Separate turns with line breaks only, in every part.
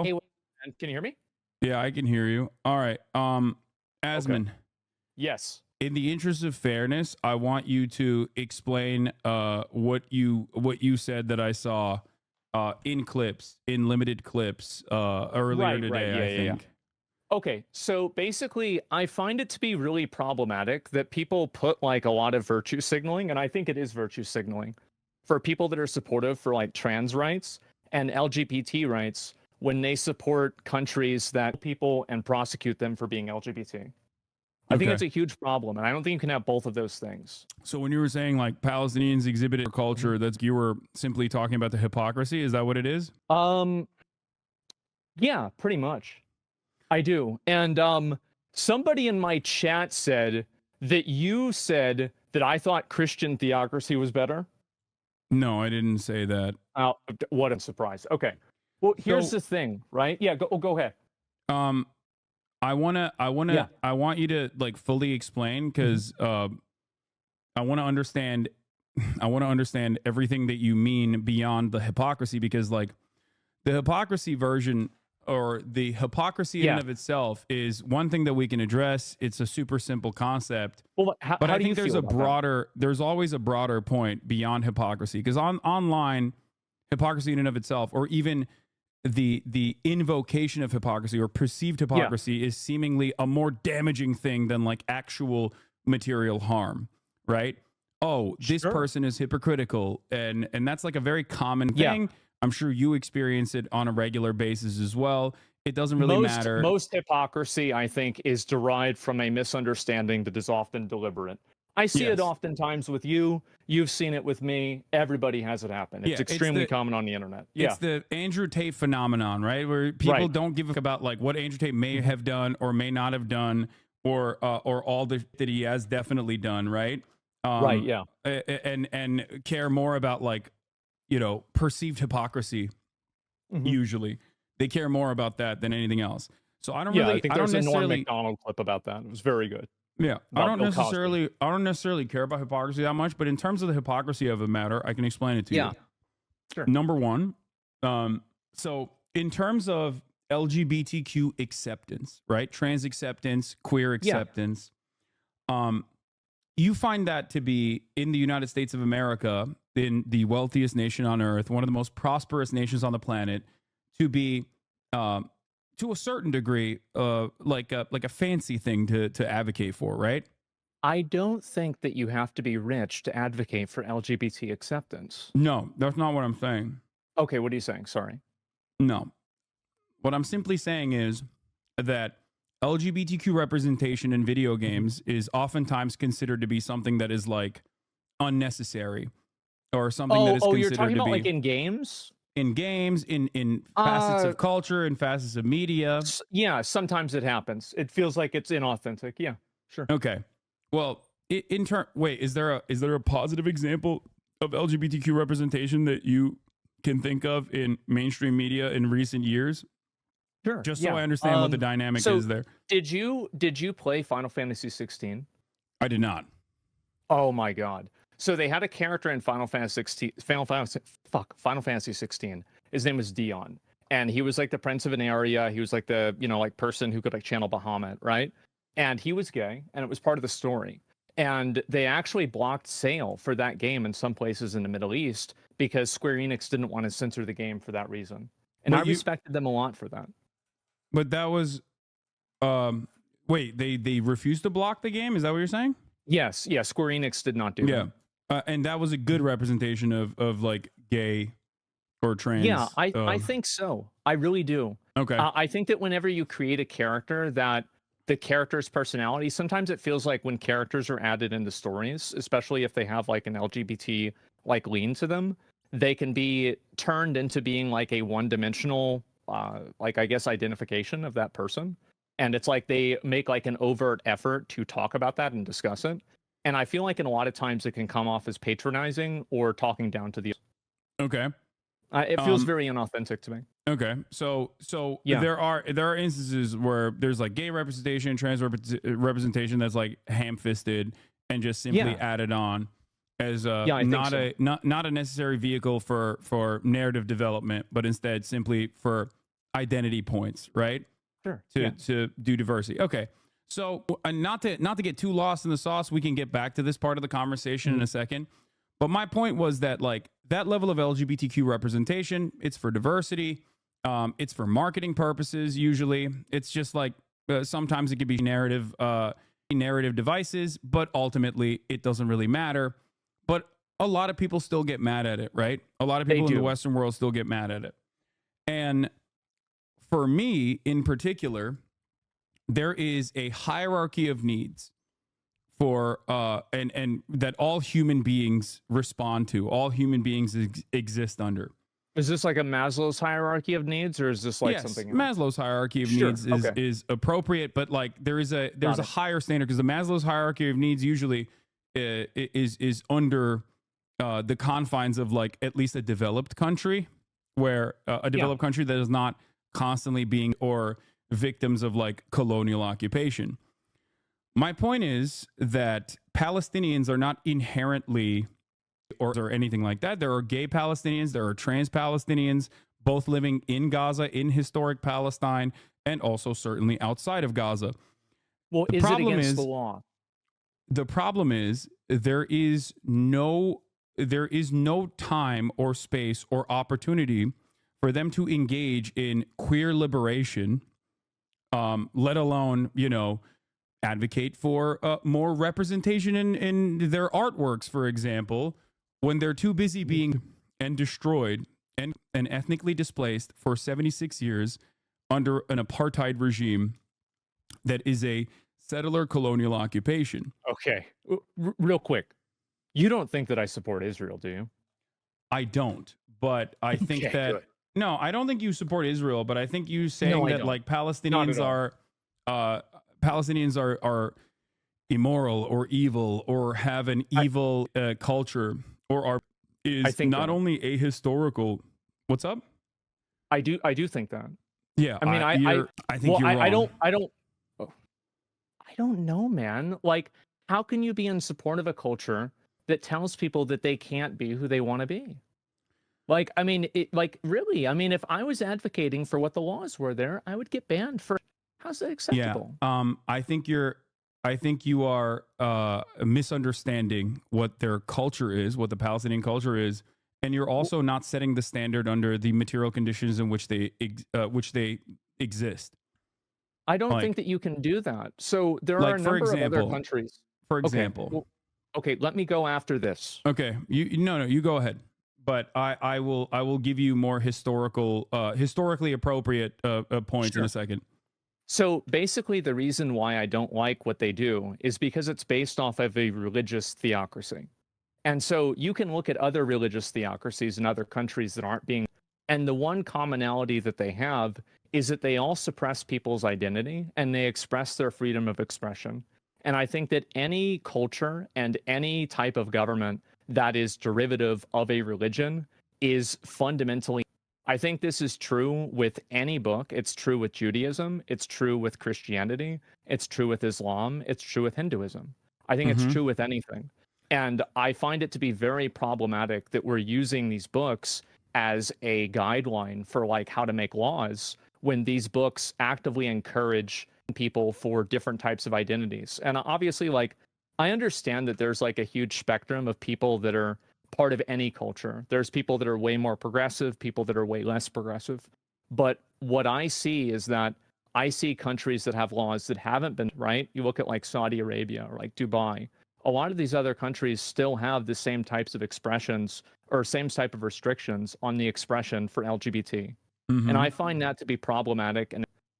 Hello?
Hey, can you hear me?
Yeah, I can hear you. All right.
Okay.
Asmon,
Yes.
in the interest of fairness, I want you to explain what you said that I saw in clips, in limited clips earlier
Right.
today,
Yeah,
I
yeah, yeah.
think.
Okay. So basically, I find it to be really problematic that people put like a lot of virtue signaling, and I think it is virtue signaling for people that are supportive for like trans rights and LGBT rights when they support countries that people and prosecute them for being LGBT. I think
Okay.
it's a huge problem, and I don't think you can have both of those things.
So when you were saying like Palestinians exhibited
Mhm.
culture, that's you were simply talking about the hypocrisy. Is that what it is?
Um, yeah, pretty much. I do. And somebody in my chat said that you said that I thought Christian theocracy was better.
No, I didn't say that.
Oh, what a surprise. Okay. Well, here's
So
the thing, right? Yeah, go ahead.
um
Yeah.
I want you to like fully explain
Mhm.
because I want to understand I want to understand everything that you mean beyond the hypocrisy because like the hypocrisy version or the hypocrisy in and
Yeah.
of itself is one thing that we can address. It's a super simple concept,
Well, how,
but
how
I
do you
think
feel about that?
there's always a broader point beyond hypocrisy because online hypocrisy in and of itself or even the invocation of hypocrisy or perceived
Yeah.
hypocrisy is seemingly a more damaging thing than like actual material harm, right? Oh, this
Sure.
person is hypocritical, and that's like a very common
Yeah.
thing. I'm sure you experience it on a regular basis as well. It doesn't really
Most
matter.
most hypocrisy, I think, is derived from a misunderstanding that is often deliberate. I see it
Yes.
oftentimes with you. You've seen it with me. Everybody has it happen. It's
Yeah,
extremely common on the internet.
it's
Yeah.
the Andrew Tate phenomenon, right? Where people
Right.
don't give a fuck about like what Andrew Tate may
Mhm.
have done or may not have done, or all the that he has definitely done, right?
Right.
Um,
Yeah.
and care more about like perceived hypocrisy.
Mhm.
Usually, they care more about that than anything else. So
Yeah, I think
I don't
there's a Norm
necessarily
Macdonald clip about that. It was very good,
yeah,
about Bill Cosby.
I don't necessarily care about hypocrisy that much. But in terms of the hypocrisy of the matter, I can explain it to
Yeah,
you.
sure.
Number one, so in terms of LGBTQ acceptance, right? Trans acceptance, queer
Yeah.
acceptance, um, you find that to be in the United States of America, in the wealthiest nation on earth, one of the most prosperous nations on the planet, to be to a certain degree, like a fancy thing to advocate for, right?
I don't think that you have to be rich to advocate for LGBT acceptance.
No, that's not what I'm saying.
Okay, what are you saying? Sorry.
No, what I'm simply saying is that LGBTQ representation in video
Mhm.
games is oftentimes considered to be something that is like unnecessary or something that is
Oh, you're talking
considered to
about like
be
in games?
in games, in facets
Uh,
of culture, in facets of media.
yeah, sometimes it happens. It feels like it's inauthentic. Yeah, sure.
Okay. Well, in turn, wait, is there a positive example of LGBTQ representation that you can think of in mainstream media in recent years?
Sure.
Just so
Yeah.
I understand what the dynamic
So
is there.
did you play Final Fantasy 16?
I did not.
Oh my god. So they had a character in Final Fantasy 16, Final Fantasy 16. His name was Dion. And he was like the prince of an area. He was like the, like person who could like channel Bahamut, right? And he was gay, and it was part of the story. And they actually blocked sale for that game in some places in the Middle East because Square Enix didn't want to censor the game for that reason. And I
But you
respected them a lot for that.
but that was um wait, they refused to block the game? Is that what you're saying?
Yes, yeah, Square Enix did not do
Yeah.
that.
And that was a good representation of like gay or
Yeah,
trans
I think so. I really do.
okay.
I think that whenever you create a character, that the character's personality, sometimes it feels like when characters are added into stories, especially if they have like an LGBT like lean to them, they can be turned into being like a one-dimensional like I guess identification of that person. And it's like they make like an overt effort to talk about that and discuss it. And I feel like in a lot of times it can come off as patronizing or talking down to the
Okay.
it feels
Um
very inauthentic to me.
okay. So
Yeah.
there are instances where there's like gay representation, trans representation that's like ham-fisted and just simply
Yeah.
added on as
Yeah, I think
not
so.
not a necessary vehicle for narrative development, but instead simply for identity points, right?
Sure.
To do diversity. Okay. So not to get too lost in the sauce, we can get back to this part of the conversation in a second. But my point was that like that level of LGBTQ representation, it's for diversity. It's for marketing purposes. Usually it's just like sometimes it could be narrative devices, but ultimately it doesn't really matter. But a lot of people still get mad at it, right? A lot of people in the Western world still get mad at it. And for me in particular, there is a hierarchy of needs for and that all human beings respond to, all human beings exist under.
Is this like a Maslow's hierarchy of needs, or is this like something else?
Maslow's hierarchy of needs is appropriate, but like there's a higher standard, because the Maslow's hierarchy of needs usually is under the confines of like at least a developed country, where a developed country that is not constantly being or victims of like colonial occupation. My point is that Palestinians are not inherently or anything like that. There are gay Palestinians, there are trans Palestinians, both living in Gaza, in historic Palestine, and also certainly outside of Gaza.
Well, is it against the law?
The problem is there is no time or space or opportunity for them to engage in queer liberation, let alone, advocate for more representation in their artworks, for example, when they're too busy being and destroyed and ethnically displaced for 76 years under an apartheid regime that is a settler colonial occupation.
Okay, real quick. You don't think that I support Israel, do you?
I don't, but I think that... Good. No, I don't think you support Israel, but I think you saying that like Palestinians are immoral or evil or have an evil culture or is not only ahistorical. What's up?
I do think that.
Yeah,
I mean,
I think you're wrong.
I don't know, man. Like, how can you be in support of a culture that tells people that they can't be who they want to be? Like, I mean, really, I mean, if I was advocating for what the laws were there, I would get banned for. How's that acceptable?
Yeah. I think you are misunderstanding what their culture is, what the Palestinian culture is, and you're also not setting the standard under the material conditions in which they exist.
I don't think that you can do that. So there are a number of other countries.
For example.
Okay, let me go after this.
Okay, you go ahead. But I will give you more historically appropriate points in a second.
So basically, the reason why I don't like what they do is because it's based off of a religious theocracy. And so you can look at other religious theocracies in other countries that aren't being, and the one commonality that they have is that they all suppress people's identity and they express their freedom of expression. And I think that any culture and any type of government that is derivative of a religion is fundamentally, I think this is true with any book. It's true with Judaism. It's true with Christianity. It's true with Islam. It's true with Hinduism. I think it's true with anything. And I find it to be very problematic that we're using these books as a guideline for like how to make laws when these books actively encourage people for different types of identities. And obviously, like, I understand that there's like a huge spectrum of people that are part of any culture. There's people that are way more progressive, people that are way less progressive. But what I see is that I see countries that have laws that haven't been right. You look at like Saudi Arabia or like Dubai. A lot of these other countries still have the same types of expressions or same type of restrictions on the expression for LGBT. And I find that to be problematic.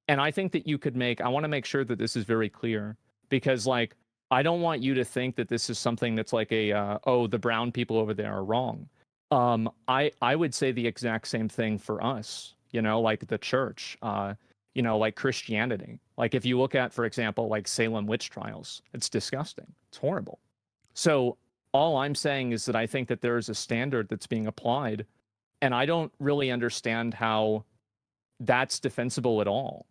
And I think that you could I want to make sure that this is very clear, because like, I don't want you to think that this is something that's like the brown people over there are wrong. I would say the exact same thing for us, like the church, like Christianity. Like if you look at, for example, like Salem witch trials, it's disgusting. It's horrible. So all I'm saying is that I think that there is a standard that's being applied, and I don't really understand how that's defensible at all.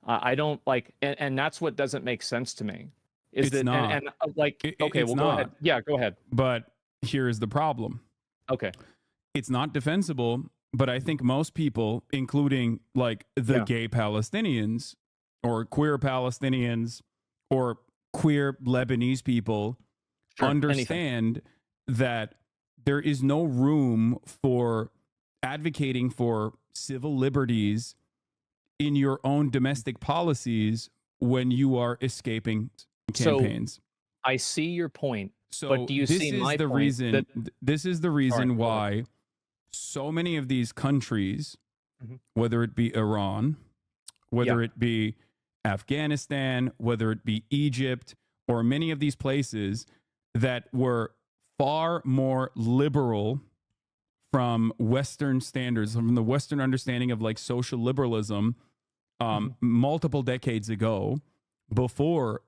I don't like, and that's what doesn't make sense to me. Is
it's
that
not.
Okay, well, go ahead. Yeah, go ahead.
But here is the problem.
Okay.
It's not defensible but I think most people, including like the
Yeah.
gay Palestinians or queer Palestinians or queer Lebanese people,
Sure. Anything.
understand that there is no room for advocating for civil liberties in your own domestic policies when you are escaping
So
campaigns.
I see your point, but
So
do you
this
see
is
my
the
point that
reason. This is the
sorry,
reason
go ahead.
why so many of these countries,
Mhm.
whether it be Iran,
Yeah.
whether it be Afghanistan, whether it be Egypt, or many of these places that were far more liberal from Western standards, from the Western understanding of like social liberalism,
Mhm.
multiple decades ago, before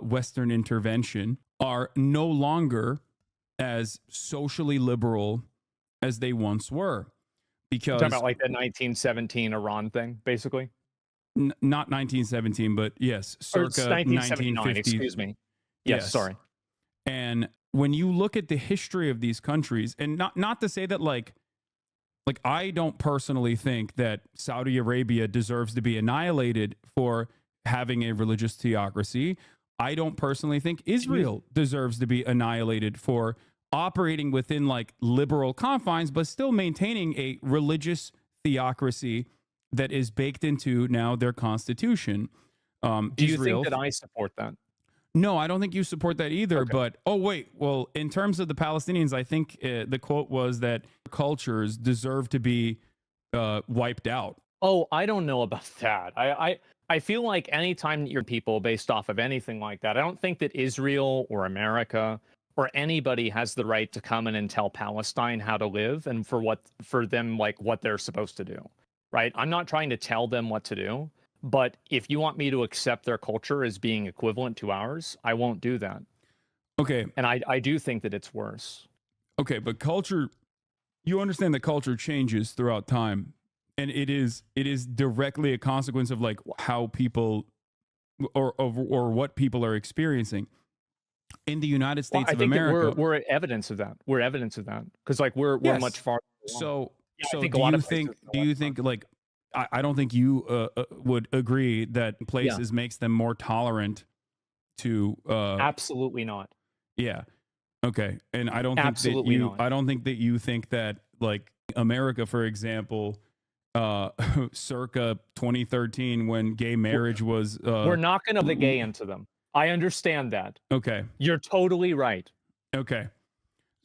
Western intervention, are no longer as socially liberal as they once were.
You're talking
Because
about like the 1917 Iran thing, basically?
not 1917, but yes,
Or it's
circa
1979,
1950.
excuse me. Yes,
Yes.
sorry.
And when you look at the history of these countries, and not to say that like I don't personally think that Saudi Arabia deserves to be annihilated for having a religious theocracy. I don't personally think
Do you
Israel deserves to be annihilated for operating within like liberal confines, but still maintaining a religious theocracy that is baked into now their constitution.
do you think
Israel,
that I support that?
no, I don't think you support that either.
Okay.
But oh wait, well, in terms of the Palestinians, I think the quote was that cultures deserve to be wiped out.
Oh, I don't know about that. I feel like anytime that you're people based off of anything like that, I don't think that Israel or America or anybody has the right to come in and tell Palestine how to live and for them like what they're supposed to do. Right? I'm not trying to tell them what to do, but if you want me to accept their culture as being equivalent to ours, I won't do that.
Okay,
And I do think that it's worse.
okay, but culture, you understand that culture changes throughout time, and it is directly a consequence of like how people or what people are experiencing in the United
Well,
States
I
of
think that
America.
we're evidence of that. We're evidence of that because like we're much
Yes.
farther along.
So
Yeah, I
so
think a
do
lot
you
of places
think
in the
do
West
you
are.
think like I don't think you would agree that
Yeah,
places makes them more tolerant to
absolutely not.
yeah. Okay. And
Absolutely not.
I don't think that you think that like America, for example, uh circa 2013 when gay
We're,
marriage was
we're not going to the gay into them. I understand that.
okay.
You're totally right.
Okay.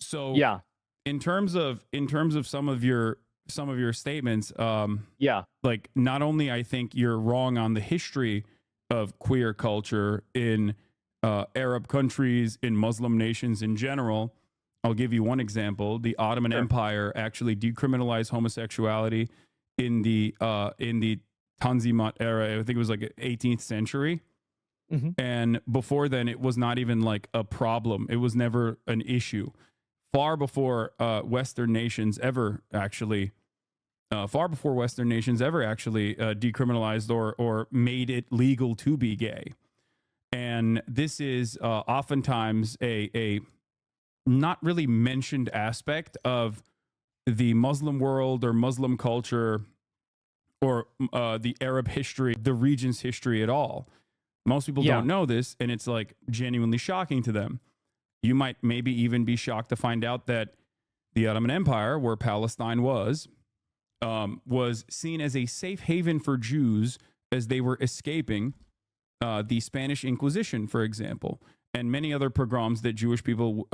So
Yeah,
in terms of some of your statements,
yeah,
like not only I think you're wrong on the history of queer culture in Arab countries, in Muslim nations in general. I'll give you one example. The Ottoman
sure.
Empire actually decriminalized homosexuality in the Tanzimat era. I think it was like 18th century.
Hmm.
And before then, it was not even like a problem. It was never an issue. Far before Western nations ever actually decriminalized or made it legal to be gay. And this is oftentimes a not really mentioned aspect of the Muslim world or Muslim culture or the Arab history, the region's history at all. Most people
Yeah,
don't know this, and it's like genuinely shocking to them. You might maybe even be shocked to find out that the Ottoman Empire, where Palestine was seen as a safe haven for Jews as they were escaping the Spanish Inquisition, for example, and many other pogroms that Jewish people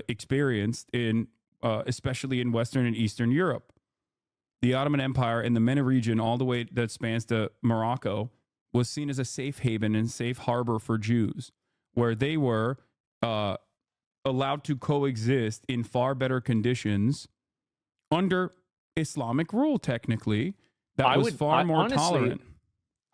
experienced in, especially in Western and Eastern Europe. The Ottoman Empire in the MENA region, all the way that spans to Morocco, was seen as a safe haven and safe harbor for Jews, where they were uh, allowed to coexist in far better conditions under Islamic rule, technically, that
I
was
would.
far
I
more
honestly,
tolerant.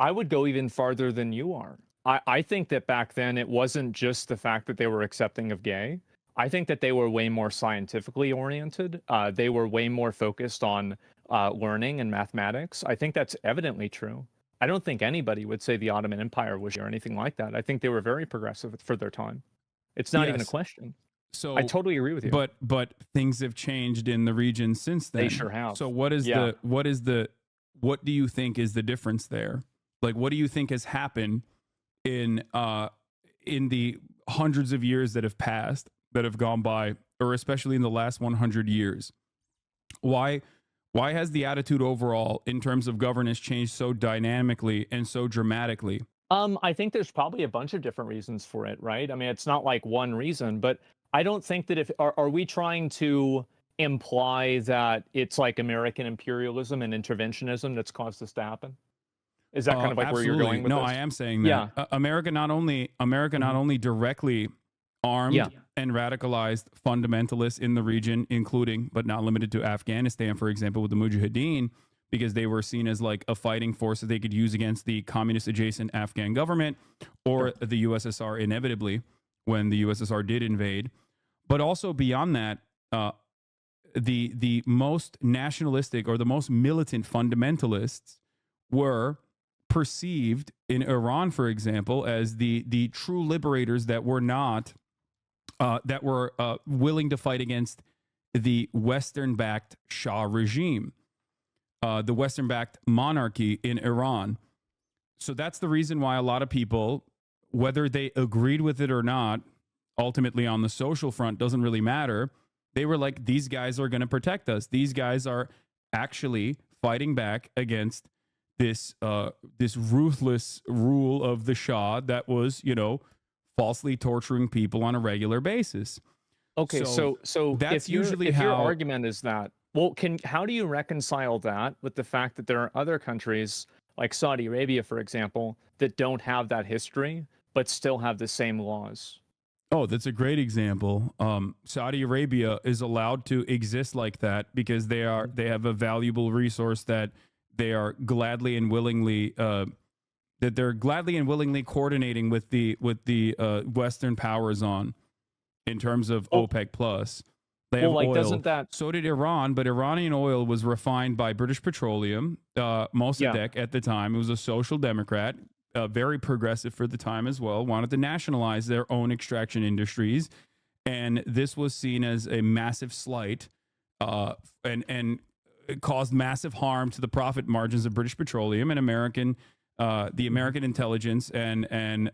I would go even farther than you are. I think that back then it wasn't just the fact that they were accepting of gay. I think that they were way more scientifically oriented. They were way more focused on learning and mathematics. I think that's evidently true. I don't think anybody would say the Ottoman Empire was or anything like that. I think they were very progressive for their time. It's not even a
Yes.
question.
So
I totally agree with you.
but things have changed in the region since then.
They sure have.
So what is
Yeah.
what do you think is the difference there? Like, what do you think has happened in the hundreds of years that have passed, that have gone by, or especially in the last 100 years? Why has the attitude overall in terms of governance changed so dynamically and so dramatically?
I think there's probably a bunch of different reasons for it, right? I mean, it's not like one reason, but I don't think that if are we trying to imply that it's like American imperialism and interventionism that's caused this to happen? Is that kind of like where you're
Absolutely.
going with
No,
this?
I am saying that.
Yeah.
America not only directly armed
Yeah.
and radicalized fundamentalists in the region, including but not limited to Afghanistan, for example, with the Mujahideen, because they were seen as like a fighting force that they could use against the communist adjacent Afghan government or the USSR inevitably when the USSR did invade. But also beyond that, the most nationalistic or the most militant fundamentalists were perceived in Iran, for example, as the true liberators that were not that were willing to fight against the Western-backed Shah regime, the Western-backed monarchy in Iran. So that's the reason why a lot of people, whether they agreed with it or not, ultimately on the social front doesn't really matter. They were like, these guys are going to protect us. These guys are actually fighting back against this this ruthless rule of the Shah that was, falsely torturing people on a regular basis.
Okay, so
that's
if your
usually
if your
how
argument is that, well, how do you reconcile that with the fact that there are other countries like Saudi Arabia, for example, that don't have that history but still have the same laws?
Oh, that's a great example. Saudi Arabia is allowed to exist like that because they have a valuable resource that they are gladly and willingly coordinating with the Western powers on, in terms of OPEC plus. They have oil.
Doesn't that?
So did Iran, but Iranian oil was refined by British Petroleum, Mossadegh at the time. It was a social democrat, very progressive for the time as well, wanted to nationalize their own extraction industries. And this was seen as a massive slight and it caused massive harm to the profit margins of British Petroleum and the American intelligence and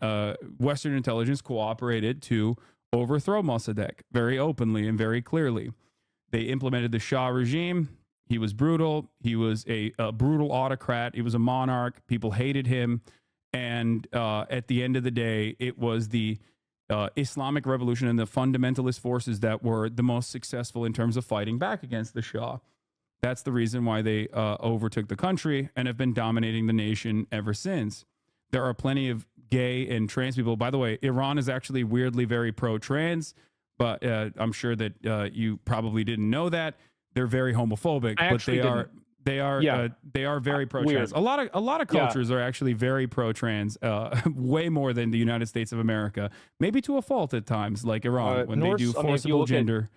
Western intelligence cooperated to overthrow Mossadegh very openly and very clearly. They implemented the Shah regime. He was brutal. He was a brutal autocrat. He was a monarch. People hated him. And at the end of the day, it was the Islamic Revolution and the fundamentalist forces that were the most successful in terms of fighting back against the Shah. That's the reason why they overtook the country and have been dominating the nation ever since. There are plenty of gay and trans people. By the way, Iran is actually weirdly very pro-trans, but I'm sure that you probably didn't know that. They're very homophobic, but they are very pro-trans.
Weird.
A lot of cultures are actually very pro-trans, way more than the United States of America. Maybe to a fault at times, like Iran, when they do forcible gender.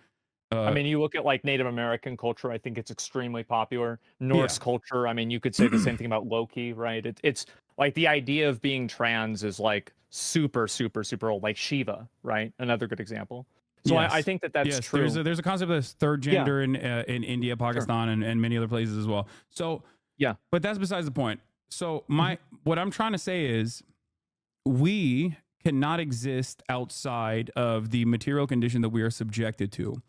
I mean, you look at like Native American culture, I think it's extremely popular. Norse culture, I mean, you could say the same thing about Loki, right? It's like the idea of being trans is like super, super, super old, like Shiva, right? Another good example. So I think that's true.
There's a concept of third gender in India, Pakistan, and many other places as well. So but that's besides the point. So what I'm trying to say is we cannot exist outside of the material condition that we are subjected to.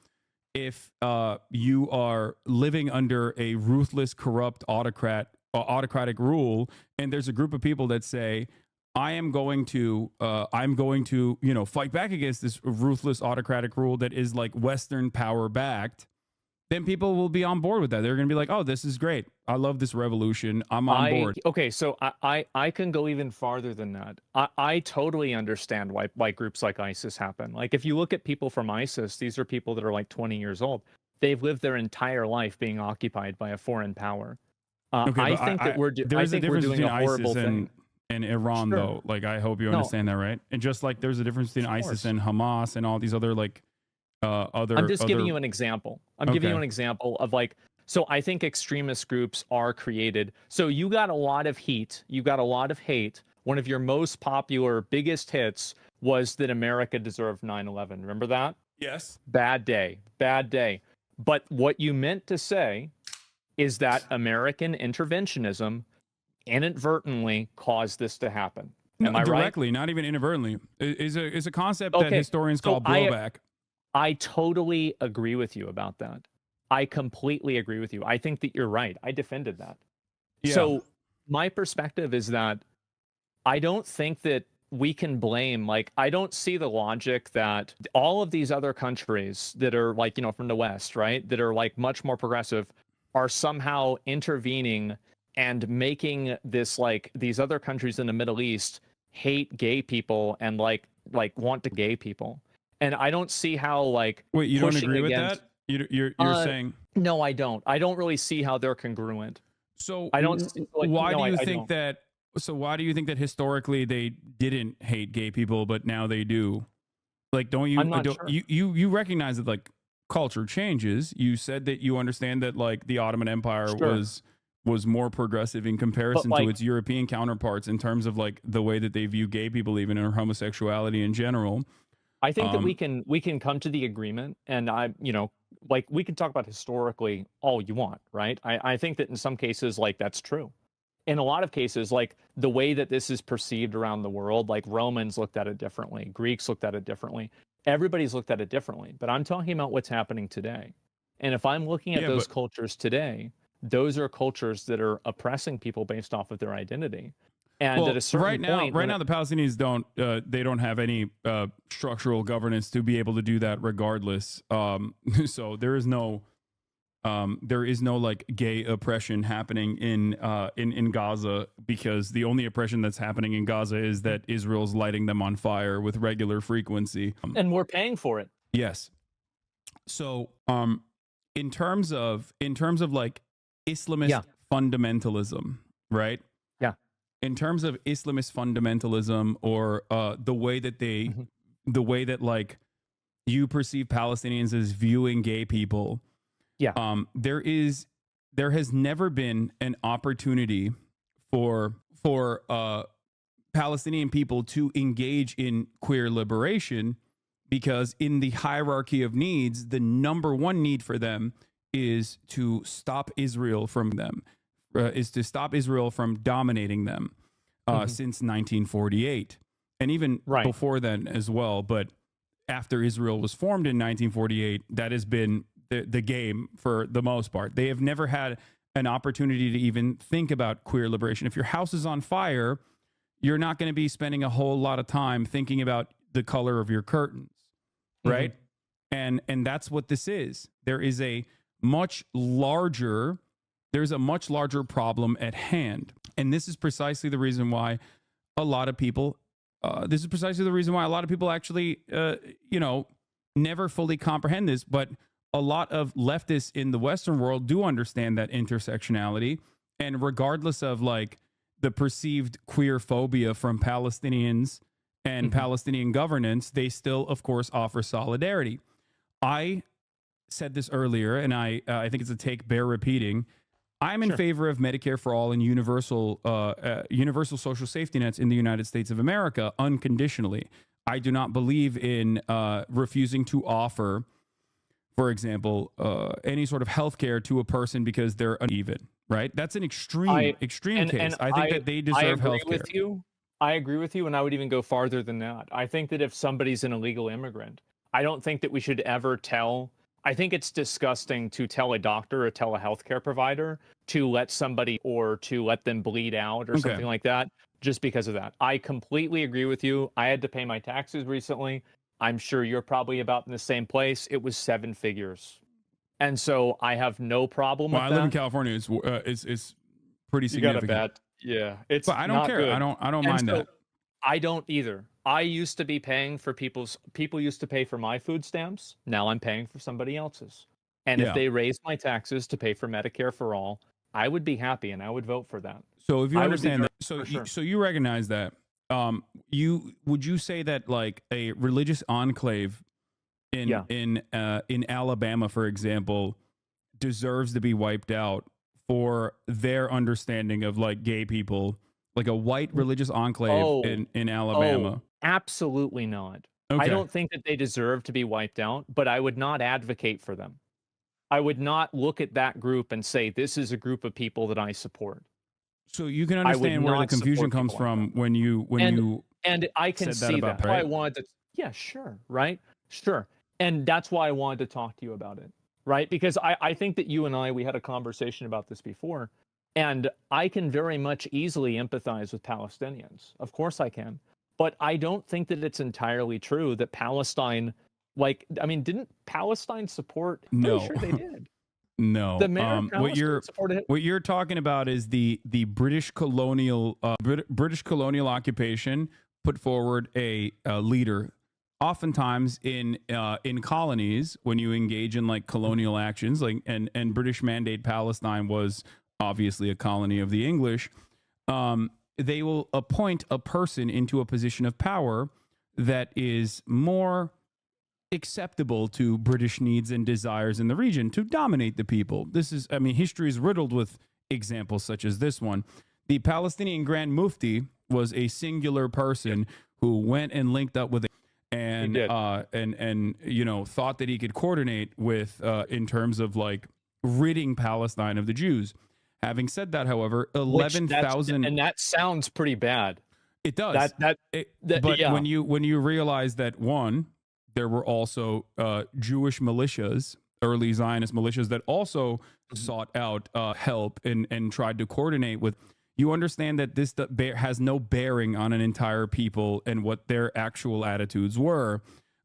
If you are living under a ruthless, corrupt autocratic rule, and there's a group of people that say, I'm going to fight back against this ruthless autocratic rule that is like Western power backed, then people will be on board with that. They're going to be like, oh, this is great. I love this revolution. I'm on board.
Okay, so I can go even farther than that. I totally understand why groups like ISIS happen. Like if you look at people from ISIS, these are people that are like 20 years old. They've lived their entire life being occupied by a foreign power. I think that we're doing a horrible thing.
And Iran, though, like I hope you understand that, right? And just like there's a difference between ISIS and Hamas and all these other like
I'm just giving you an example. I'm giving you an example of like, so I think extremist groups are created. So you got a lot of heat. You got a lot of hate. One of your most popular, biggest hits was that America deserved 9/11. Remember that?
Yes.
Bad day. Bad day. But what you meant to say is that American interventionism inadvertently caused this to happen.
No,
Am I right?
directly, not even inadvertently. Is a concept that
Okay.
historians
So
call blowback.
I totally agree with you about that. I completely agree with you. I think that you're right. I defended that.
Yeah.
So my perspective is that I don't think that we can blame, like, I don't see the logic that all of these other countries that are like, from the West, right, that are like much more progressive are somehow intervening and making this, like, these other countries in the Middle East hate gay people and like want to gay people. And I don't see how, like,
Wait, you don't
pushing
agree with
against
that? You're saying
no, I don't. I don't really see how they're congruent.
so?
I don't like
Why
no,
do you
I
think
don't.
that? So why do you think that historically they didn't hate gay people, but now they do? Like, don't you
I'm not
don't
sure.
you recognize that like culture changes? You said that you understand that like the Ottoman Empire
Sure.
was more progressive in comparison to
Like,
its European counterparts in terms of like the way that they view gay people, even or homosexuality in general.
I think that
Um,
we can come to the agreement, and like, we can talk about historically all you want, right? I think that in some cases, like, that's true. In a lot of cases, like, the way that this is perceived around the world, like, Romans looked at it differently, Greeks looked at it differently, everybody's looked at it differently. But I'm talking about what's happening today. And if I'm looking at
yeah,
those
but
cultures today, those are cultures that are oppressing people based off of their identity. And at
well,
a certain point,
right
when
now the Palestinians don't they don't have any structural governance to be able to do that regardless. So there is no like gay oppression happening in Gaza, because the only oppression that's happening in Gaza is that Israel's lighting them on fire with regular frequency.
and we're paying for it.
Yes. So in terms of like
Yeah.
Islamist fundamentalism, right?
Yeah.
In terms of Islamist fundamentalism, or
Mhm.
the way that like you perceive Palestinians as viewing gay people,
Yeah.
there has never been an opportunity for Palestinian people to engage in queer liberation, because in the hierarchy of needs, the number one need for them is to stop Israel from them, is to stop Israel from dominating them
Mhm.
since 1948, and even
Right.
before then as well. But after Israel was formed in 1948, that has been the game for the most part. They have never had an opportunity to even think about queer liberation. If your house is on fire, you're not going to be spending a whole lot of time thinking about the color of your curtains,
Mhm.
right? And that's what this is. There's a much larger problem at hand, and this is precisely the reason why a lot of people actually never fully comprehend this. But a lot of leftists in the Western world do understand that intersectionality, and regardless of like the perceived queer phobia from Palestinians and
Mhm.
Palestinian governance, they still, of course, offer solidarity. I said this earlier, and I think it's a take bear repeating. I'm in
Sure.
favor of Medicare for all and universal social safety nets in the United States of America unconditionally. I do not believe in refusing to offer, for example, any sort of health care to a person because they're uneven, right? That's an extreme
I
case.
and
I think that they
I
deserve
agree
health care.
with you. I agree with you, and I would even go farther than that. I think that if somebody's an illegal immigrant, I don't think that we should ever tell. I think it's disgusting to tell a doctor or tell a healthcare provider to let somebody, or to let them bleed out or
Okay.
something like that just because of that. I completely agree with you. I had to pay my taxes recently. I'm sure you're probably about in the same place. It was 7 figures. And so I have no problem
Well,
with
I live in
that.
California. It's pretty
You got to
significant,
bet. Yeah,
but
it's
I don't
not
care.
good.
I don't
And
mind
so
that.
I don't either. I used to be paying for people used to pay for my food stamps. Now I'm paying for somebody else's. And if
Yeah.
they raised my taxes to pay for Medicare for all, I would be happy and I would vote for that.
So if you
I would be
understand
very
that, so
for sure.
so you recognize that, you say that like a religious enclave
Yeah.
in Alabama, for example, deserves to be wiped out for their understanding of like gay people, like a white religious enclave
Oh,
in
oh,
Alabama.
absolutely not. I
Okay.
don't think that they deserve to be wiped out, but I would not advocate for them. I would not look at that group and say, this is a group of people that I support.
So you can
I would
understand where the
not
confusion
support
comes
people like that.
from when
And
you
and I can
said that
see
about
that. Why I
right?
wanted to, yeah, sure, right? Sure. And that's why I wanted to talk to you about it, right? Because I think that you and we had a conversation about this before, and I can very much easily empathize with Palestinians. Of course I can. But I don't think that it's entirely true that Palestine, like, I mean, didn't Palestine support? Pretty
No.
sure they did. The
No.
mayor of Palestine supported it.
What you're talking about is the British colonial British colonial occupation put forward a leader. Oftentimes in colonies, when you engage in like colonial actions, like and British Mandate Palestine was obviously a colony of the English. They will appoint a person into a position of power that is more acceptable to British needs and desires in the region to dominate the people. This is, I mean, history is riddled with examples such as this one. The Palestinian Grand Mufti was a singular person who went and linked up with and you know, thought that he could coordinate with in terms of like ridding Palestine of the Jews. Having said that, however, 11,000
and that sounds pretty bad.
it does. But
yeah.
when you realize that one, there were also Jewish militias, early Zionist militias that also sought out help and tried to coordinate with. You understand that this has no bearing on an entire people and what their actual attitudes were.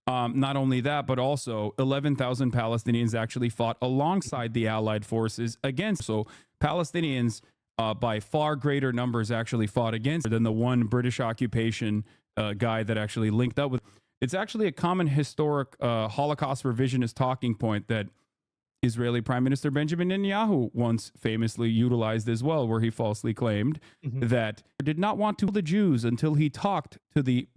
Not only that, but also 11,000 Palestinians actually fought alongside the Allied forces against. So Palestinians, by far greater numbers, actually fought against than the one British occupation guy that actually linked up with. It's actually a common historic Holocaust revisionist talking point that Israeli Prime Minister Benjamin Netanyahu once famously utilized as well, where he falsely claimed that he did not want to kill the Jews until he talked to the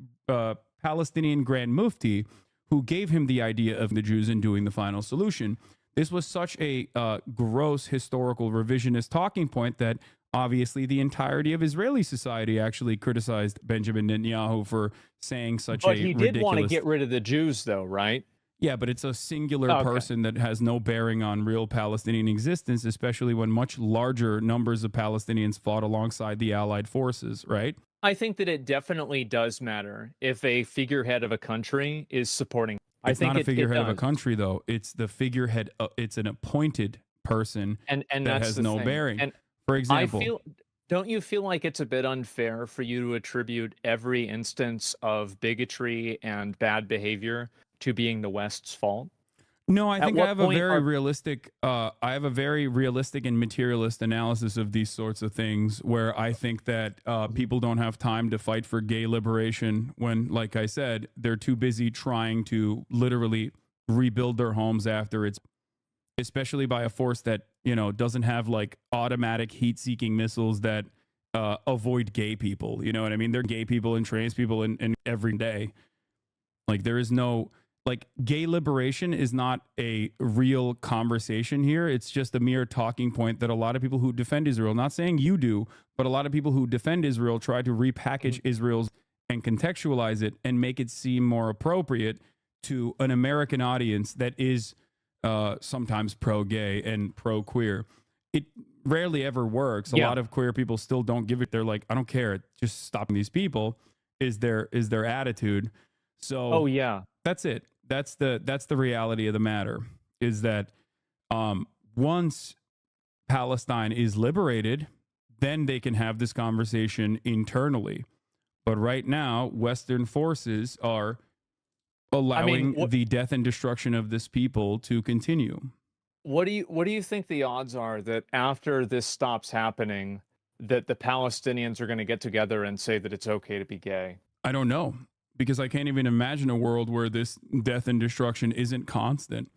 Palestinian Grand Mufti, who gave him the idea of the Jews and doing the final solution. This was such a gross historical revisionist talking point that obviously the entirety of Israeli society actually criticized Benjamin Netanyahu for saying such
but
a
he
ridiculous...
did want to get rid of the Jews, though, right?
Yeah, but it's a singular person that has no bearing on real Palestinian existence, especially when much larger numbers of Palestinians fought alongside the Allied forces, right?
I think that it definitely does matter if a figurehead of a country is supporting.
It's not a figurehead of a country, though. It's the figurehead. It's an appointed person
and
that has no bearing. And for example,
don't you feel like it's a bit unfair for you to attribute every instance of bigotry and bad behavior to being the West's fault?
No, I think I have a very realistic and materialist analysis of these sorts of things, where I think that people don't have time to fight for gay liberation when, like I said, they're too busy trying to literally rebuild their homes after it's, especially by a force that, you know, doesn't have like automatic heat-seeking missiles that avoid gay people. You know what I mean? They're gay people and trans people in every day. Like there is no... Like gay liberation is not a real conversation here. It's just a mere talking point that a lot of people who defend Israel, not saying you do, but a lot of people who defend Israel try to repackage Israel's and contextualize it and make it seem more appropriate to an American audience that is sometimes pro-gay and pro-queer. It rarely ever works. A lot of queer people still don't give it. They're like, I don't care. Just stopping these people is their attitude. So that's it. That's the reality of the matter, is that once Palestine is liberated, then they can have this conversation internally. But right now, Western forces are allowing the death and destruction of this people to continue.
What do you think the odds are that after this stops happening, that the Palestinians are going to get together and say that it's okay to be gay?
I don't know, because I can't even imagine a world where this death and destruction isn't constant.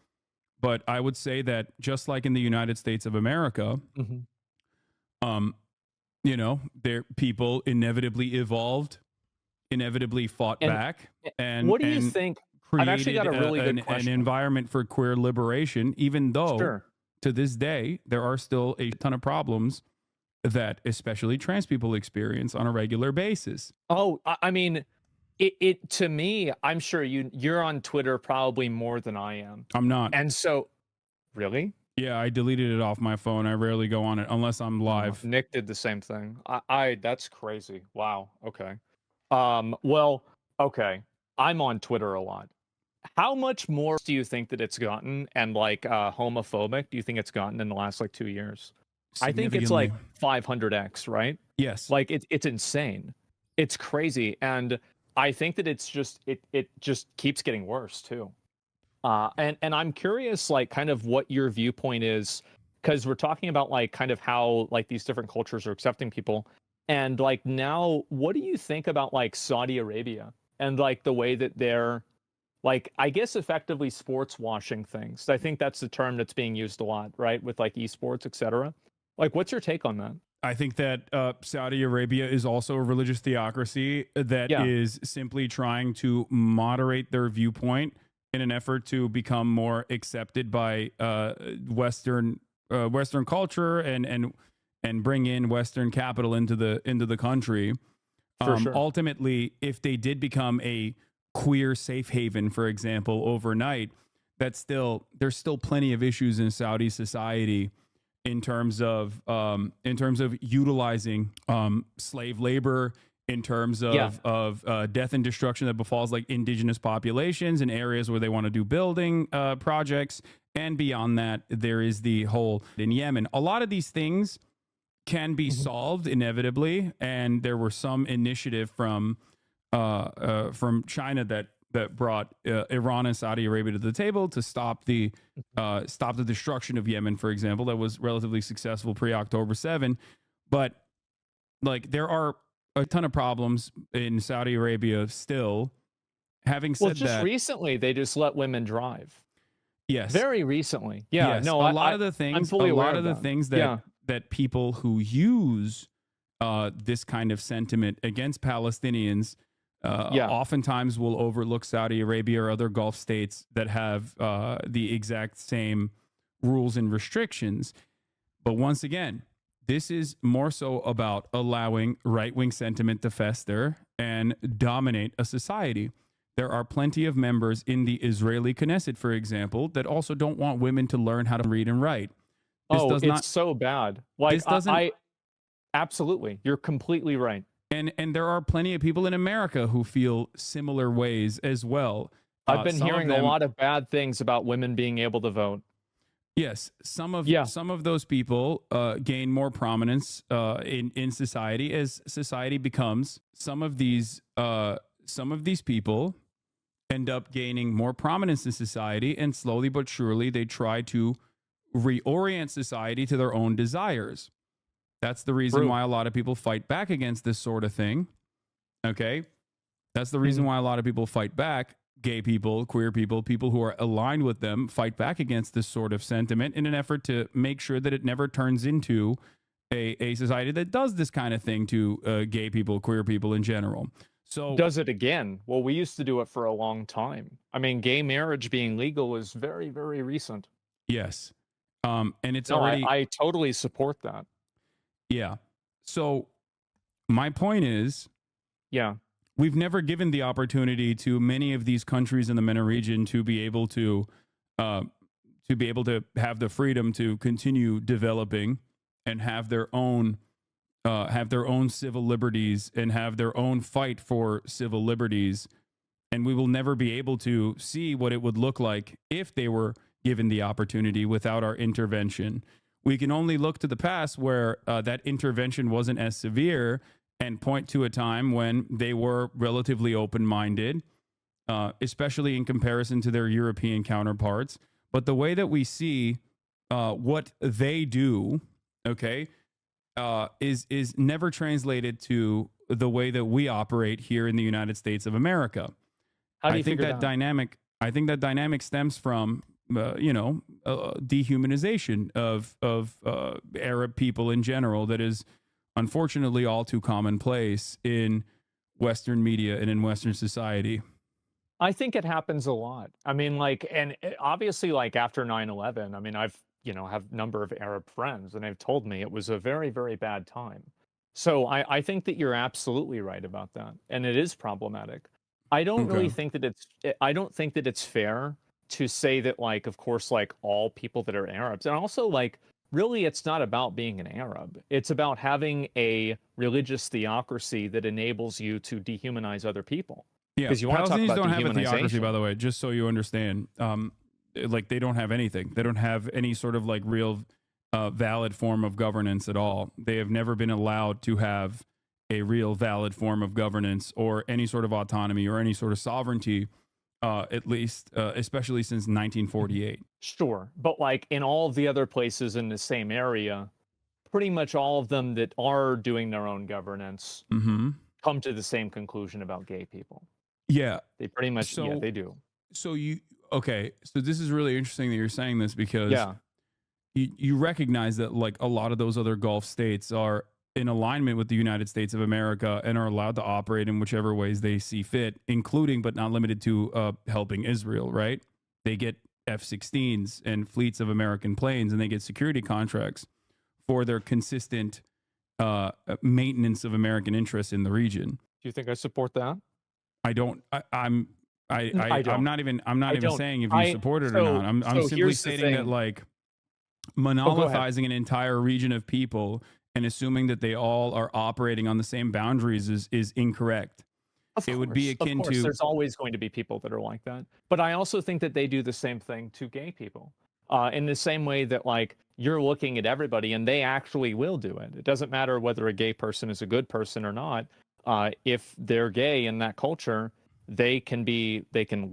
But I would say that just like in the United States of America, you know, people inevitably evolved, inevitably fought back. And
what do you think? I've actually got a really good question.
An environment for queer liberation, even though to this day, there are still a ton of problems that especially trans people experience on a regular basis.
Oh, I mean... it to me, I'm sure you're on Twitter probably more than I am.
I'm not.
And so really?
Yeah, I deleted it off my phone. I rarely go on it unless I'm live.
Nick did the same thing. I that's crazy. Wow. Okay. Well, okay. I'm on Twitter a lot. How much more do you think that it's gotten and like homophobic do you think it's gotten in the last like 2 years? I think it's
Significantly.
like 500x, right?
Yes.
Like it's insane. It's crazy, and I think that it just keeps getting worse too. And I'm curious, like, kind of what your viewpoint is, because we're talking about like kind of how like these different cultures are accepting people, and like now, what do you think about like Saudi Arabia and like the way that they're like, I guess, effectively sports washing things? I think that's the term that's being used a lot, right, with like esports, etc. Like, what's your take on that?
I think that Saudi Arabia is also a religious theocracy that
Yeah,
is simply trying to moderate their viewpoint in an effort to become more accepted by Western culture and bring in Western capital into the country.
for sure.
Ultimately, if they did become a queer safe haven, for example, overnight, there's still plenty of issues in Saudi society in terms of utilizing slave labor, in terms
Yeah,
of death and destruction that befalls like indigenous populations in areas where they want to do building projects. And beyond that, there is the whole in Yemen. A lot of these things can be
mhm,
solved inevitably, and there were some initiative from China that brought Iran and Saudi Arabia to the table to stop the destruction of Yemen, for example. That was relatively successful pre October 7. But like there are a ton of problems in Saudi Arabia still. Having
well,
said
just
that,
recently they just let women drive.
yes,
Very recently. Yeah,
yes,
no,
a lot of the
I'm
things, a
fully aware
lot
of
of the
that.
things
Yeah,
that people who use this kind of sentiment against Palestinians
yeah,
oftentimes will overlook Saudi Arabia or other Gulf states that have the exact same rules and restrictions. But once again, this is more so about allowing right wing sentiment to fester and dominate a society. There are plenty of members in the Israeli Knesset, for example, that also don't want women to learn how to read and write. This
oh,
does
it's
not,
so bad. Like
this doesn't,
I absolutely, you're completely right.
and there are plenty of people in America who feel similar ways as well.
I've been
Some of
hearing a
them,
lot of bad things about women being able to vote.
yes,
Yeah,
some of those people gain more prominence in society as society becomes. Some of these people end up gaining more prominence in society, and slowly but surely they try to reorient society to their own desires. That's the reason
true.
why a lot of people fight back against this sort of thing. Okay, that's the reason
Mhm.
why a lot of people fight back. Gay people, queer people, people who are aligned with them fight back against this sort of sentiment in an effort to make sure that it never turns into a society that does this kind of thing to gay people, queer people in general. So,
Does it again? Well, we used to do it for a long time. I mean, gay marriage being legal is very, very recent.
yes. And it's
No,
already,
I totally support that.
yeah. So, my point is,
Yeah,
we've never given the opportunity to many of these countries in the MENA region uh, to be able to have the freedom to continue developing and have their own civil liberties and have their own fight for civil liberties. And we will never be able to see what it would look like if they were given the opportunity without our intervention. We can only look to the past where that intervention wasn't as severe and point to a time when they were relatively open minded, especially in comparison to their European counterparts. But the way that we see what they do, okay, is never translated to the way that we operate here in the United States of America.
how do
I
you
think
figure
that
that?
dynamic. I think that dynamic stems from dehumanization of Arab people in general. That is unfortunately all too commonplace in Western media and in Western society.
I think it happens a lot. I mean, like, and obviously, like after 9/11, I mean, I've, have a number of Arab friends and they've told me it was a very, very bad time. So I think that you're absolutely right about that. And it is problematic. I don't
Okay.
really think that I don't think that it's fair to say that, like, of course, like, all people that are Arabs, and also, like, really it's not about being an Arab. It's about having a religious theocracy that enables you to dehumanize other people.
Yeah,
Because you want to talk
Palestinians
about
don't have a theocracy, by
dehumanization.
the way, just so you understand. Like they don't have anything. They don't have any sort of like real valid form of governance at all. They have never been allowed to have a real valid form of governance or any sort of autonomy or any sort of sovereignty, at least, especially since
Mhm.
1948.
Sure. But like in all of the other places in the same area, pretty much all of them that are doing their own governance
Hmm.
come to the same conclusion about gay people.
Yeah.
They pretty much, yeah,
So,
they do.
so you, okay. So this is really interesting that you're saying this because
Yeah.
you recognize that like a lot of those other Gulf states are in alignment with the United States of America and are allowed to operate in whichever ways they see fit, including but not limited to helping Israel, right? They get F-16s and fleets of American planes, and they get security contracts for their consistent maintenance of American interests in the region.
Do you think I support that?
I don't.
I
I'm
don't.
not even. I'm not
I
even
don't.
saying if you
I
support it or not.
so
I'm
so
simply
here's the
stating that
thing.
like
Oh, go ahead.
monopolizing an entire region of people and assuming that they all are operating on the same boundaries is incorrect. It would be
Of
akin
course,
to
there's always going to be people that are like that. But I also think that they do the same thing to gay people. In the same way that like you're looking at everybody and they actually will do it. It doesn't matter whether a gay person is a good person or not. If they're gay in that culture, they can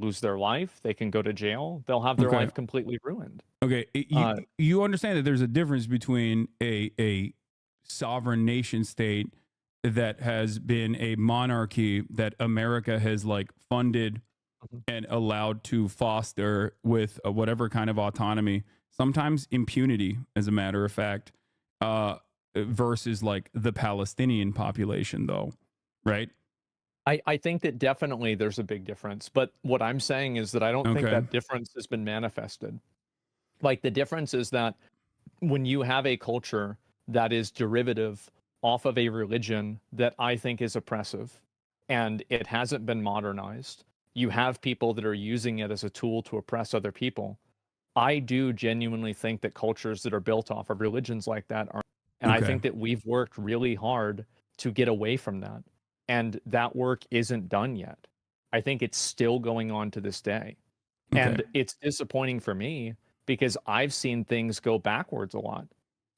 lose their life, they can go to jail, they'll have their
okay.
life completely ruined.
Okay,
Uh,
you understand that there's a difference between a sovereign nation state that has been a monarchy that America has like funded
mhm,
and allowed to foster with whatever kind of autonomy, sometimes impunity, as a matter of fact, versus like the Palestinian population, though, right?
I think that definitely there's a big difference, but what I'm saying is that I don't think
Okay.
that difference has been manifested. Like the difference is that when you have a culture that is derivative off of a religion that I think is oppressive and it hasn't been modernized, you have people that are using it as a tool to oppress other people. I do genuinely think that cultures that are built off of religions like that are, and I
Okay.
think that we've worked really hard to get away from that. And that work isn't done yet. I think it's still going on to this day.
Okay.
And it's disappointing for me because I've seen things go backwards a lot.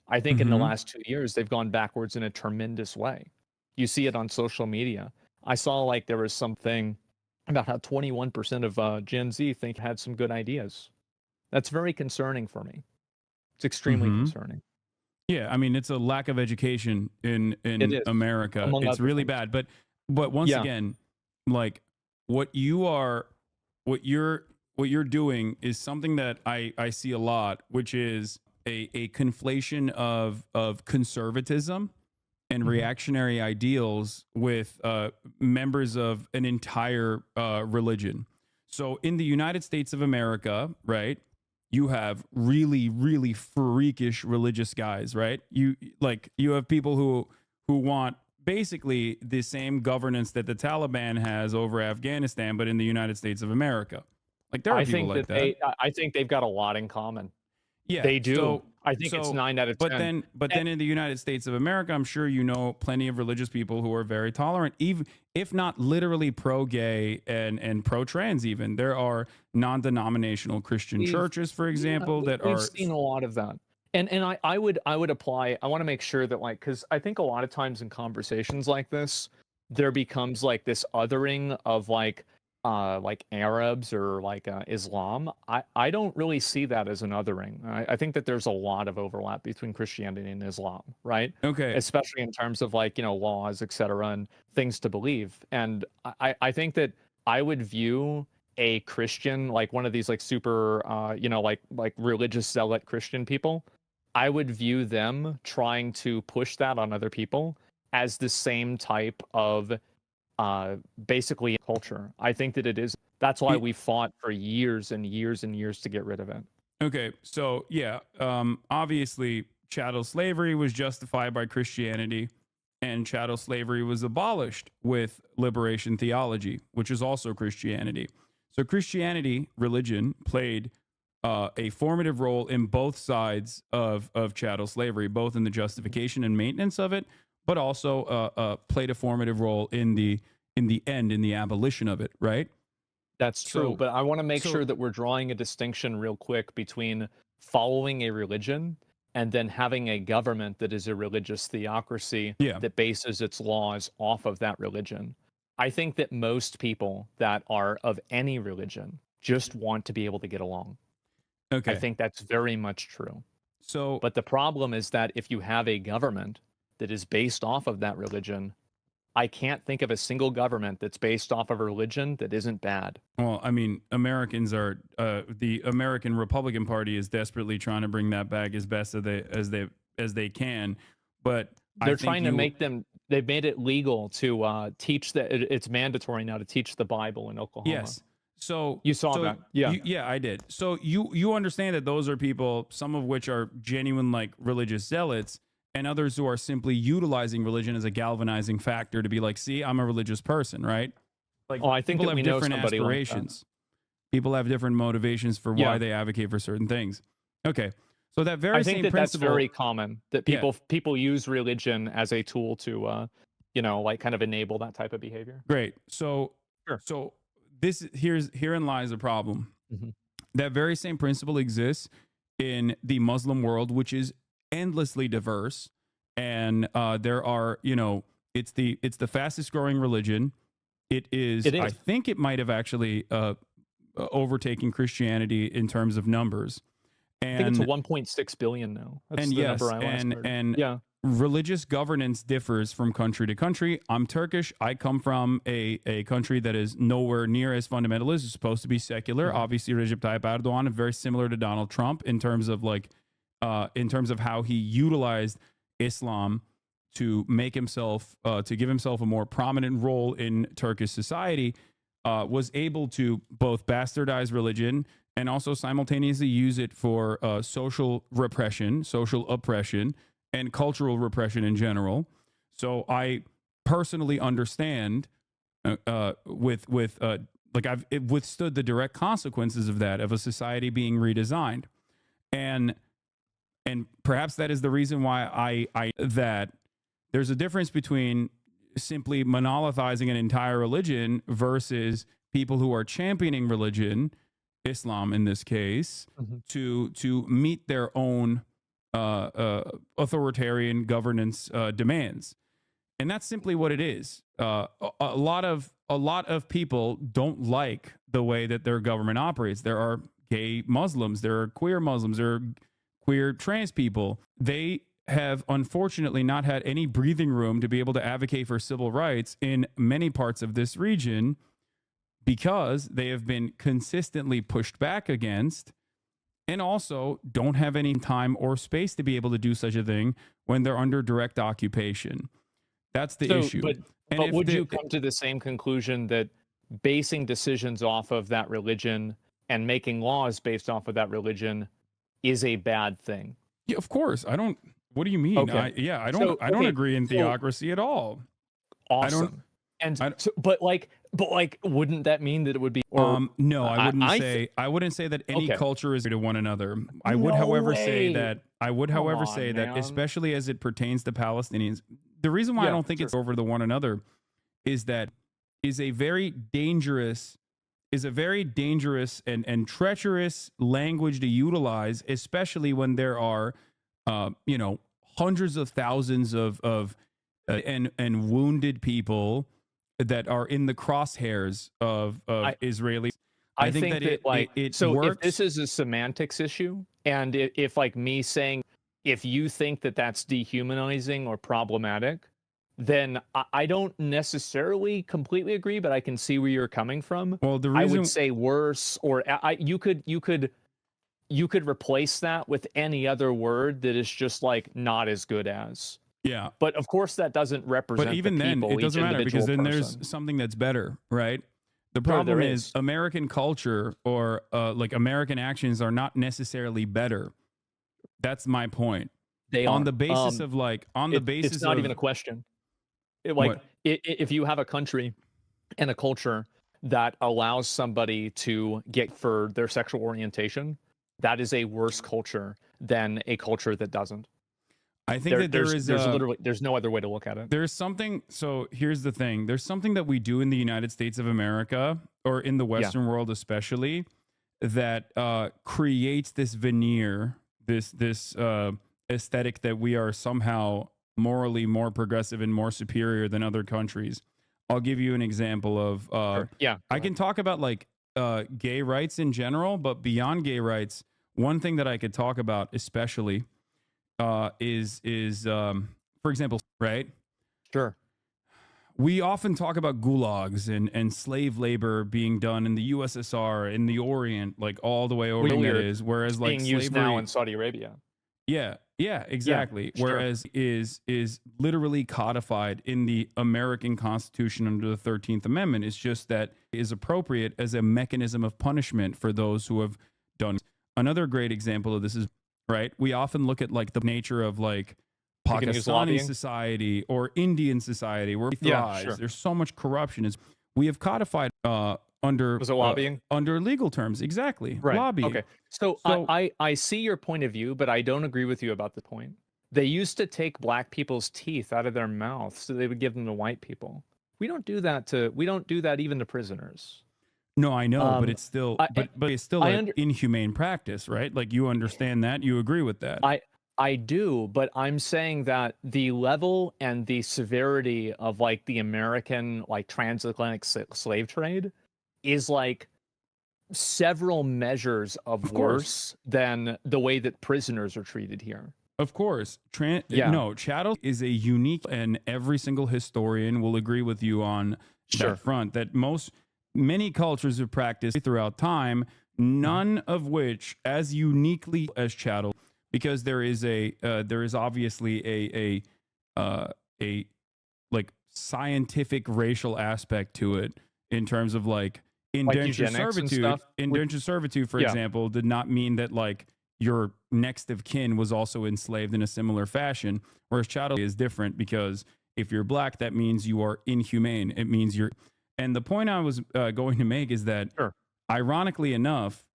I think in the
Hmm.
last 2 years, they've gone backwards in a tremendous way. You see it on social media. I saw like there was something about how 21% of Gen Z think had some good ideas. That's very concerning for me. It's extremely
Hmm.
concerning.
Yeah, I mean it's a lack of education
It
in
is,
America.
among
It's
other
really
things.
bad. But once
Yeah.
again, like what you are, what you're what you're doing is something that I see a lot, which is a conflation of conservatism and
Mhm.
reactionary ideals with members of an entire religion. So in the United States of America, right, you have really, really freakish religious guys, right? You have people who want basically the same governance that the Taliban has over Afghanistan, but in the United States of America. Like there are people like that.
I think they've got a lot in common.
Yeah.
They do. I think it's
So
9 out of 10.
but
And
then in the United States of America, I'm sure you know plenty of religious people who are very tolerant, even if not literally pro-gay and pro-trans even. There are non-denominational Christian
we've
churches, for
yeah,
example, that
we've
are
seen a lot of that. And I would apply I wanna make sure that, like, because I think a lot of times in conversations like this, there becomes, like, this othering of, like Arabs or, like, Islam. I don't really see that as an othering. I think that there's a lot of overlap between Christianity and Islam, right?
okay.
Especially in terms of, like, laws, etcetera, and things to believe. And I think that I would view a Christian, like one of these like super like religious zealot Christian people, I would view them trying to push that on other people as the same type of basically culture. I think that it is that's why
Y-
we fought for years and years and years to get rid of it.
Okay. So yeah, obviously chattel slavery was justified by Christianity. and chattel slavery was abolished with liberation theology, which is also Christianity. So Christianity, religion, played a formative role in both sides of chattel slavery, both in the justification and maintenance of it, but also played a formative role in the end, in the abolition of it, right?
That's true,
So,
but I want to make
so
sure that we're drawing a distinction real quick between following a religion and then having a government that is a religious theocracy
yeah,
that bases its laws off of that religion. I think that most people that are of any religion just want to be able to get along. I
okay.
think that's very much true.
So,
But the problem is that if you have a government that is based off of that religion, I can't think of a single government that's based off of a religion that isn't bad.
well, I mean, Americans are the American Republican Party is desperately trying to bring that back as best as they can, but I
They're
think
trying to make them. They've made it legal to teach that it's mandatory now to teach the Bible in Oklahoma.
yes. So
You saw that. Yeah.
yeah, I did. So you understand that those are people, some of which are genuine like religious zealots, and others who are simply utilizing religion as a galvanizing factor to be like, see, I'm a religious person, right? Like,
Oh, I think
people
that
have
we know
different
somebody like that.
aspirations. People have different motivations for
Yeah.
why they advocate for certain things. Okay, so that very
I think
same
that that's
principle,
very common that
Yeah.
people use religion as a tool to like kind of enable that type of behavior.
great. So
Sure.
so herein lies a problem.
Mhm.
That very same principle exists in the Muslim world, which is endlessly diverse, and there are, it's the fastest growing religion. It is.
It
I
is.
think it might have actually overtaken Christianity in terms of numbers.
I think it's
And
1.6 billion now. That's
and
the
yes,
number I last
and
heard.
and
Yeah.
religious governance differs from country to country. I'm Turkish. I come from a country that is nowhere near as fundamentalist. It's supposed to be secular.
Mhm.
Obviously, Recep Tayyip Erdogan is very similar to Donald Trump in terms of in terms of how he utilized Islam to make himself to give himself a more prominent role in Turkish society. Was able to both bastardize religion and also simultaneously use it for social repression, social oppression, and cultural repression in general. So I personally understand like I've it withstood the direct consequences of that, of a society being redesigned, and perhaps that is the reason why I that there's a difference between simply monolithizing an entire religion versus people who are championing religion, Islam in this case,
Mhm.
to meet their own authoritarian governance demands, and that's simply what it is. A lot of people don't like the way that their government operates. There are gay Muslims, there are queer Muslims, there are queer trans people. They have unfortunately not had any breathing room to be able to advocate for civil rights in many parts of this region because they have been consistently pushed back against, and also don't have any time or space to be able to do such a thing when they're under direct occupation. That's the issue.
But
And
but
if
would
the-
you come to the same conclusion that basing decisions off of that religion and making laws based off of that religion is a bad thing?
Yeah, of course. I don't. What do you mean?
Okay.
I don't. I don't
okay,
agree in
so-
theocracy at all. I don't-
Awesome. And
I don't-
so, but wouldn't that mean that it would be?
No, I wouldn't
I
say. I wouldn't say that any
Okay.
culture is to one another. I would,
No
however, say
way.
that. I would,
Come
however,
on,
say that,
man.
especially as it pertains to Palestinians, the reason why I
Yeah,
don't think
sure.
it's over the one another is that is a very dangerous and treacherous language to utilize, especially when there are, hundreds of thousands of and wounded people that are in the crosshairs of Israelis.
I
think
think
that it
so
works.
if this is a semantics issue, and if like me saying, if you think that that's dehumanizing or problematic, then I don't necessarily completely agree, but I can see where you're coming from.
Well, the
I
reason
would say worse, or you could replace that with any other word that is just like not as good as.
yeah.
But of course, that doesn't represent.
But even
the
then,
people,
it doesn't
each
matter because then
individual
there's
person.
something that's better, right? The
Sure,
problem
there
is
is.
American culture or like American actions are not necessarily better. That's my point.
They
On
are.
the basis of like on the basis
it's not
of
even a question.
What?
If you have a country and a culture that allows somebody to get for their sexual orientation, that is a worse culture than a culture that doesn't.
I think that
There's literally there's no other way to look at it.
there's something. So here's the thing. There's something that we do in the United States of America, or in the Western world especially, that creates this veneer, this aesthetic that we are somehow morally more progressive and more superior than other countries. I'll give you an example of
Sure. Yeah.
I can talk about like gay rights in general, but beyond gay rights, one thing that I could talk about especially is for example, right?
Sure.
We often talk about gulags and slave labor being done in the USSR, in the Orient, like all the way over that is. Whereas like
being used
slavery
now in Saudi Arabia.
yeah, exactly.
sure.
Whereas is literally codified in the American Constitution under the 13th Amendment. It's just that it is appropriate as a mechanism of punishment for those who have done. Another great example of this is, right, we often look at like the nature of like Pakistani society or Indian society where we thrive.
Sure.
There's so much corruption. We have codified under
Was it lobbying?
Under legal terms, exactly.
Right.
Lobbying.
Okay. So I see your point of view, but I don't agree with you about the point. They used to take black people's teeth out of their mouths so they would give them to white people. We don't do that even to prisoners.
No, I know, but it's still, but it's still an inhumane practice, right? Like you understand that, you agree with that.
I do, but I'm saying that the level and the severity of like the American like transatlantic slave trade is like several measures of worse than the way that prisoners are treated here.
Of course. No, chattel is a unique, and every single historian will agree with you on that front, that many cultures have practiced throughout time, none of which as uniquely as chattel, because there is obviously a like scientific racial aspect to it in terms of like indentured servitude. Indentured servitude, for example, did not mean that like your next of kin was also enslaved in a similar fashion, whereas chattel is different because if you're black, that means you are inhumane. It means you're. And the point I was going to make is that, ironically enough,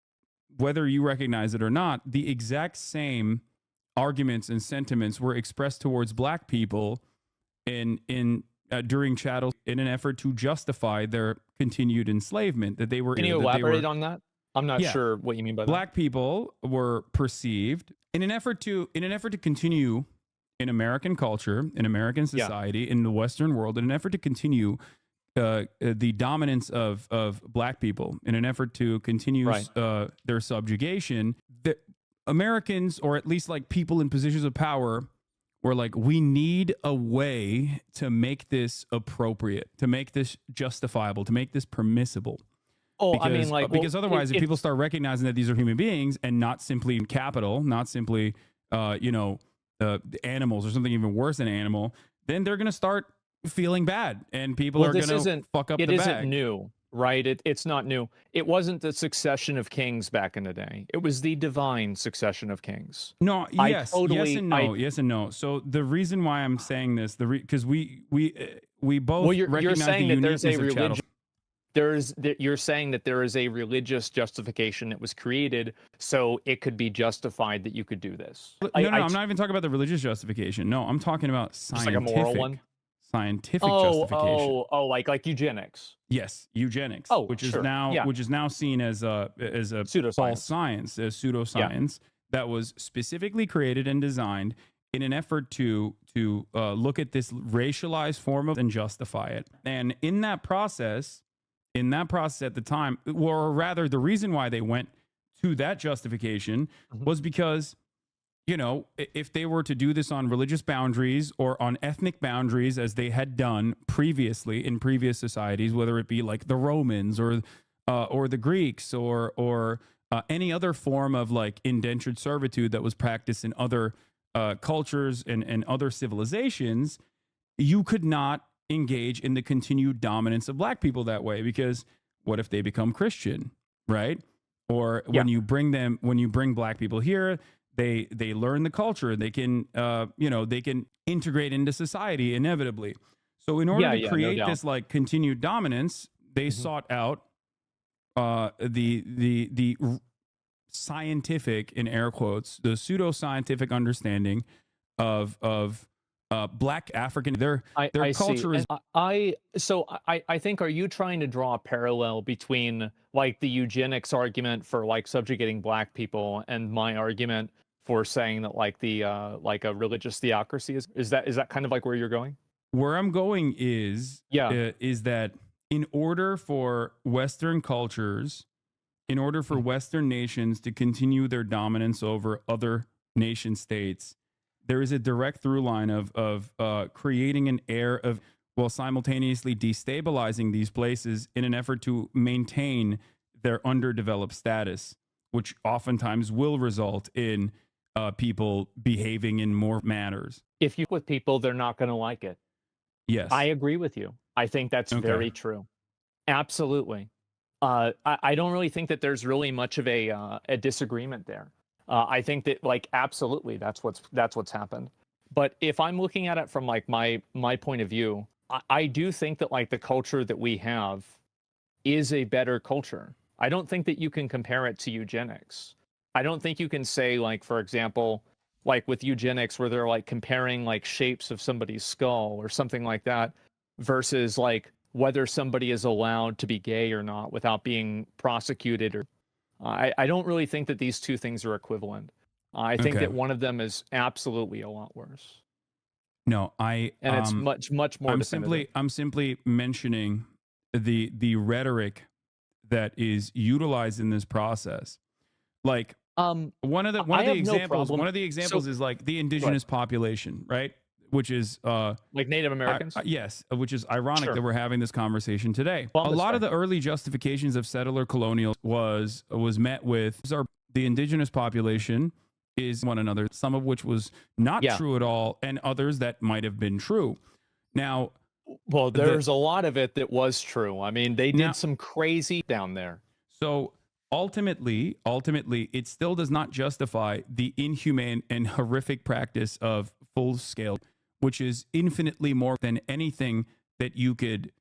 whether you recognize it or not, the exact same arguments and sentiments were expressed towards black people during chattel in an effort to justify their continued enslavement. That they were.
Can you elaborate on that? I'm not sure what you mean by that.
Black people were perceived in an effort to continue in American culture, in American society, in the Western world, in an effort to continue the dominance of black people, in an effort to continue their subjugation. The Americans, or at least like people in positions of power, were like, we need a way to make this appropriate, to make this justifiable, to make this permissible. Because otherwise, if people start recognizing that these are human beings and not simply capital, not simply animals or something even worse than animal, then they're going to start feeling bad, and people are going to fuck up the bag.
It isn't new, right? It's not new. It wasn't the succession of kings back in the day. It was the divine succession of kings.
No, yes and no. So the reason why I'm saying this, because we both recognize
saying
the
that there's a
uniqueness of chattel.
You're saying that there is a religious justification that was created so it could be justified that you could do this.
No, I'm not even talking about the religious justification. No, I'm talking about scientific.
Like a moral one?
Scientific justification.
Like eugenics.
Yes, eugenics. Which is now seen as a false science, as pseudoscience that was specifically created and designed in an effort to look at this racialized form of and justify it. And in that process at the time, or rather the reason why they went to that justification was because, if they were to do this on religious boundaries or on ethnic boundaries, as they had done previously in previous societies, whether it be like the Romans or the Greeks or any other form of like indentured servitude that was practiced in other cultures and other civilizations, you could not engage in the continued dominance of black people that way, because what if they become Christian, right? Or when you bring black people here, they learn the culture, they can they can integrate into society inevitably. So in order
Yeah,
to
yeah, no
create
doubt.
this like continued dominance, they
Mhm.
sought out the scientific, in air quotes, the pseudo scientific understanding of black African. Their
I see.
culture
And
is
I think, are you trying to draw a parallel between like the eugenics argument for like subjugating black people and my argument for saying that like the like a religious theocracy is that kind of like where you're going?
where I'm going
Yeah.
is that in order for Western cultures, in order for
Mhm.
Western nations to continue their dominance over other nation states, there is a direct through line of creating an air of, while simultaneously destabilizing these places in an effort to maintain their underdeveloped status, which oftentimes will result in people behaving in more manners.
If you with people, they're not going to like it. I
Yes.
agree with you. I think that's
Okay.
very true. Absolutely. I don't really think that there's really much of a disagreement there. I think that like absolutely that's what's happened. But if I'm looking at it from like my point of view, I do think that like the culture that we have is a better culture. I don't think that you can compare it to eugenics. I don't think you can say like, for example, like with eugenics where they're like comparing like shapes of somebody's skull or something like that versus like whether somebody is allowed to be gay or not without being prosecuted or I don't really think that these two things are equivalent. I think
Okay.
that one of them is absolutely a lot worse.
No,
And it's much more definitive.
I'm simply mentioning the rhetoric that is utilized in this process. Like
Um I have no problem.
one of the
So
examples is like the
go ahead.
indigenous population, right? Which is
Like Native Americans?
yes, which is ironic that
Sure.
we're having this conversation today. A
Columbus
lot
Day.
of the early justifications of settler colonial was met with the indigenous population is one another, some of which was not
Yeah.
true at all, and others that might have been true. Now,
Well,
the
there's a lot of it that was true. I mean, they did
now
some crazy down there.
so ultimately, it still does not justify the inhumane and horrific practice of full scale, which is infinitely more than anything that you could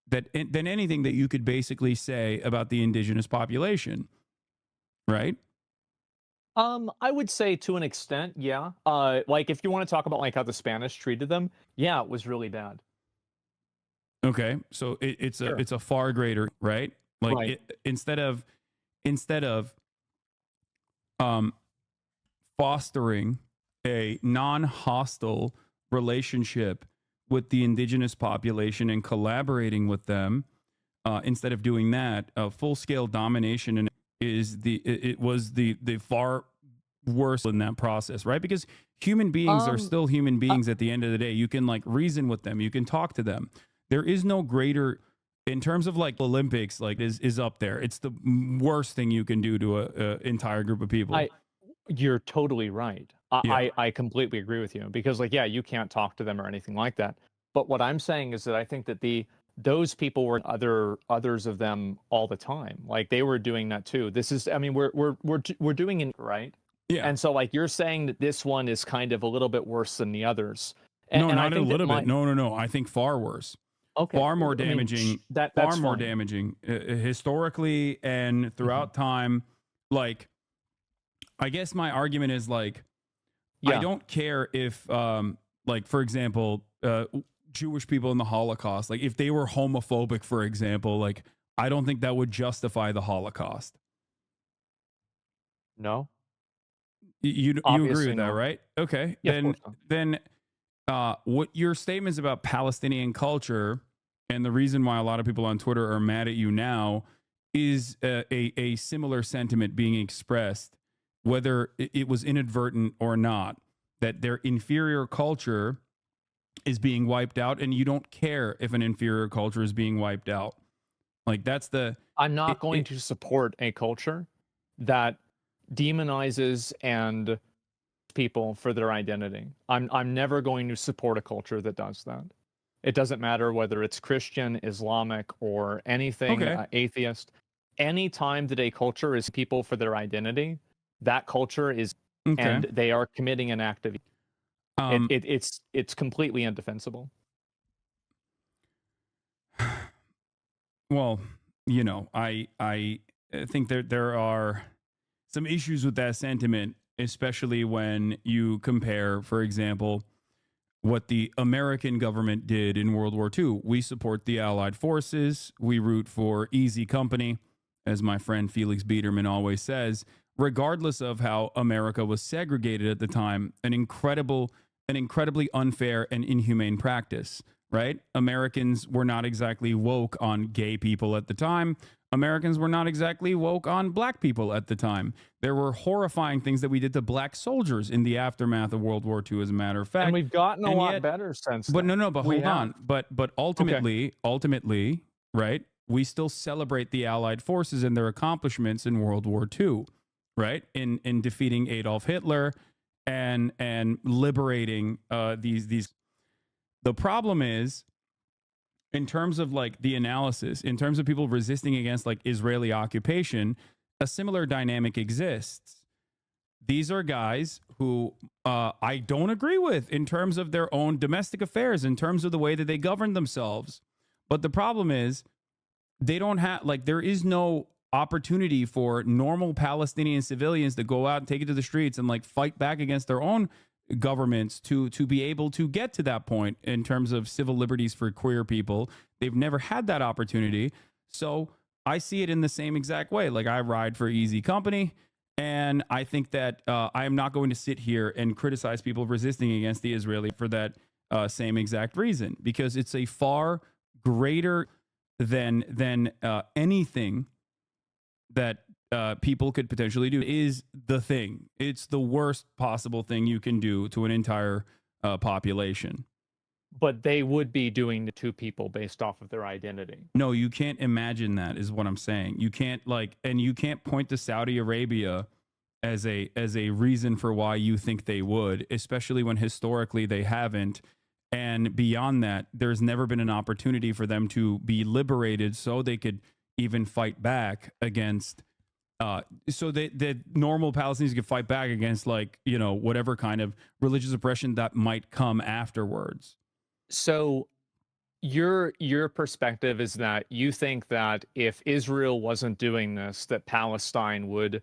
than anything that you could basically say about the indigenous population, right?
I would say to an extent, yeah. Like if you want to talk about like how the Spanish treated them, yeah, it was really bad.
Okay, so
Sure.
it's a far greater, right? Like
Right.
instead of um fostering a non-hostile relationship with the indigenous population and collaborating with them, instead of doing that, full-scale domination and it was the far worse in that process, right? Because human beings are
Um,
still human
uh,
beings at the end of the day. You can like reason with them, you can talk to them. There is no greater in terms of like Olympics, like is up there. It's the worst thing you can do to a entire group of people.
I You're totally right.
Yeah.
I completely agree with you because like yeah, you can't talk to them or anything like that. But what I'm saying is that I think that those people were others of them all the time. Like they were doing that too. This is I mean we're doing it right.
Yeah.
And so like you're saying that this one is kind of a little bit worse than the others.
No,
And I
not a
think that
little bit.
my
No, no, no. I think far worse.
okay,
Far more
I mean
damaging. Far
that's
more
fine.
damaging historically and
Mhm.
throughout time. Like, I guess my argument is like, I
Yeah.
don't care if, like, for example, Jewish people in the Holocaust, like, if they were homophobic, for example, like, I don't think that would justify the Holocaust.
No.
You agree
Obviously
with that,
not.
right? Okay,
Yeah, of course not.
then what your statements about Palestinian culture and the reason why a lot of people on Twitter are mad at you now is a similar sentiment being expressed, whether it was inadvertent or not, that their inferior culture is being wiped out, and you don't care if an inferior culture is being wiped out. Like that's the
I'm not going
it
to support a culture that demonizes and people for their identity. I'm never going to support a culture that does that. It doesn't matter whether it's Christian, Islamic, or anything
okay,
atheist. Any time that a culture is people for their identity, that culture is,
okay.
and they are committing an act of.
Um,
It's completely indefensible.
Well, I think there are some issues with that sentiment, especially when you compare, for example, what the American government did in World War II. We support the Allied forces. We root for easy company, as my friend Felix Biederman always says, regardless of how America was segregated at the time, an incredibly unfair and inhumane practice, right? Americans were not exactly woke on gay people at the time. Americans were not exactly woke on black people at the time. There were horrifying things that we did to black soldiers in the aftermath of World War II, as a matter of fact.
And we've gotten a
And
lot
yet,
better since
but
then.
but
We
hold
have.
on. But
Okay.
ultimately, right? We still celebrate the Allied forces and their accomplishments in World War II, right? In defeating Adolf Hitler and liberating these. The problem is, in terms of like the analysis, in terms of people resisting against like Israeli occupation, a similar dynamic exists. These are guys who I don't agree with in terms of their own domestic affairs, in terms of the way that they govern themselves. But the problem is, they don't have, like, there is no opportunity for normal Palestinian civilians to go out and take it to the streets and like fight back against their own governments to be able to get to that point in terms of civil liberties for queer people. They've never had that opportunity. So I see it in the same exact way. Like, I ride for easy company. And I think that I am not going to sit here and criticize people resisting against the Israeli for that same exact reason, because it's a far greater than anything that people could potentially do is the thing. It's the worst possible thing you can do to an entire population.
But they would be doing to people based off of their identity.
No, you can't imagine that, is what I'm saying. You can't and you can't point to Saudi Arabia as a reason for why you think they would, especially when historically they haven't. And beyond that, there's never been an opportunity for them to be liberated so they could even fight back against so that normal Palestinians could fight back against, like, whatever kind of religious oppression that might come afterwards.
So your perspective is that you think that if Israel wasn't doing this, that Palestine would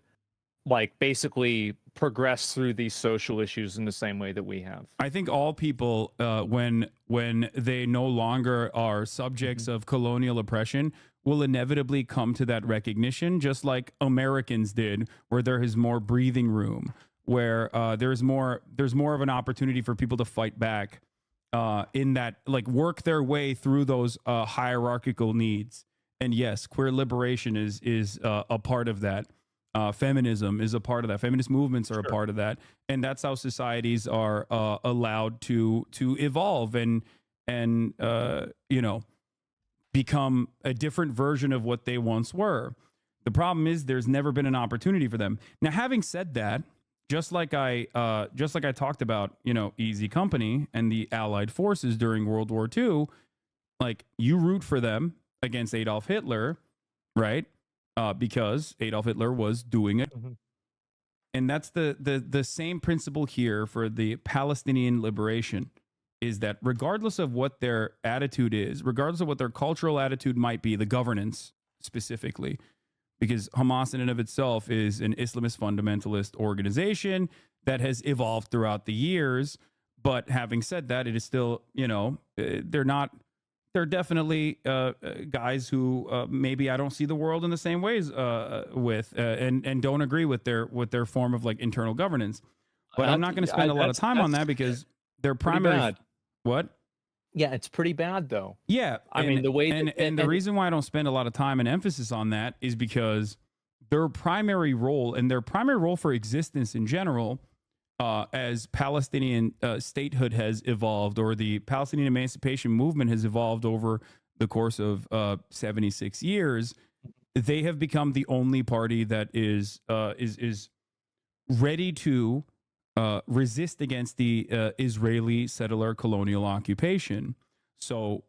like basically progress through these social issues in the same way that we have.
I think all people, when they no longer are subjects of colonial oppression, will inevitably come to that recognition, just like Americans did, where there is more breathing room, where there's more of an opportunity for people to fight back, in that, like, work their way through those hierarchical needs. And yes, queer liberation is a part of that. Feminism is a part of that. Feminist movements are a part of that, and that's how societies are allowed to evolve and become a different version of what they once were. The problem is there's never been an opportunity for them. Now, having said that, just like I talked about, Easy Company and the Allied forces during World War II, like, you root for them against Adolf Hitler, right? Because Adolf Hitler was doing it.
Mhm.
And that's the same principle here for the Palestinian liberation, is that regardless of what their attitude is, regardless of what their cultural attitude might be, the governance specifically, because Hamas in and of itself is an Islamist fundamentalist organization that has evolved throughout the years. But having said that, it is still, they're definitely guys who maybe I don't see the world in the same ways with, and don't agree with their form of like internal governance. But I'm not going to spend a lot of time on that, because their primary
bad.
What?
Yeah, it's pretty bad though.
Yeah,
I mean, the way that,
and the reason why I don't spend a lot of time and emphasis on that is because their primary role for existence in general, as Palestinian statehood has evolved, or the Palestinian emancipation movement has evolved over the course of 76 years, they have become the only party that is ready to resist against the Israeli settler colonial occupation. So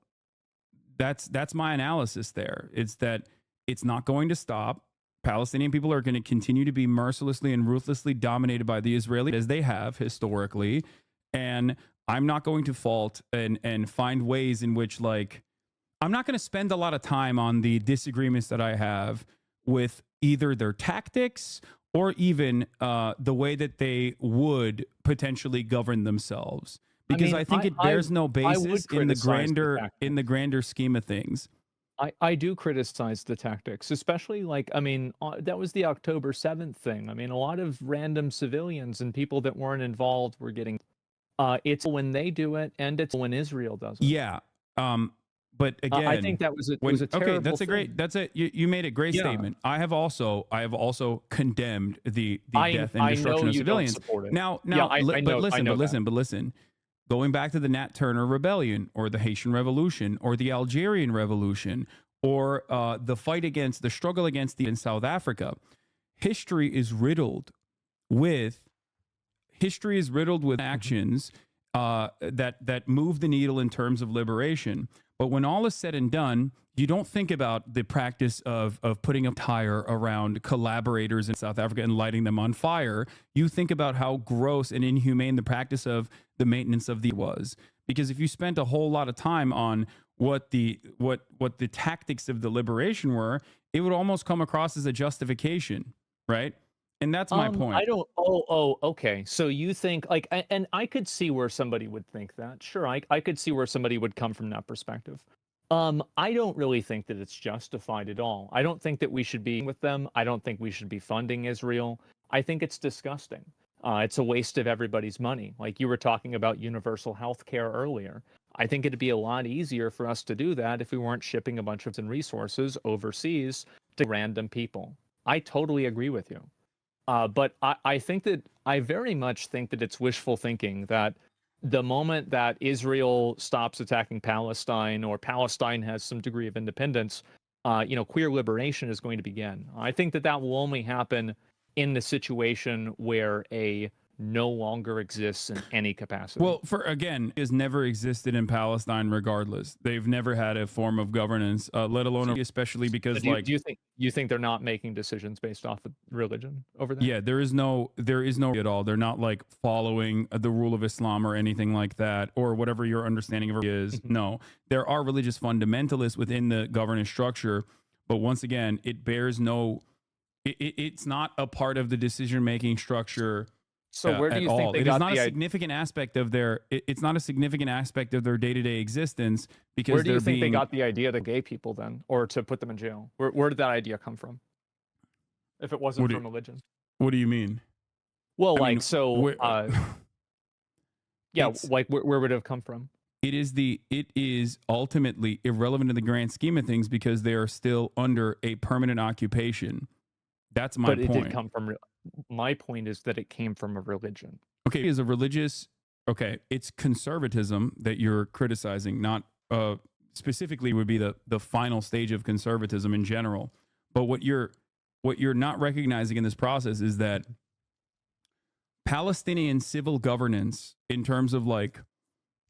that's my analysis there. It's that it's not going to stop. Palestinian people are going to continue to be mercilessly and ruthlessly dominated by the Israelis, as they have historically. And I'm not going to fault and find ways in which, like, I'm not going to spend a lot of time on the disagreements that I have with either their tactics or even the way that they would potentially govern themselves, because I think it bears no
I would
basis in the
criticize the
grander scheme of things.
I do criticize the tactics, especially like, I mean, that was the October 7th thing. I mean, a lot of random civilians and people that weren't involved were getting, it's when they do it and it's when Israel does it.
Yeah. But again,
I think that was it was a terrible
okay, that's a great,
thing.
that's a, you made a great
Yeah.
statement. I have also condemned the death and
I
destruction
know
of
you don't
civilians.
support it.
Now,
Yeah, I
but
know
listen,
that.
but listen, going back to the Nat Turner Rebellion or the Haitian Revolution or the Algerian Revolution or the fight against the struggle against the in South Africa, history is riddled with actions that move the needle in terms of liberation. But when all is said and done, you don't think about the practice of putting a tire around collaborators in South Africa and lighting them on fire. You think about how gross and inhumane the practice of the maintenance of the was. Because if you spent a whole lot of time on what the tactics of the liberation were, it would almost come across as a justification, right? And that's my point.
I don't. Okay. So you think like, and I could see where somebody would think that. Sure, I could see where somebody would come from that perspective. I don't really think that it's justified at all. I don't think that we should be with them. I don't think we should be funding Israel. I think it's disgusting. It's a waste of everybody's money. Like you were talking about universal health care earlier. I think it'd be a lot easier for us to do that if we weren't shipping a bunch of resources overseas to random people. I totally agree with you. But I think that I very much think that it's wishful thinking that the moment that Israel stops attacking Palestine or Palestine has some degree of independence, queer liberation is going to begin. I think that will only happen in the situation where a no longer exists in any capacity.
Well, has never existed in Palestine regardless. They've never had a form of governance, let alone especially because
do you think they're not making decisions based off of religion over there?
Yeah, there is no at all. They're not like following the rule of Islam or anything like that, or whatever your understanding of it is. No, there are religious fundamentalists within the governance structure, but once again, it bears no. It's not a part of the decision-making structure.
So where do you think
it is not a significant aspect of their. It's not a significant aspect of their day-to-day existence because
where do you think they got the idea to gay people then, or to put them in jail? Where did that idea come from? If it wasn't from religion.
What do you mean?
Well, where would it have come from?
It is ultimately irrelevant in the grand scheme of things because they are still under a permanent occupation. That's my point.
But it did come from. My point is that it came from a religion.
Okay, is a religious. Okay, it's conservatism that you're criticizing, not specifically would be the final stage of conservatism in general. But what you're not recognizing in this process is that Palestinian civil governance, in terms of like,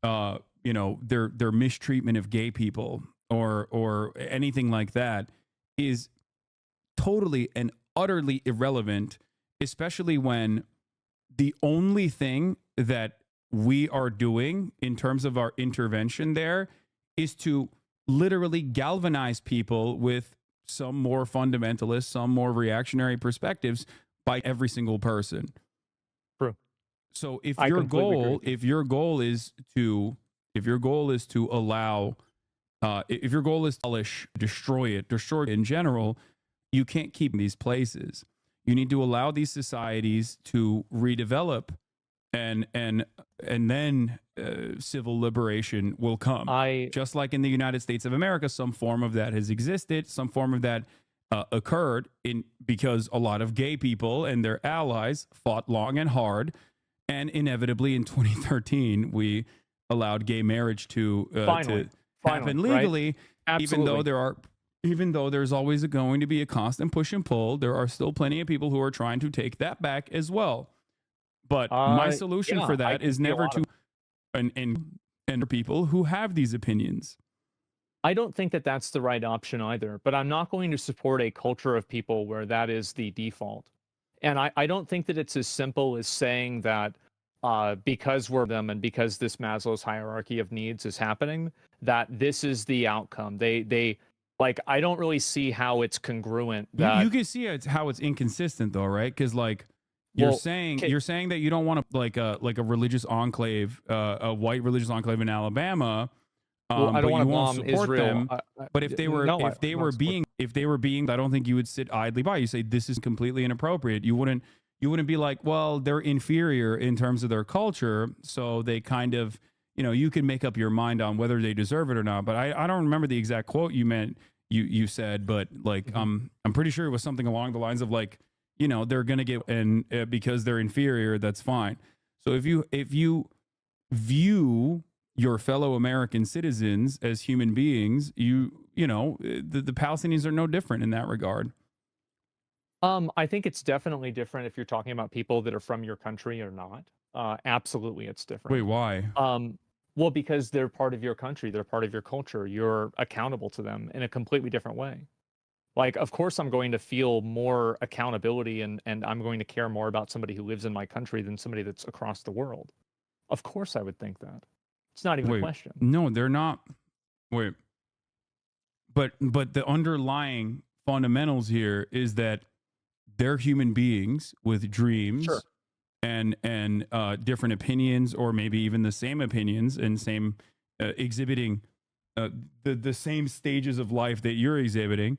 their mistreatment of gay people or anything like that, is totally and utterly irrelevant, especially when the only thing that we are doing in terms of our intervention there is to literally galvanize people with some more fundamentalist, some more reactionary perspectives by every single person.
True.
So if your goal is to abolish, destroy it in general, you can't keep these places. You need to allow these societies to redevelop, and then civil liberation will come. Just like in the United States of America, some form of that has existed. Some form of that occurred because a lot of gay people and their allies fought long and hard, and inevitably in 2013 we allowed gay marriage to happen legally. Right? Even though there's always going to be a constant push and pull, there are still plenty of people who are trying to take that back as well. But my solution for that is never to and people who have these opinions.
I don't think that that's the right option either, but I'm not going to support a culture of people where that is the default. And I don't think that it's as simple as saying that because we're them and because this Maslow's hierarchy of needs is happening, that this is the outcome. They like, I don't really see how it's congruent that
you can see how it's inconsistent though, right? Because like you're
well,
saying
okay,
you're saying that you don't want to like a religious enclave, a white religious enclave in Alabama,
well, I don't
but
want
you
to
won't
bomb
support
Israel.
them. But if they were
No,
if they
I'm
were
not supporting.
being, I don't think you would sit idly by. You say this is completely inappropriate. You wouldn't be like, well, they're inferior in terms of their culture, so they kind of, you can make up your mind on whether they deserve it or not. But I don't remember the exact quote you said, but like I'm pretty sure it was something along the lines of like, they're gonna get, and because they're inferior, that's fine. So if you view your fellow American citizens as human beings, the Palestinians are no different in that regard.
I think it's definitely different if you're talking about people that are from your country or not. Absolutely, it's
Wait,
different.
why?
Well, because they're part of your country, they're part of your culture. You're accountable to them in a completely different way. Like, of course, I'm going to feel more accountability and I'm going to care more about somebody who lives in my country than somebody that's across the world. Of course, I would think that. It's not even a
Wait,
question.
no, they're not. Wait, but the underlying fundamentals here is that they're human beings with dreams
Sure.
and different opinions, or maybe even the same opinions and same exhibiting the same stages of life that you're exhibiting,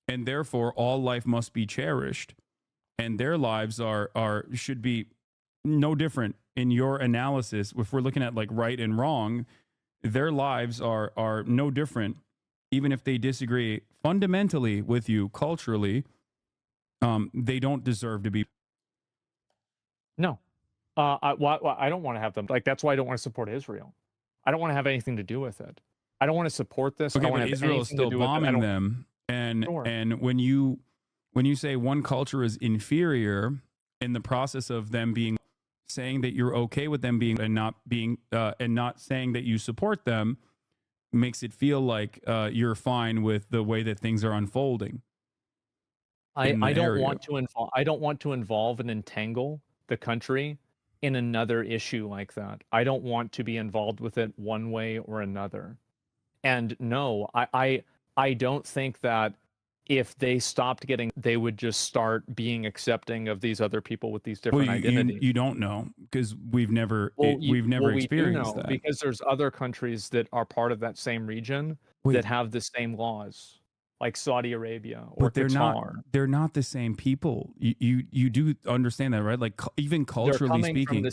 and therefore all life must be cherished, and their lives should be no different in your analysis. If we're looking at like right and wrong, their lives are no different, even if they disagree fundamentally with you culturally. They don't deserve to be.
No. I don't want to have them. Like, that's why I don't want to support Israel. I don't want to have anything to do with it. I don't want to support this. I
Okay,
don't
but
want to have
Israel is
anything to
still
do with it. I
bombing
don't.
them, and
Sure.
and when you say one culture is inferior in the process of them being, saying that you're okay with them being and not being and not saying that you support them, makes it feel like you're fine with the way that things are unfolding in the
I don't
area.
want to involve. I don't want to involve and entangle the country in another issue like that. I don't want to be involved with it one way or another. And no, I don't think that if they stopped getting, they would just start being accepting of these other people with these
Well,
different identities.
you don't know, because we've never
Well, we do
experienced
know
that.
because there's other countries that are part of that same region
Wait,
that have the same laws, like Saudi Arabia or
but
Qatar.
they're not the same people. You do understand that, right? Like even culturally speaking.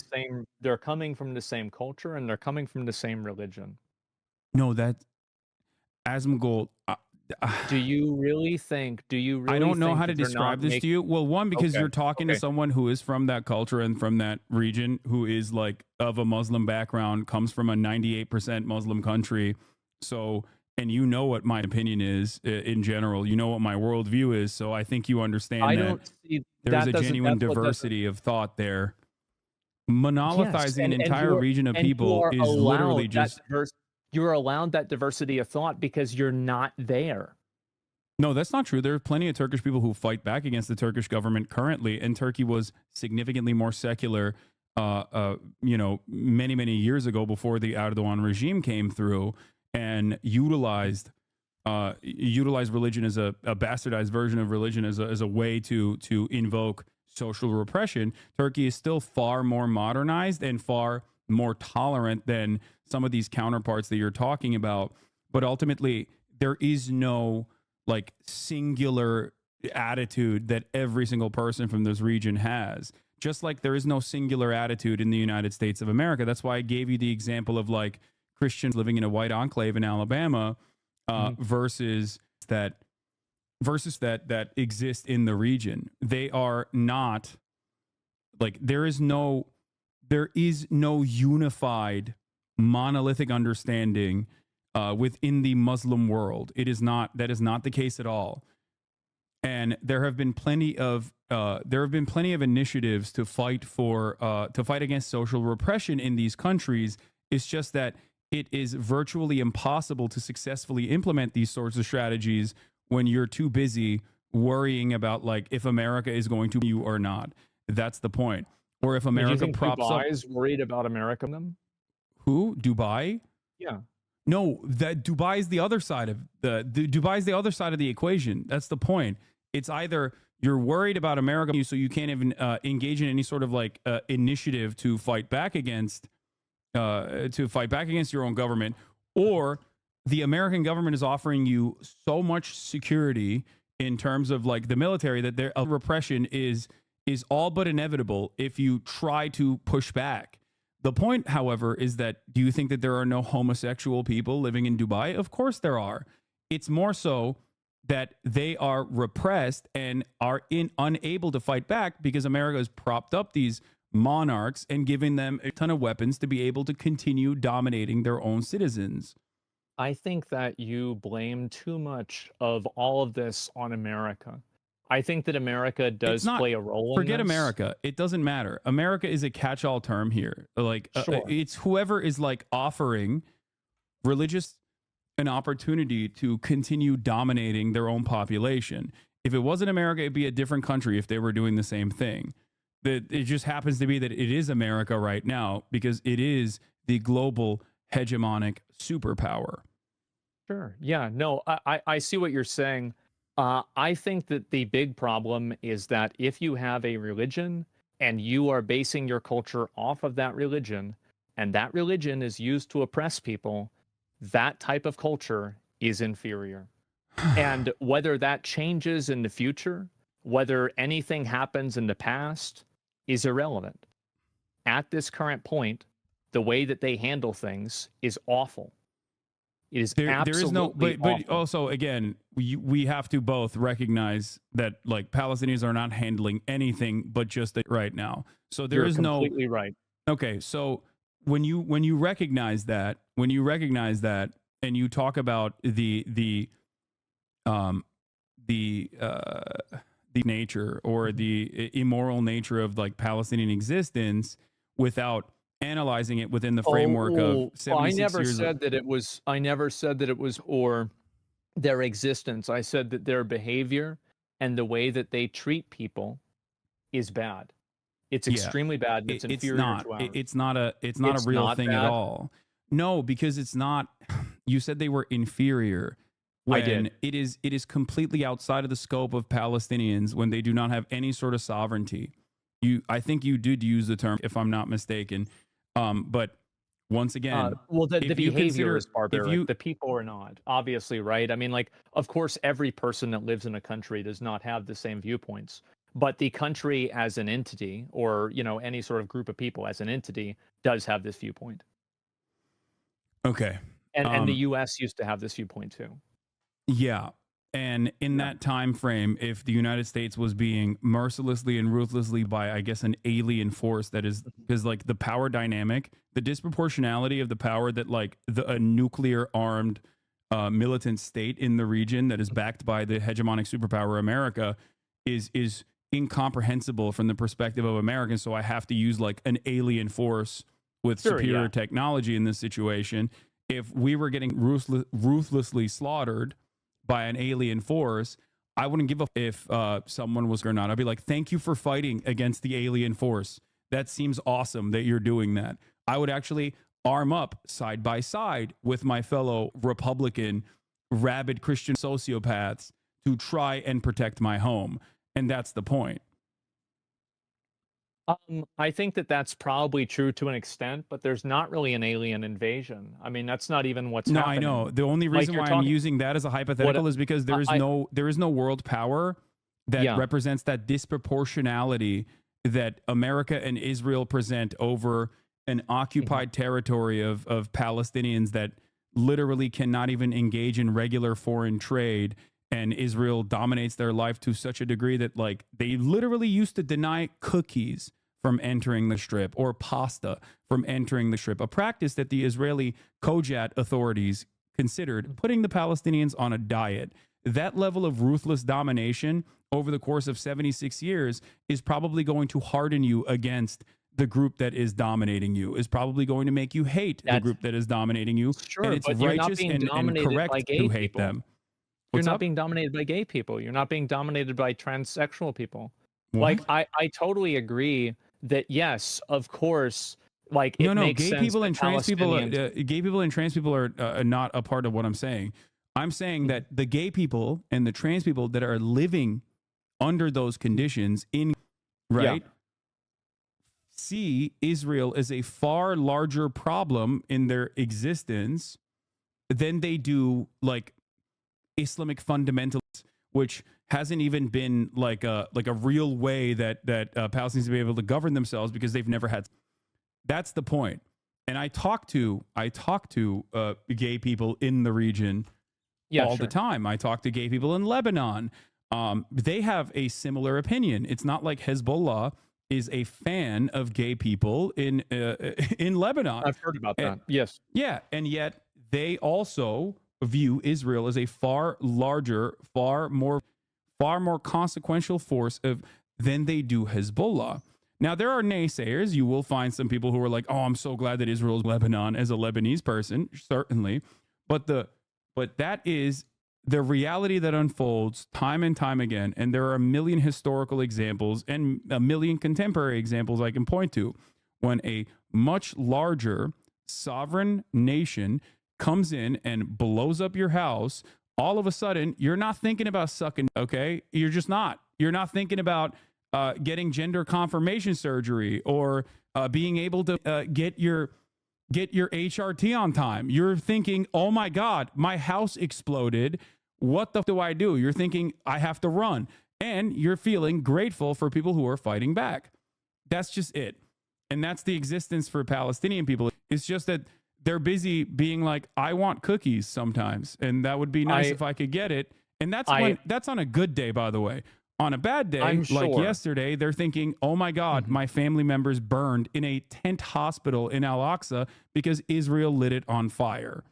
They're coming from the same culture and they're coming from the same religion.
No, that Asmongold.
Do you really think
I don't know
think
how to
that they're not
describe this to you. Well, one, because
Okay,
you're talking to
okay.
someone who is from that culture and from that region, who is like of a Muslim background, comes from a 98% Muslim country. So, and you know what my opinion is in general. You know what my worldview is. So I think you understand
I
that
don't see
there's
that
a
doesn't
genuine
that's what doesn't
diversity of thought there.
Yes,
Monolithizing an entire region of
you
people
are
is literally
allowed
just.
you're allowed that diversity of thought because you're not there.
No, that's not true. There are plenty of Turkish people who fight back against the Turkish government currently, and Turkey was significantly more secular, many, many years ago before the Erdogan regime came through and utilized religion as a bastardized version of religion as a way to invoke social repression. Turkey is still far more modernized and far more tolerant than some of these counterparts that you're talking about. But ultimately, there is no like singular attitude that every single person from this region has. Just like there is no singular attitude in the United States of America. That's why I gave you the example of like Christians living in a white enclave in Alabama versus that exist in the region. They are not like there is no unified monolithic understanding within the Muslim world. That is not the case at all. And there have been plenty of initiatives to fight against social repression in these countries. It's just that it is virtually impossible to successfully implement these sorts of strategies when you're too busy worrying about like if America is going to you or not. That's the point. or if
Do you
America
think
props up
Dubai is worried about America them?
who? Dubai?
Yeah.
No, that Dubai is the other side of the Dubai is the other side of the equation. That's the point. It's either you're worried about America, so you can't even engage in any sort of like initiative to fight back against your own government, or the American government is offering you so much security in terms of like the military that their repression is all but inevitable if you try to push back. The point, however, is that do you think that there are no homosexual people living in Dubai? Of course there are. It's more so that they are repressed and are unable to fight back because America has propped up these monarchs and giving them a ton of weapons to be able to continue dominating their own citizens.
I think that you blame too much of all of this on America. I think that America
It's
does
not,
play a role in
forget
this.
America. It doesn't matter. America is a catch-all term here. Like
Sure.
it's whoever is like offering religious an opportunity to continue dominating their own population. If it wasn't America, it'd be a different country if they were doing the same thing. That it just happens to be that it is America right now because it is the global hegemonic superpower.
Sure. Yeah. No, I see what you're saying. I think that the big problem is that if you have a religion and you are basing your culture off of that religion, and that religion is used to oppress people, that type of culture is inferior. And whether that changes in the future, whether anything happens in the past, is irrelevant. At this current point, the way that they handle things is awful. It is
there is no,
absolutely
but
awful.
also again, we have to both recognize that like Palestinians are not handling anything but just right now. So there
You're
is no
completely right.
Okay, so when you recognize that, and you talk about the nature or the immoral nature of like Palestinian existence without analyzing it within the framework of 76
I never
years
said that it was. I never said that it was or their existence. I said that their behavior and the way that they treat people is bad. It's extremely bad, and it's inferior to ours.
It's not a real
not
thing
bad?
at all. No, because it's not. You said they were inferior. When
I did.
It is completely outside of the scope of Palestinians when they do not have any sort of sovereignty. I think you did use the term, if I'm not mistaken. But once again,
well, the behavior is
if
barbaric.
you
The people are not, obviously, right? I mean, like, of course, every person that lives in a country does not have the same viewpoints, but the country as an entity, or any sort of group of people as an entity, does have this viewpoint.
okay,
And the U.S. used to have this viewpoint too.
yeah. And in that time frame, if the United States was being mercilessly and ruthlessly by, I guess, an alien force that is because like the power dynamic, the disproportionality of the power that like a nuclear armed militant state in the region that is backed by the hegemonic superpower America is incomprehensible from the perspective of Americans. So I have to use like an alien force with superior technology in this situation. If we were getting ruthlessly slaughtered by an alien force, I wouldn't give a if someone was or not. I'd be like, thank you for fighting against the alien force. That seems awesome that you're doing that. I would actually arm up side by side with my fellow Republican, rabid Christian sociopaths to try and protect my home. And that's the point.
I think that that's probably true to an extent, but there's not really an alien invasion. I mean, that's not even what's happening.
I know. The only reason why I'm using that as a hypothetical is because there is no world power that represents that disproportionality that America and Israel present over an occupied territory of Palestinians that literally cannot even engage in regular foreign trade. And Israel dominates their life to such a degree that like they literally used to deny cookies from entering the strip or pasta from entering the strip, a practice that the Israeli Kojat authorities considered putting the Palestinians on a diet. That level of ruthless domination over the course of 76 years is probably going to harden you against the group that is dominating you, is probably going to make you hate the group that is dominating you.
Sure,
and it's
but you're not
righteous
being
and
dominated
correct
by
to
gay
hate
people.
them.
You're
What's
not
up?
being dominated by gay people. You're not being dominated by transsexual people.
What?
Like, I totally agree that yes, of course, like it
No,
makes
gay
sense
people
that
and trans people,
Palestinians.
gay people and trans people are not a part of what I'm saying. I'm saying
Mhm.
that the gay people and the trans people that are living under those conditions in
Yeah,
right see Israel as a far larger problem in their existence than they do like Islamic fundamentalists, which hasn't even been like a real way that Palestinians to be able to govern themselves because they've never had. That's the point. And I talk to gay people in the region
yeah,
all the
sure.
time. I talk to gay people in Lebanon. They have a similar opinion. It's not like Hezbollah is a fan of gay people in in Lebanon.
I've heard about
Eh,
that. Yes.
yeah, and yet they also view Israel as a far larger, far more consequential force of than they do Hezbollah. Now there are naysayers. You will find some people who are like, "Oh, I'm so glad that Israel is Lebanon." As a Lebanese person, certainly, but that is the reality that unfolds time and time again. And there are a million historical examples and a million contemporary examples I can point to when a much larger sovereign nation comes in and blows up your house. All of a sudden, you're not thinking about sucking, okay? You're just not. You're not thinking about getting gender confirmation surgery or being able to get your HRT on time. You're thinking, oh my God, my house exploded. What the do I do? You're thinking, I have to run. And you're feeling grateful for people who are fighting back. That's just it. And that's the existence for Palestinian people. It's just that they're busy being like, I want cookies sometimes. And that would be nice
I
if I could get it. And
I
that's on a good day, by the way. On a bad day,
I'm
like
sure.
yesterday, they're thinking, oh my God,
Mhm.
my family members burned in a tent hospital in Al Aqsa because Israel lit it on fire.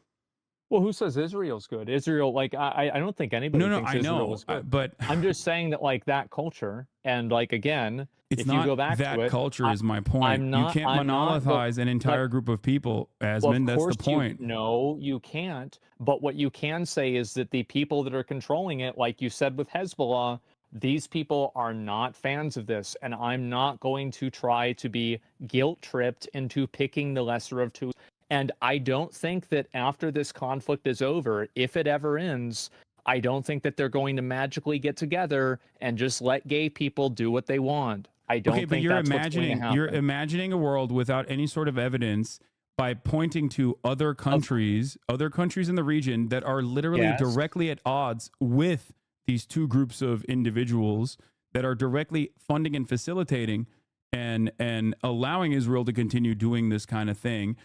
Well, who says Israel's good? Israel, like I don't think
No,
anybody
no,
thinks
I
Israel
know.
is good.
But
I'm just saying that like that culture and like again,
it's
if you
not
go back to
that
it,
culture,
I
is my point. You can't
I'm not,
monolithize an
but
entire group of people,
well, of
Asmund. That's the
course you
point.
no, you can't. But what you can say is that the people that are controlling it, like you said with Hezbollah, these people are not fans of this, and I'm not going to try to be guilt tripped into picking the lesser of two. And I don't think that after this conflict is over, if it ever ends, I don't think that they're going to magically get together and just let gay people do what they want. I
Okay,
don't
but
think that's what's going to
you're
happen.
imagining a world without any sort of evidence by pointing to
Of
other countries in the region that are literally
yes.
directly at odds with these two groups of individuals that are directly funding and facilitating and allowing Israel to continue doing this kind of thing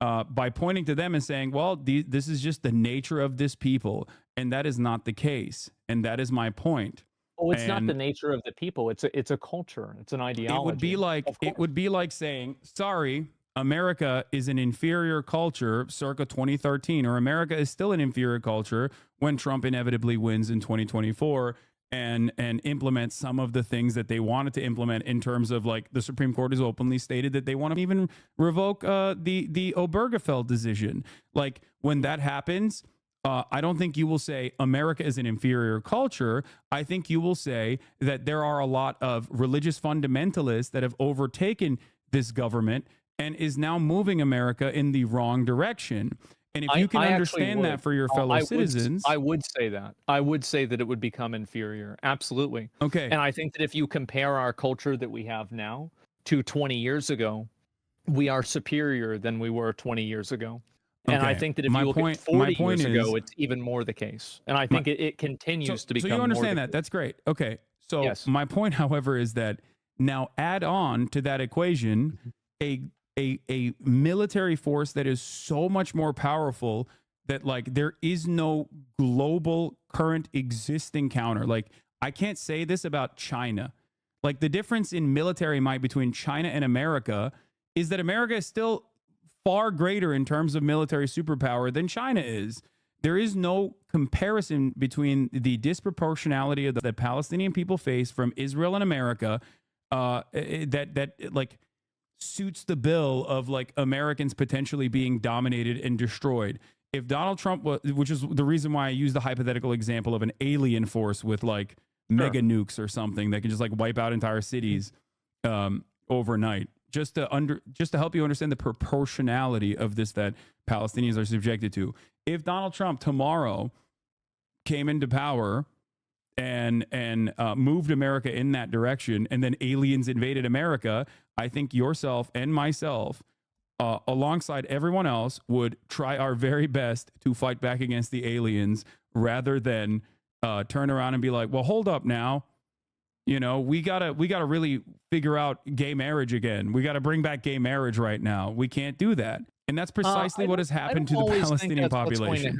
by pointing to them and saying, well, this is just the nature of this people. And that is not the case. And that is my point.
Oh, it's not the
And
nature of the people. It's a culture. It's an ideology. Of
it
course.
would be like saying, sorry, America is an inferior culture circa 2013, or America is still an inferior culture when Trump inevitably wins in 2024 and implements some of the things that they wanted to implement in terms of like the Supreme Court has openly stated that they want to even revoke the Obergefell decision. Like when that happens, I don't think you will say America is an inferior culture. I think you will say that there are a lot of religious fundamentalists that have overtaken this government and is now moving America in the wrong direction. And if you can
I actually
understand
would.
that for your fellow
I
citizens,
would say that. I would say that it would become inferior. Absolutely.
okay,
And I think that if you compare our culture that we have now to 20 years ago, we are superior than we were 20 years ago. And I
okay.
think that if you look at
My
40
point
years
is,
ago, it's even more the case. And I
my,
think it continues to
so you
become more the
understand that.
case.
That's great. Okay. So
Yes.
my point, however, is that now add on to that equation
Mhm.
a a military force that is so much more powerful that like there is no global current existing counter. Like I can't say this about China. Like the difference in military might between China and America is that America is still far greater in terms of military superpower than China is. There is no comparison between the disproportionality of the Palestinian people face from Israel and America that like suits the bill of like Americans potentially being dominated and destroyed. If Donald Trump was, which is the reason why I use the hypothetical example of an alien force with like
Sure.
mega nukes or something that can just like wipe out entire cities, overnight. Just to help you understand the proportionality of this that Palestinians are subjected to. If Donald Trump tomorrow came into power and moved America in that direction, and then aliens invaded America, I think yourself and myself, alongside everyone else, would try our very best to fight back against the aliens, rather than turn around and be like, well, hold up now. You know, we gotta really figure out gay marriage again. We gotta bring back gay marriage right now. We can't do that, and that's precisely what has happened to the Palestinian population.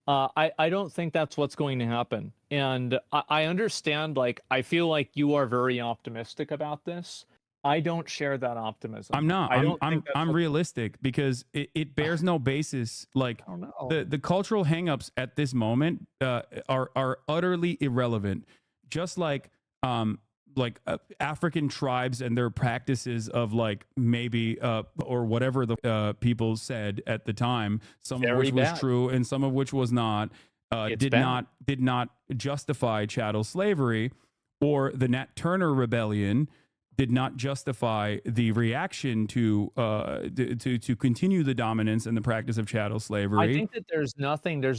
I don't think that's what's going to happen, and I understand. Like, I feel like you are very optimistic about this. I don't share that optimism.
I'm not. I'm realistic, because it bears no basis. Like,
I don't know.
the cultural hangups at this moment are utterly irrelevant. Just like African tribes and their practices of, like, maybe or whatever the people said at the time, some of which was true and some of which was not, did not justify chattel slavery, or the Nat Turner Rebellion did not justify the reaction to continue the dominance and the practice of chattel slavery.
I think that there's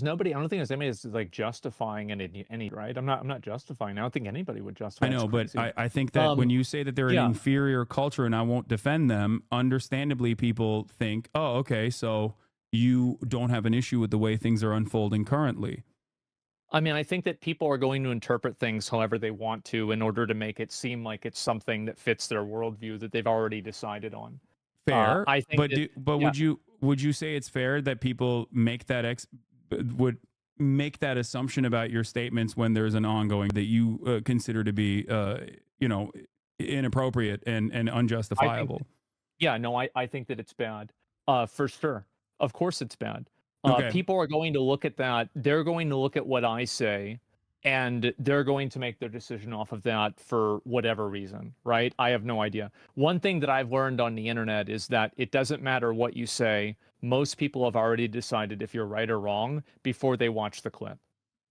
nobody. I don't think there's anybody that's like justifying any right. I'm not justifying. I don't think anybody would justify.
I know, but I think that when you say that they're an inferior culture, and I won't defend them, understandably people think, oh, okay, so you don't have an issue with the way things are unfolding currently.
I mean, I think that people are going to interpret things however they want to, in order to make it seem like it's something that fits their worldview that they've already decided on.
Fair,
I think
would you say it's fair that people make that would make that assumption about your statements when there's an ongoing that you consider to be inappropriate and unjustifiable?
I think that it's bad. For sure. Of course it's bad.
Okay.
People are going to look at that. They're going to look at what I say, and they're going to make their decision off of that for whatever reason, right? I have no idea. One thing that I've learned on the internet is that it doesn't matter what you say. Most people have already decided if you're right or wrong before they watch the clip.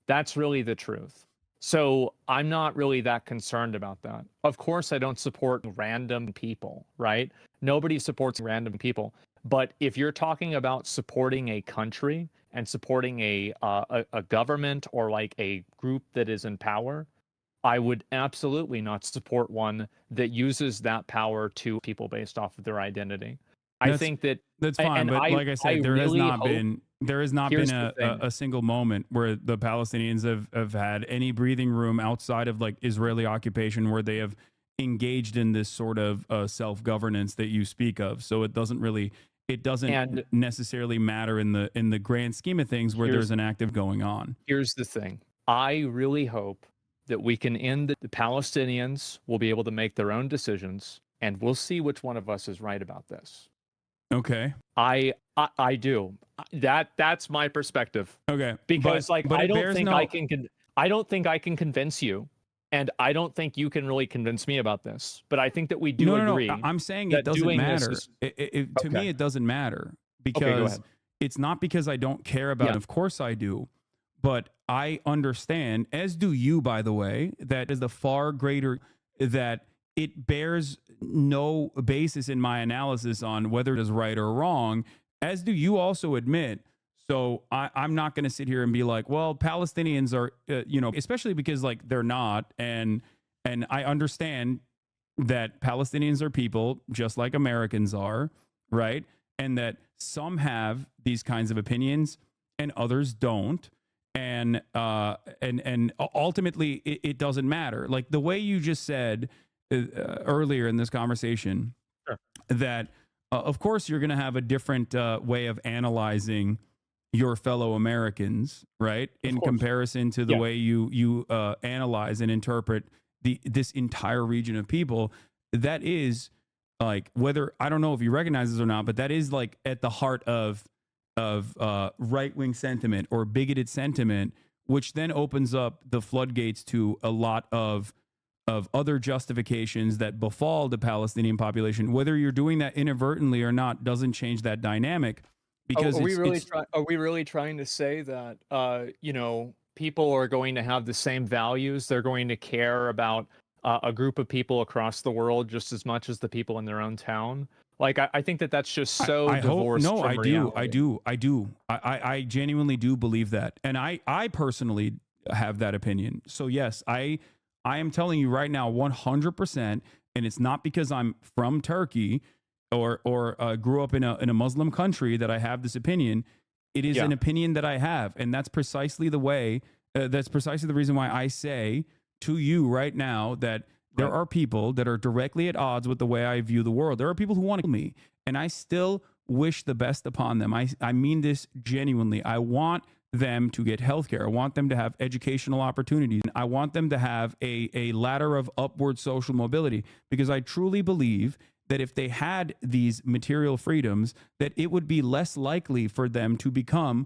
That's really the truth. So I'm not really that concerned about that. Of course, I don't support random people, right? Nobody supports random people. But if you're talking about supporting a country and supporting a government, or like a group that is in power, I would absolutely not support one that uses that power to people based off of their identity. I think
that's fine, but like I said, there has not been a single moment where the Palestinians have had any breathing room outside of, like, Israeli occupation, where they have engaged in this sort of self-governance that you speak of. So it doesn't necessarily matter in the grand scheme of things where there's an active going on.
Here's the thing. I really hope that we can end the Palestinians will be able to make their own decisions, and we'll see which one of us is right about this.
Okay.
I do. That's my perspective.
Okay.
Because I don't think I can convince you. And I don't think you can really convince me about this, but I think that we do agree.
No, I'm saying it doesn't matter. To me, it doesn't matter, because it's not because I don't care about it. Of course I do. But I understand, as do you, by the way, that is the far greater, that it bears no basis in my analysis on whether it is right or wrong, as do you also admit. So I'm not going to sit here and be like, well, Palestinians are, especially because, like, they're not. And I understand that Palestinians are people just like Americans are, right? And that some have these kinds of opinions and others don't. And ultimately, it doesn't matter. Like the way you just said earlier in this conversation, that, of course, you're going to have a different way of analyzing your fellow Americans, right? In comparison to the way you analyze and interpret this entire region of people. That is, like, whether, I don't know if you recognize this or not, but that is, like, at the heart of right-wing sentiment or bigoted sentiment, which then opens up the floodgates to a lot of other justifications that befall the Palestinian population. Whether you're doing that inadvertently or not doesn't change that dynamic. Because
are we really trying to say that people are going to have the same values? They're going to care about a group of people across the world just as much as the people in their own town. Like I think that that's just so
I hope
divorced
no,
from
I
reality.
do. I genuinely do believe that. And I personally have that opinion. So yes, I am telling you right now 100%, and it's not because I'm from Turkey or grew up in a Muslim country that I have this opinion. It is
Yeah.
an opinion that I have, and that's precisely the way that's precisely the reason why I say to you right now that there
Right.
are people that are directly at odds with the way I view the world. There are people who want to kill me, and I still wish the best upon them. I mean this genuinely. I want them to get healthcare. I want them to have educational opportunities. I want them to have a ladder of upward social mobility, because I truly believe that if they had these material freedoms, that it would be less likely for them to become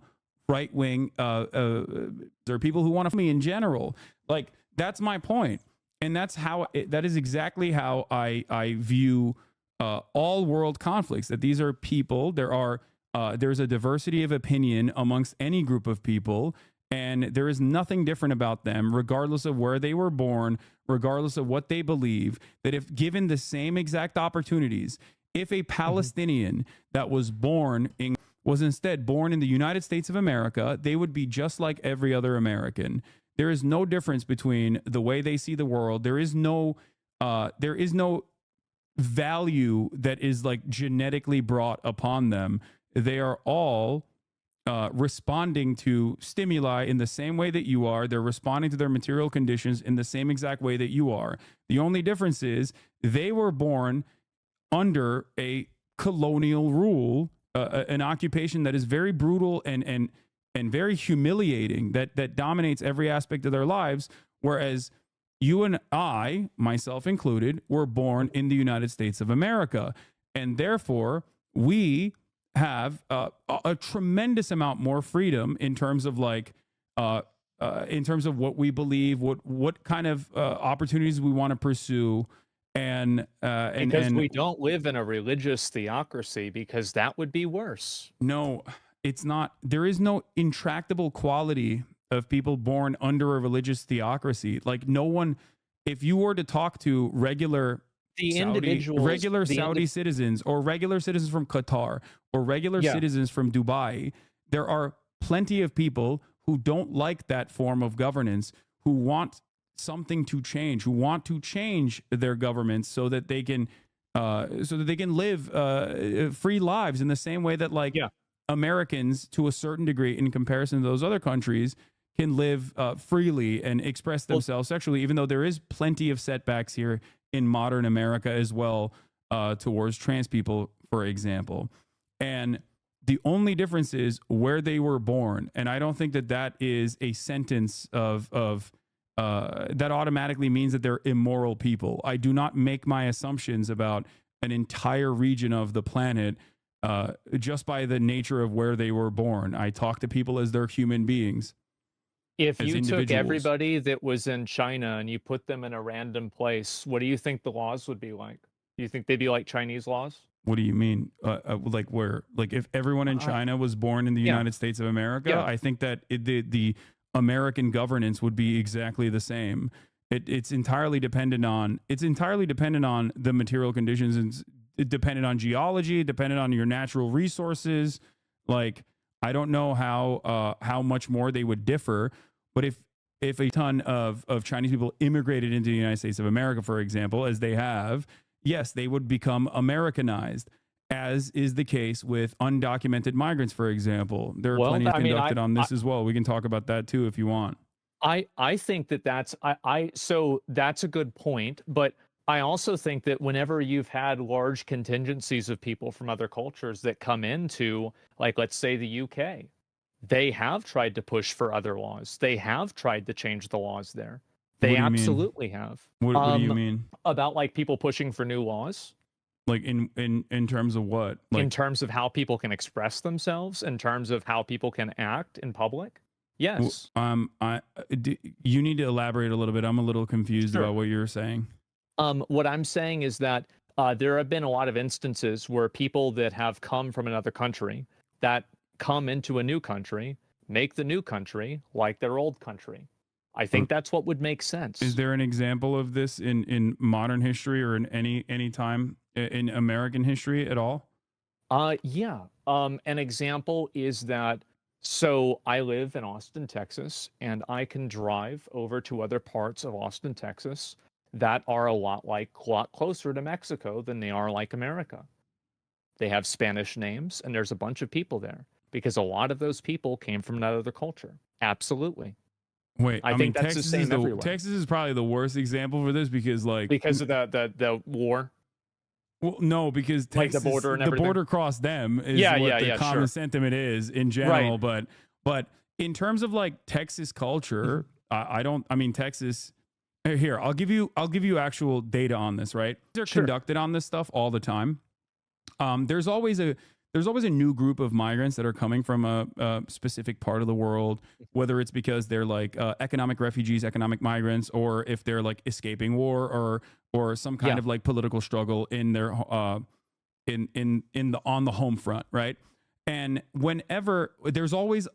right wing. There are people who want to me in general. Like, that's my point, and that is exactly how I view all world conflicts. That these are people. There's a diversity of opinion amongst any group of people, and there is nothing different about them, regardless of where they were born, regardless of what they believe. That if given the same exact opportunities, if a Palestinian that was instead born in the United States of America, they would be just like every other American. There is no difference between the way they see the world. There is no value that is like genetically brought upon them. They are all responding to stimuli in the same way that you are. They're responding to their material conditions in the same exact way that you are. The only difference is they were born under a colonial rule, an occupation that is very brutal and very humiliating, that dominates every aspect of their lives. Whereas you and I, myself included, were born in the United States of America, and therefore we have a tremendous amount more freedom in terms of in terms of what we believe, what kind of opportunities we want to pursue,
Because
and
we don't live in a religious theocracy, because that would be worse.
no, it's not. There is no intractable quality of people born under a religious theocracy. Like, no one, if you were to talk to regular
The individuals,
Saudi citizens, or regular citizens from Qatar, or regular
yeah,
citizens from Dubai, there are plenty of people who don't like that form of governance, who want something to change, who want to change their governments so that they can live free lives in the same way that, like,
yeah.
Americans, to a certain degree, in comparison to those other countries, can live freely and express
Well,
themselves sexually, even though there is plenty of setbacks here in modern America as well, towards trans people, for example. And the only difference is where they were born. And I don't think that that is a sentence of that automatically means that they're immoral people. I do not make my assumptions about an entire region of the planet just by the nature of where they were born. I talk to people as they're human beings.
if
As
you took
individuals.
everybody that was in China and you put them in a random place, what do you think the laws would be like? Do you think they'd be like Chinese laws?
What do you mean? Like where? Like if everyone in
Uh,
China was born in the
yeah,
United States of America,
yeah.
I think that the American governance would be exactly the same. It's entirely dependent on the material conditions, and it dependent on geology, dependent on your natural resources. Like, I don't know how much more they would differ, but if a ton of Chinese people immigrated into the United States of America, for example, as they have, yes, they would become Americanized, as is the case with undocumented migrants, for example. There are
Well,
plenty
I mean,
conducted on this as well. We can talk about that too if you want.
I think that so that's a good point, but I also think that whenever you've had large contingencies of people from other cultures that come into, like, let's say the UK, they have tried to push for other laws. They have tried to change the laws there.
What
They
do you mean?
absolutely have.
What do you mean?
About like people pushing for new laws
Like in terms of what?
in
Like,
terms of how people can express themselves, in terms of how people can act in public. Yes.
you need to elaborate a little bit. I'm a little confused
Sure.
about what you're saying.
What I'm saying is that there have been a lot of instances where people that have come from another country that come into a new country make the new country like their old country. I think that's what would make sense.
Is there an example of this in modern history or in any time in American history at all?
Yeah. An example is that, so I live in Austin, Texas, and I can drive over to other parts of Austin, Texas that are a lot closer to Mexico than they are like America. They have Spanish names, and there's a bunch of people there because a lot of those people came from another culture. Absolutely.
Wait,
I
mean,
think that's the same everywhere.
Texas is probably the worst example for this because, like,
Because of the war.
well, no, because
Like
Texas,
the border and
the
everything?
border across them is
Yeah,
what
yeah,
the
yeah,
common
sure.
sentiment is in general.
Right.
But in terms of like Texas culture, I don't. I mean, Texas. Here, I'll give you actual data on this. Right, they're
Sure.
conducted on this stuff all the time. There's always a new group of migrants that are coming from a specific part of the world, whether it's because they're like economic refugees, economic migrants, or if they're like escaping war or some kind
Yeah.
of like political struggle in their in the on the home front, right? And whenever there's always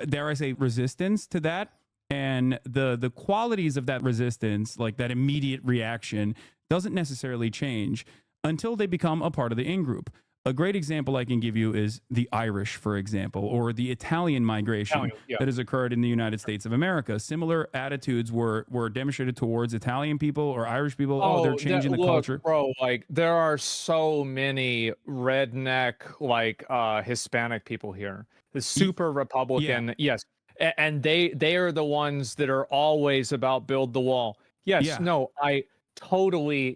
dare I say resistance to that, and the qualities of that resistance, like that immediate reaction, doesn't necessarily change until they become a part of the in group. A great example I can give you is the Irish, for example, or the Italian migration
Yeah.
that has occurred in the United States of America. Similar attitudes were demonstrated towards Italian people or Irish people. Oh, they're changing the culture.
Bro, like there are so many redneck, like Hispanic people here. The super Republican, yes. And they are the ones that are always about build the wall. Yes,
Yeah.
no,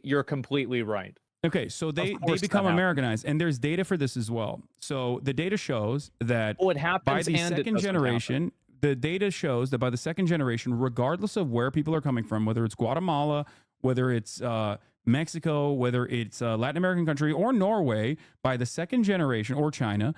you're completely right.
Okay, so they become Americanized, and there's data for this as well. So the data shows that
Well, it happens
by the
and it
second
doesn't
generation, the data shows that by the second generation, regardless of where people are coming from, whether it's Guatemala, whether it's Mexico, whether it's a Latin American country or Norway, by the second generation or China,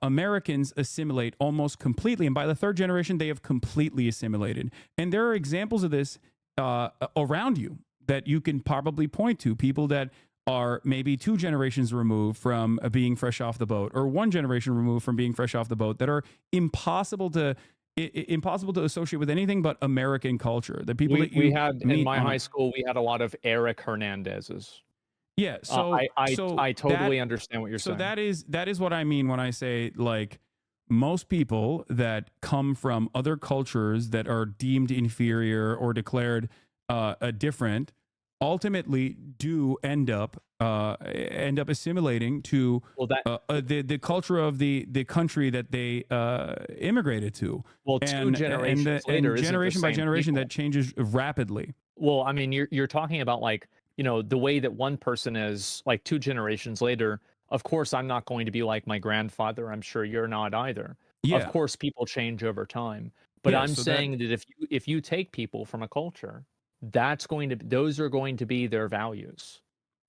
Americans assimilate almost completely, and by the third generation, they have completely assimilated. And there are examples of this around you that you can probably point to. People that are maybe 2 generations removed from being fresh off the boat, or 1 generation removed from being fresh off the boat, that are impossible to associate with anything but American culture. The people that
we had in my high school, we had a lot of Eric Hernandez's.
Yeah, so
I totally understand what you're saying.
So that is what I mean when I say, like, most people that come from other cultures that are deemed inferior or declared different ultimately do end up assimilating to the culture of the country that they immigrated to.
Well, two generations later,
generation by generation,
people.
that changes rapidly.
Well, I mean, you're talking about, like, you know, the way that one person is, like, 2 generations later. Of course, I'm not going to be like my grandfather. I'm sure you're not either.
Yeah.
Of course, people change over time. But I'm saying that if you take people from a culture, those are going to be their values.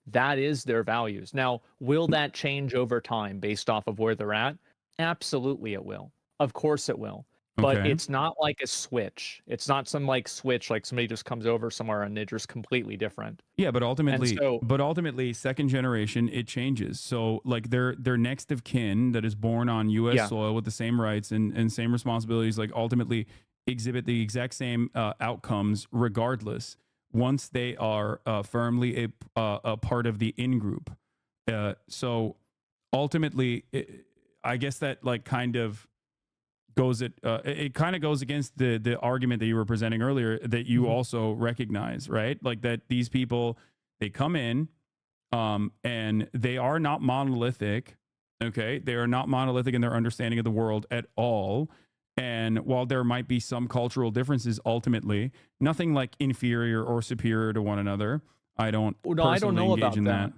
That is their values. Now, will that change over time based off of where they're at? Absolutely it will. Of course it will. But it's not like a switch. It's not some like switch, like somebody just comes over somewhere and they're just completely different.
Yeah, but ultimately, second generation, it changes. So like their next of kin that is born on U.S. soil with the same rights and same responsibilities, like ultimately exhibit the exact same outcomes regardless, once they are firmly a part of the in group. So ultimately, I guess that like kind of goes it kind of goes against the argument that you were presenting earlier that you also recognize, right? Like that these people, they come in and they are not monolithic. Okay, they are not monolithic in their understanding of the world at all. And while there might be some cultural differences, ultimately nothing like inferior or superior to one another. I don't personally engage in that.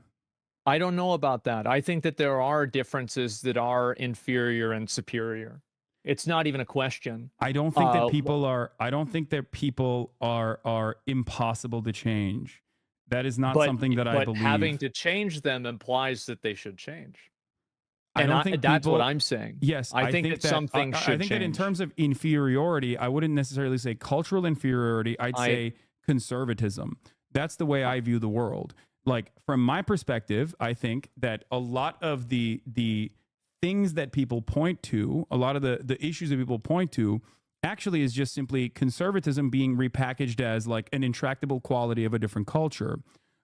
I don't know about that. I think that there are differences that are inferior and superior. It's not even a question.
I don't think that people are. I don't think that people are impossible to change. That is not something that I believe.
But having to change them implies that they should change.
I don't think
that's what I'm saying.
Yes,
I think that some things should change.
I think that in terms of inferiority, I wouldn't necessarily say cultural inferiority. I'd say conservatism. That's the way I view the world. Like from my perspective, I think that a lot of the things that people point to, a lot of the issues that people point to actually is just simply conservatism being repackaged as like an intractable quality of a different culture.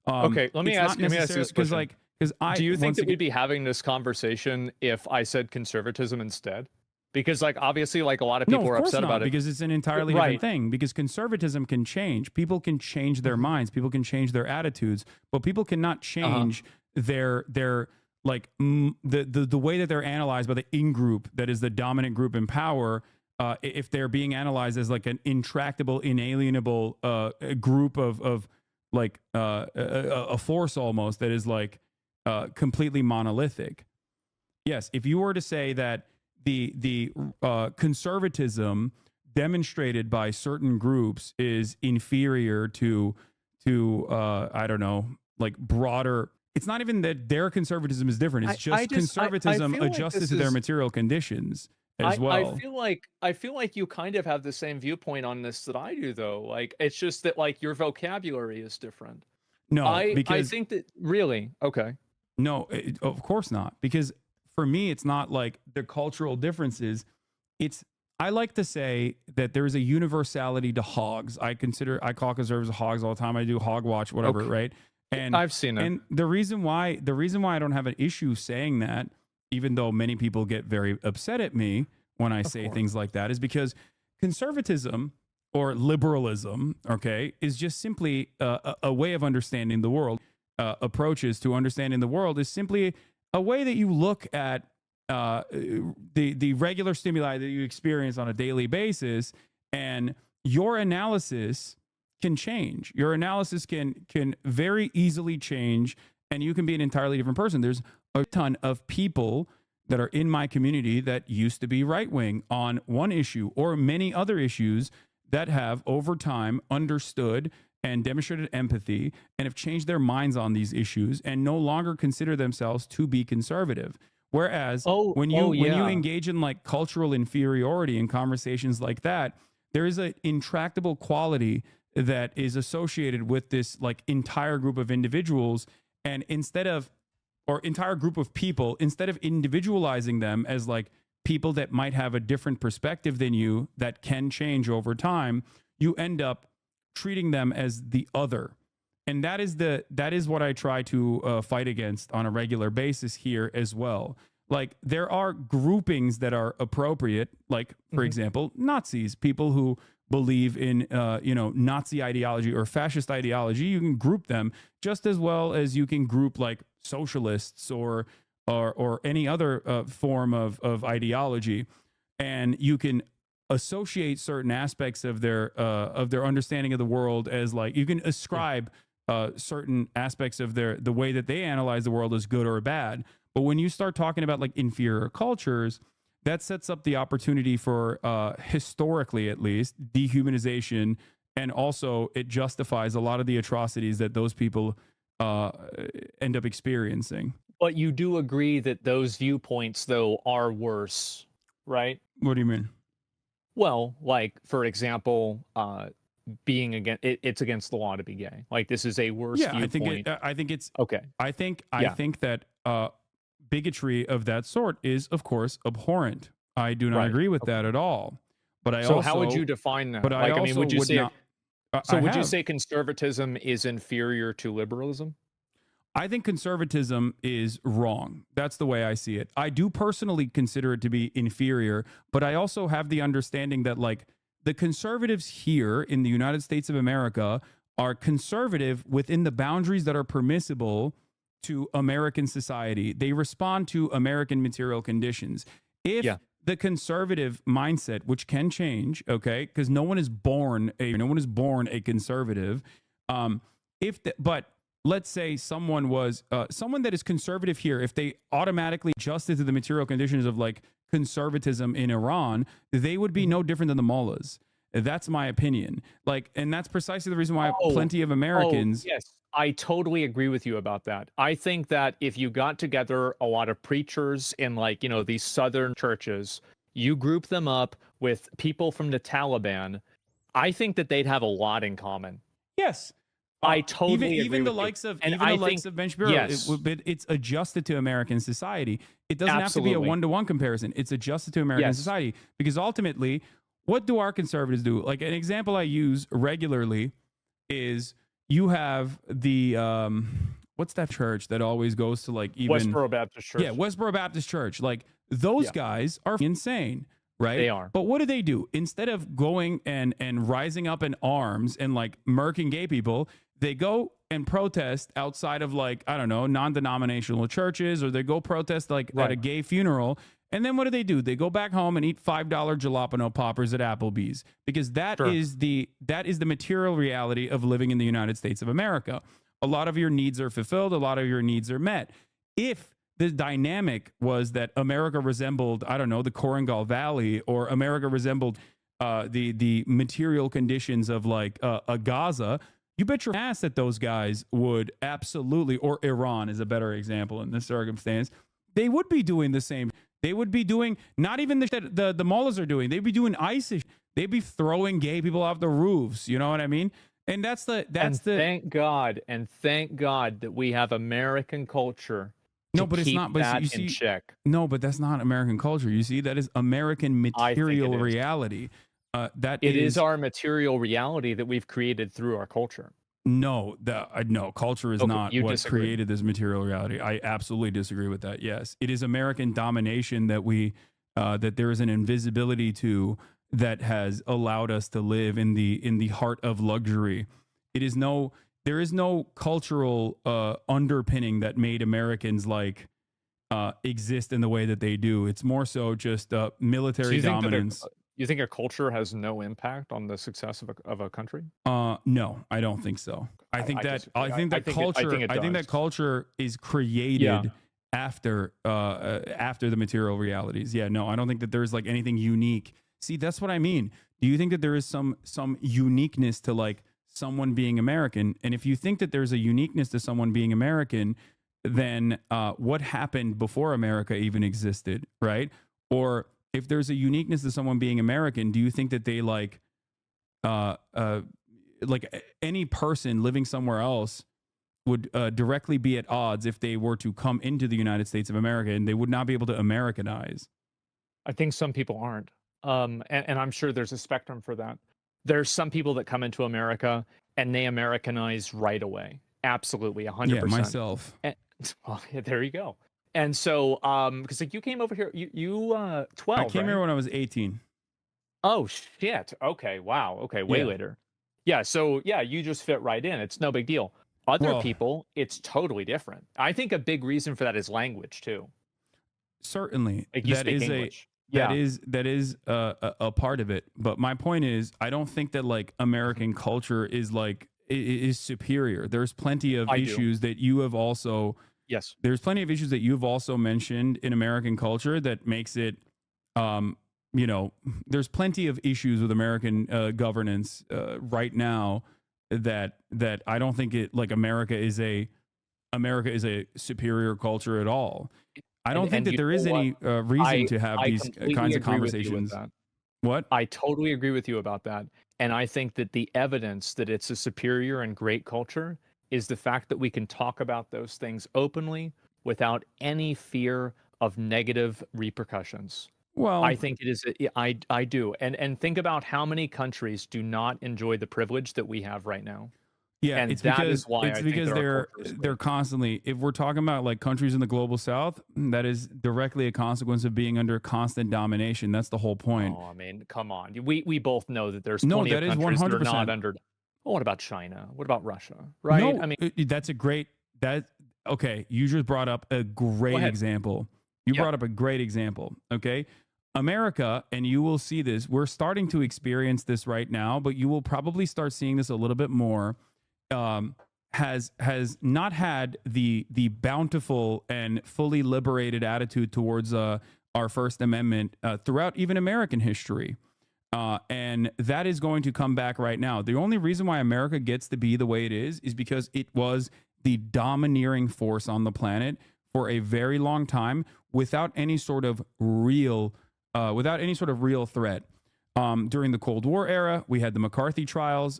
Okay, let me ask you this question.
Because
do you think that we'd be having this conversation if I said conservatism instead? Because like obviously like a lot of people are upset about it
because it's an entirely different thing. Because conservatism can change. People can change their minds. People can change their attitudes, but people cannot change their like the way that they're analyzed by the in-group that is the dominant group in power. If they're being analyzed as like an intractable, inalienable group of like a force almost that is like completely monolithic. Yes, if you were to say that the conservatism demonstrated by certain groups is inferior to I don't know, like broader. It's not even that their conservatism is different. It's just conservatism adjusted to their material conditions as well.
I feel like you kind of have the same viewpoint on this that I do, though. Like it's just that like your vocabulary is different.
No,
I think that really okay.
No, of course not. Because for me, it's not like the cultural differences. I like to say that there is a universality to hogs. I call conservatives hogs all the time. I do hog watch, whatever, right? And
I've seen it.
And the reason why I don't have an issue saying that, even though many people get very upset at me when I say things like that, is because conservatism or liberalism, okay, is just simply a way of understanding the world. Approaches to understanding the world is simply a way that you look at the regular stimuli that you experience on a daily basis, and your analysis can change. Your analysis can very easily change, and you can be an entirely different person. There's a ton of people that are in my community that used to be right-wing on one issue or many other issues that have over time understood and demonstrated empathy and have changed their minds on these issues and no longer consider themselves to be conservative. Whereas when you engage in like cultural inferiority in conversations like that, there is an intractable quality that is associated with this like entire group of individuals. And entire group of people, instead of individualizing them as like people that might have a different perspective than you that can change over time, you end up treating them as the other. And that is what I try to fight against on a regular basis here as well. Like there are groupings that are appropriate, like for example, Nazis, people who believe in Nazi ideology or fascist ideology. You can group them just as well as you can group like socialists or any other form of ideology, and you can associate certain aspects of their understanding of the world as like you can ascribe certain aspects of the way that they analyze the world as good or bad. But when you start talking about like inferior cultures, that sets up the opportunity for historically at least dehumanization, and also it justifies a lot of the atrocities that those people end up experiencing.
But you do agree that those viewpoints though are worse, right?
What do you mean?
Well, like for example, being against it's against the law to be gay. Like this is a worse viewpoint.
I think it's
okay.
I think that bigotry of that sort is of course abhorrent. I do not agree with that at all. But
how would you define that?
But like, I mean, would you say would you say
conservatism is inferior to liberalism?
I think conservatism is wrong. That's the way I see it. I do personally consider it to be inferior, but I also have the understanding that like the conservatives here in the United States of America are conservative within the boundaries that are permissible to American society. They respond to American material conditions. If the conservative mindset, which can change, okay, because no one is born a conservative. But let's say someone was someone that is conservative here, if they automatically adjusted to the material conditions of like conservatism in Iran, they would be no different than the mullahs. That's my opinion. Like, and that's precisely the reason why plenty of Americans.
Yes, I totally agree with you about that. I think that if you got together a lot of preachers in like, these southern churches, you group them up with people from the Taliban, I think that they'd have a lot in common.
Yes.
I totally agree
even the
with
likes
you.
of Ben Shapiro, it's adjusted to American society. It doesn't have to be a one-to-one comparison. It's adjusted to American society, because ultimately what do our conservatives do? Like an example I use regularly is you have the what's that church that always goes to like even
Westboro Baptist Church.
Yeah, Westboro Baptist Church. Like those guys are insane, right?
They are.
But what do? Instead of going and rising up in arms and like murking gay people, they go and protest outside of like, I don't know, non-denominational churches, or they go protest like at a gay funeral. And then what do? They go back home and eat $5 jalapeno poppers at Applebee's, because that is the material reality of living in the United States of America. A lot of your needs are fulfilled. A lot of your needs are met. If the dynamic was that America resembled, I don't know, the Korengal Valley, or America resembled the material conditions of like a Gaza, you bet your ass that those guys would absolutely, or Iran is a better example in this circumstance, they would be doing the same. They would be doing not even the shit the mullahs are doing. They'd be doing ISIS. They'd be throwing gay people off the roofs. You know what I mean? And thank
God that we have American culture.
No, but it's not. But you see,
check.
No, but that's not American culture. You see, that is American material reality.
It is our material reality that we've created through our culture.
No, culture is not what created this material reality. I absolutely disagree with that. Yes, it is American domination that that there is an invisibility to, that has allowed us to live in the heart of luxury. There is no cultural underpinning that made Americans like exist in the way that they do. It's more so just military dominance.
You think a culture has no impact on the success of a country?
No, I don't think so. I think that culture is created after the material realities. Yeah, no, I don't think that there's like anything unique. See, that's what I mean. Do you think that there is some uniqueness to like someone being American? And if you think that there's a uniqueness to someone being American, then what happened before America even existed, right? Or if there's a uniqueness to someone being American, do you think that they like any person living somewhere else would directly be at odds if they were to come into the United States of America, and they would not be able to Americanize?
I think some people aren't. And I'm sure there's a spectrum for that. There's some people that come into America and they Americanize right away. Absolutely, 100%.
Yeah, myself.
And, well, there you go. And so, because like you came over here, you 12.
I came here when I was 18.
Oh shit. Okay. Wow. Okay. Way later. Yeah. So yeah, you just fit right in. It's no big deal. Other people, it's totally different. I think a big reason for that is language too.
Certainly,
like you speak English.
That is a part of it. But my point is, I don't think that like American culture is like is superior. There's plenty of issues that you have also.
Yes.
There's plenty of issues that you've also mentioned in American culture that makes it, there's plenty of issues with American governance right now that I don't think it like America is a superior culture at all. I don't think that there is any reason to have these kinds of conversations. What?
I totally agree with you about that. And I think that the evidence that it's a superior and great culture is the fact that we can talk about those things openly without any fear of negative repercussions.
Well,
I think it is. I do. And think about how many countries do not enjoy the privilege that we have right now.
Yeah,
and
it's
that
because
is why
it's because they're constantly. If we're talking about like countries in the global south, that is directly a consequence of being under constant domination. That's the whole point.
Oh, I mean, come on. We both know that there's plenty of countries that are not under. Well, what about China? What about Russia? Right?
No,
I mean,
that's a great. Okay. You just brought up a great example. You brought up a great example. Okay. America, and you will see this. We're starting to experience this right now, but you will probably start seeing this a little bit more. Has not had the bountiful and fully liberated attitude towards our First Amendment throughout even American history. And that is going to come back right now. The only reason why America gets to be the way it is because it was the domineering force on the planet for a very long time without any sort of real threat. During the Cold War era, we had the McCarthy trials.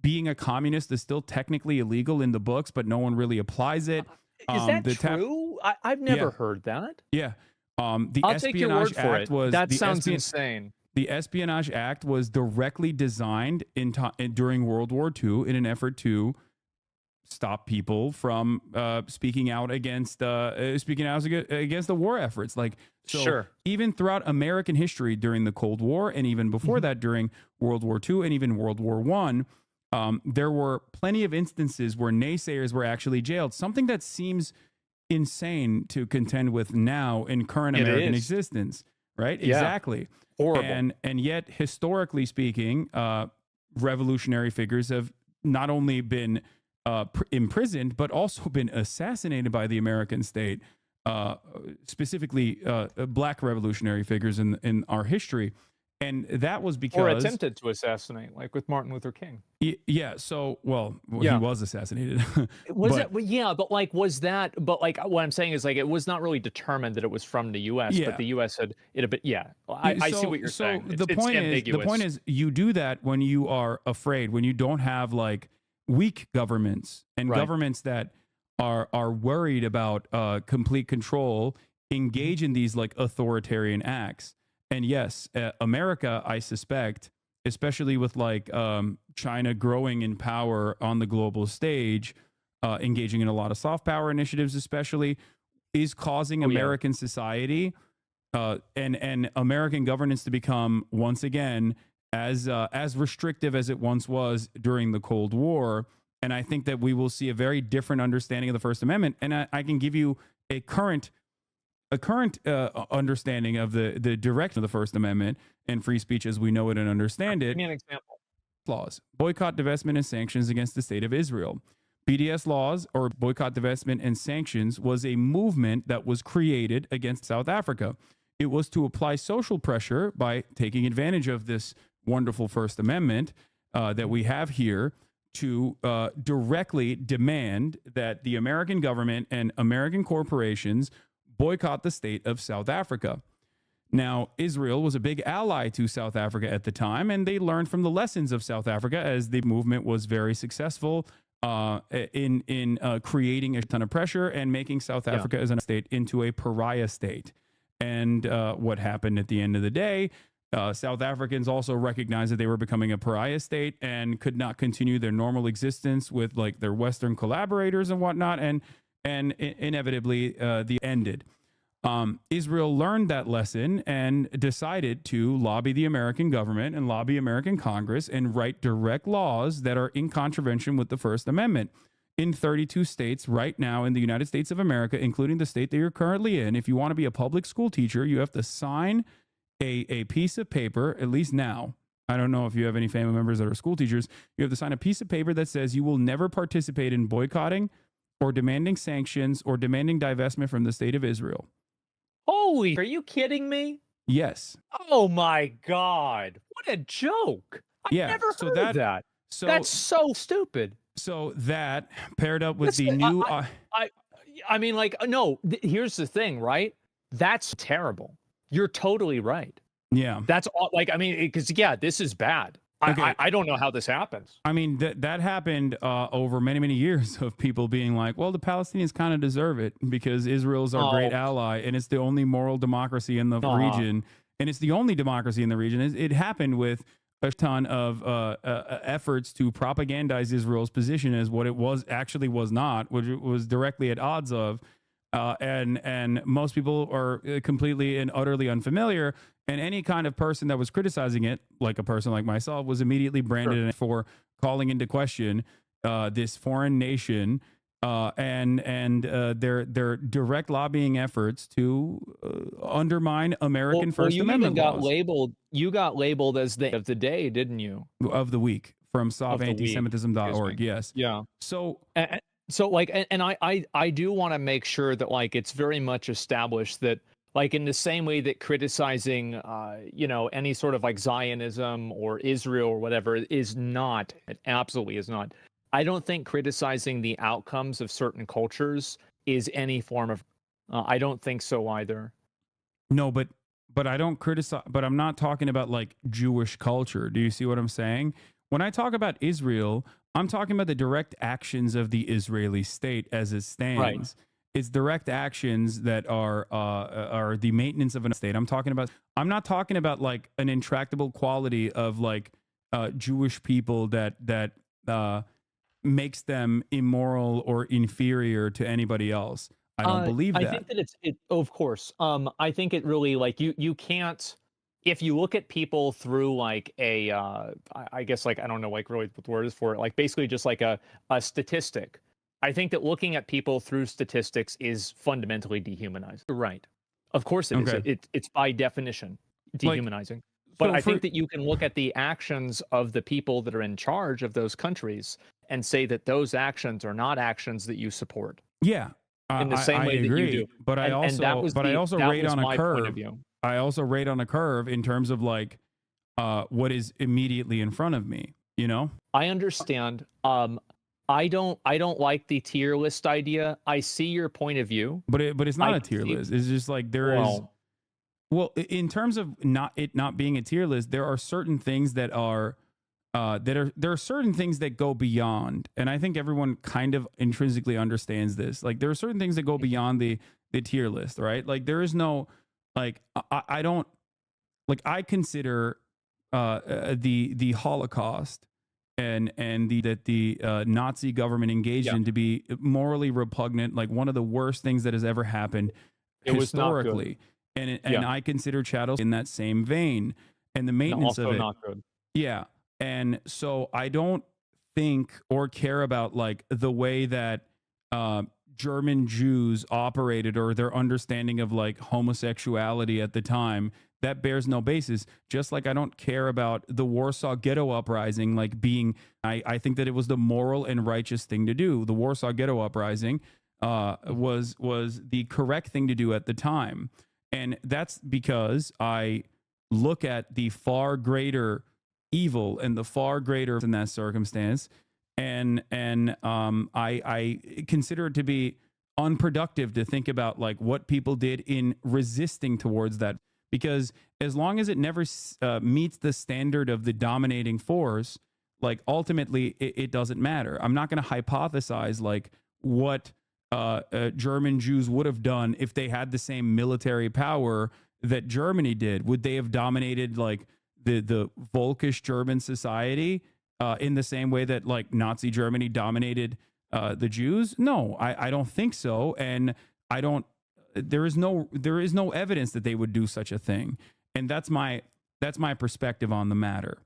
Being a communist is still technically illegal in the books, but no one really applies it.
Is that true? I've never heard that.
Yeah. The
I'll take your
Espionage
word for
Act
it. That sounds insane.
The Espionage Act was directly designed during World War II in an effort to stop people from speaking out against the war efforts. Like, so
Sure.
even throughout American history during the Cold War, and even before that during World War II and even World War One, there were plenty of instances where naysayers were actually jailed. Something that seems insane to contend with now in current American existence, right?
Yeah.
Exactly.
Horrible.
And yet, historically speaking, revolutionary figures have not only been imprisoned, but also been assassinated by the American state, specifically black revolutionary figures in our history. And that was because...
Or attempted to assassinate, like with Martin Luther King.
Yeah. So, he was assassinated.
But like, was that, but like, what I'm saying is like, it was not really determined that it was from the U.S., but the U.S. had it a bit. Yeah. I see what you're saying.
The point is, you do that when you are afraid, when you don't have like weak governments and governments that are worried about complete control, engage in these like authoritarian acts. And yes, America, I suspect, especially with like China growing in power on the global stage, engaging in a lot of soft power initiatives, especially, is causing American society and American governance to become once again as restrictive as it once was during the Cold War. And I think that we will see a very different understanding of the First Amendment. And I can give you a current understanding of the direction of the First Amendment and free speech as we know it and understand it.
Give me an example.
Laws: boycott, divestment, and sanctions against the state of Israel. BDS laws, or boycott, divestment, and sanctions, was a movement that was created against South Africa. It was to apply social pressure by taking advantage of this wonderful First Amendment that we have here to directly demand that the American government and American corporations boycott the state of South Africa. Now, Israel was a big ally to South Africa at the time, and they learned from the lessons of South Africa as the movement was very successful in creating a ton of pressure and making South Africa as a state into a pariah state. And what happened at the end of the day, South Africans also recognized that they were becoming a pariah state and could not continue their normal existence with like their Western collaborators and whatnot. And inevitably, the ended. Israel learned that lesson and decided to lobby the American government and lobby American Congress and write direct laws that are in contravention with the First Amendment. In 32 states right now in the United States of America, including the state that you're currently in, if you want to be a public school teacher, you have to sign a piece of paper, at least now. I don't know if you have any family members that are school teachers. You have to sign a piece of paper that says you will never participate in boycotting or demanding sanctions or demanding divestment from the state of Israel.
Holy, are you kidding me?
Yes.
Oh my God. What a joke. I never heard of that.
So
that's so stupid.
So that paired up with the new...
I mean, like, no, here's the thing, right? That's terrible. You're totally right.
Yeah.
That's all, like, I mean, because, yeah, this is bad. Okay. I don't know how this happens.
I mean, that happened over many, many years of people being like, well, the Palestinians kind of deserve it because Israel's our great ally and it's the only moral democracy in the region. And it's the only democracy in the region. It happened with a ton of efforts to propagandize Israel's position as what it was not, which it was directly at odds of. And most people are completely and utterly unfamiliar. And any kind of person that was criticizing it, like a person like myself, was immediately branded for calling into question this foreign nation and their direct lobbying efforts to undermine American First Amendment laws.
You got labeled as the of the day, didn't you?
Of the week from StopAntisemitism.org. Yes.
Yeah.
So
like, and I do want to make sure that like it's very much established that like in the same way that criticizing any sort of like Zionism or Israel or whatever is not, it absolutely is not. I don't think criticizing the outcomes of certain cultures is any form of I don't think so either.
No, but I don't criticize, but I'm not talking about like Jewish culture. Do you see what I'm saying? When I talk about Israel, I'm talking about the direct actions of the Israeli state as it stands.
Right.
it's direct actions that are the maintenance of a state. I'm not talking about like an intractable quality of like Jewish people that makes them immoral or inferior to anybody else. I don't believe
I
that.
think that of course. I think it really like you can't if you look at people through like I guess like I don't know like really what the word is for it, like basically just like a statistic. I think that looking at people through statistics is fundamentally dehumanizing. Right. Of course it is.
Okay.
It's by definition
Like
dehumanizing. But
so
I
for
think that you can look at the actions of the people that are in charge of those countries and say that those actions are not actions that you support
yeah,
in the same
I
way that you do.
agree, but
And
I also
that
rate
was
on a
my point of
curve.
view.
I also rate on a curve in terms of like what is immediately in front of me, you know?
I understand. I don't like the tier list idea. I see your point of view.
But it's not
I
a
can
tier
see
list. It's just like there is
well,
well in terms of not being a tier list, there are certain things that are there are certain things that go beyond, and I think everyone kind of intrinsically understands this. Like there are certain things that go beyond the tier list, right? Like there is no like I don't like I consider the Holocaust and the Nazi government engaged
yeah,
in to be morally repugnant, like one of the worst things that has ever happened
it was not good.
historically. And
Yeah,
I consider Chattel in that same vein and the
and
maintenance of
also
it.
not good.
Yeah. And so I don't think or care about like the way that uh, German Jews operated or their understanding of like homosexuality at the time. That bears no basis. Just like I don't care about the Warsaw Ghetto Uprising, like being, I think that it was the moral and righteous thing to do. The Warsaw Ghetto Uprising was the correct thing to do at the time. And that's because I look at the far greater evil and the far greater in that circumstance, and I consider it to be unproductive to think about like what people did in resisting towards that, because as long as it never meets the standard of the dominating force, like ultimately it doesn't matter. I'm not going to hypothesize like what German Jews would have done if they had the same military power that Germany did. Would they have dominated like the Volkish German society in the same way that like Nazi Germany dominated the Jews? No, I don't think so, and I don't. There is no evidence that they would do such a thing, and that's my perspective on the matter.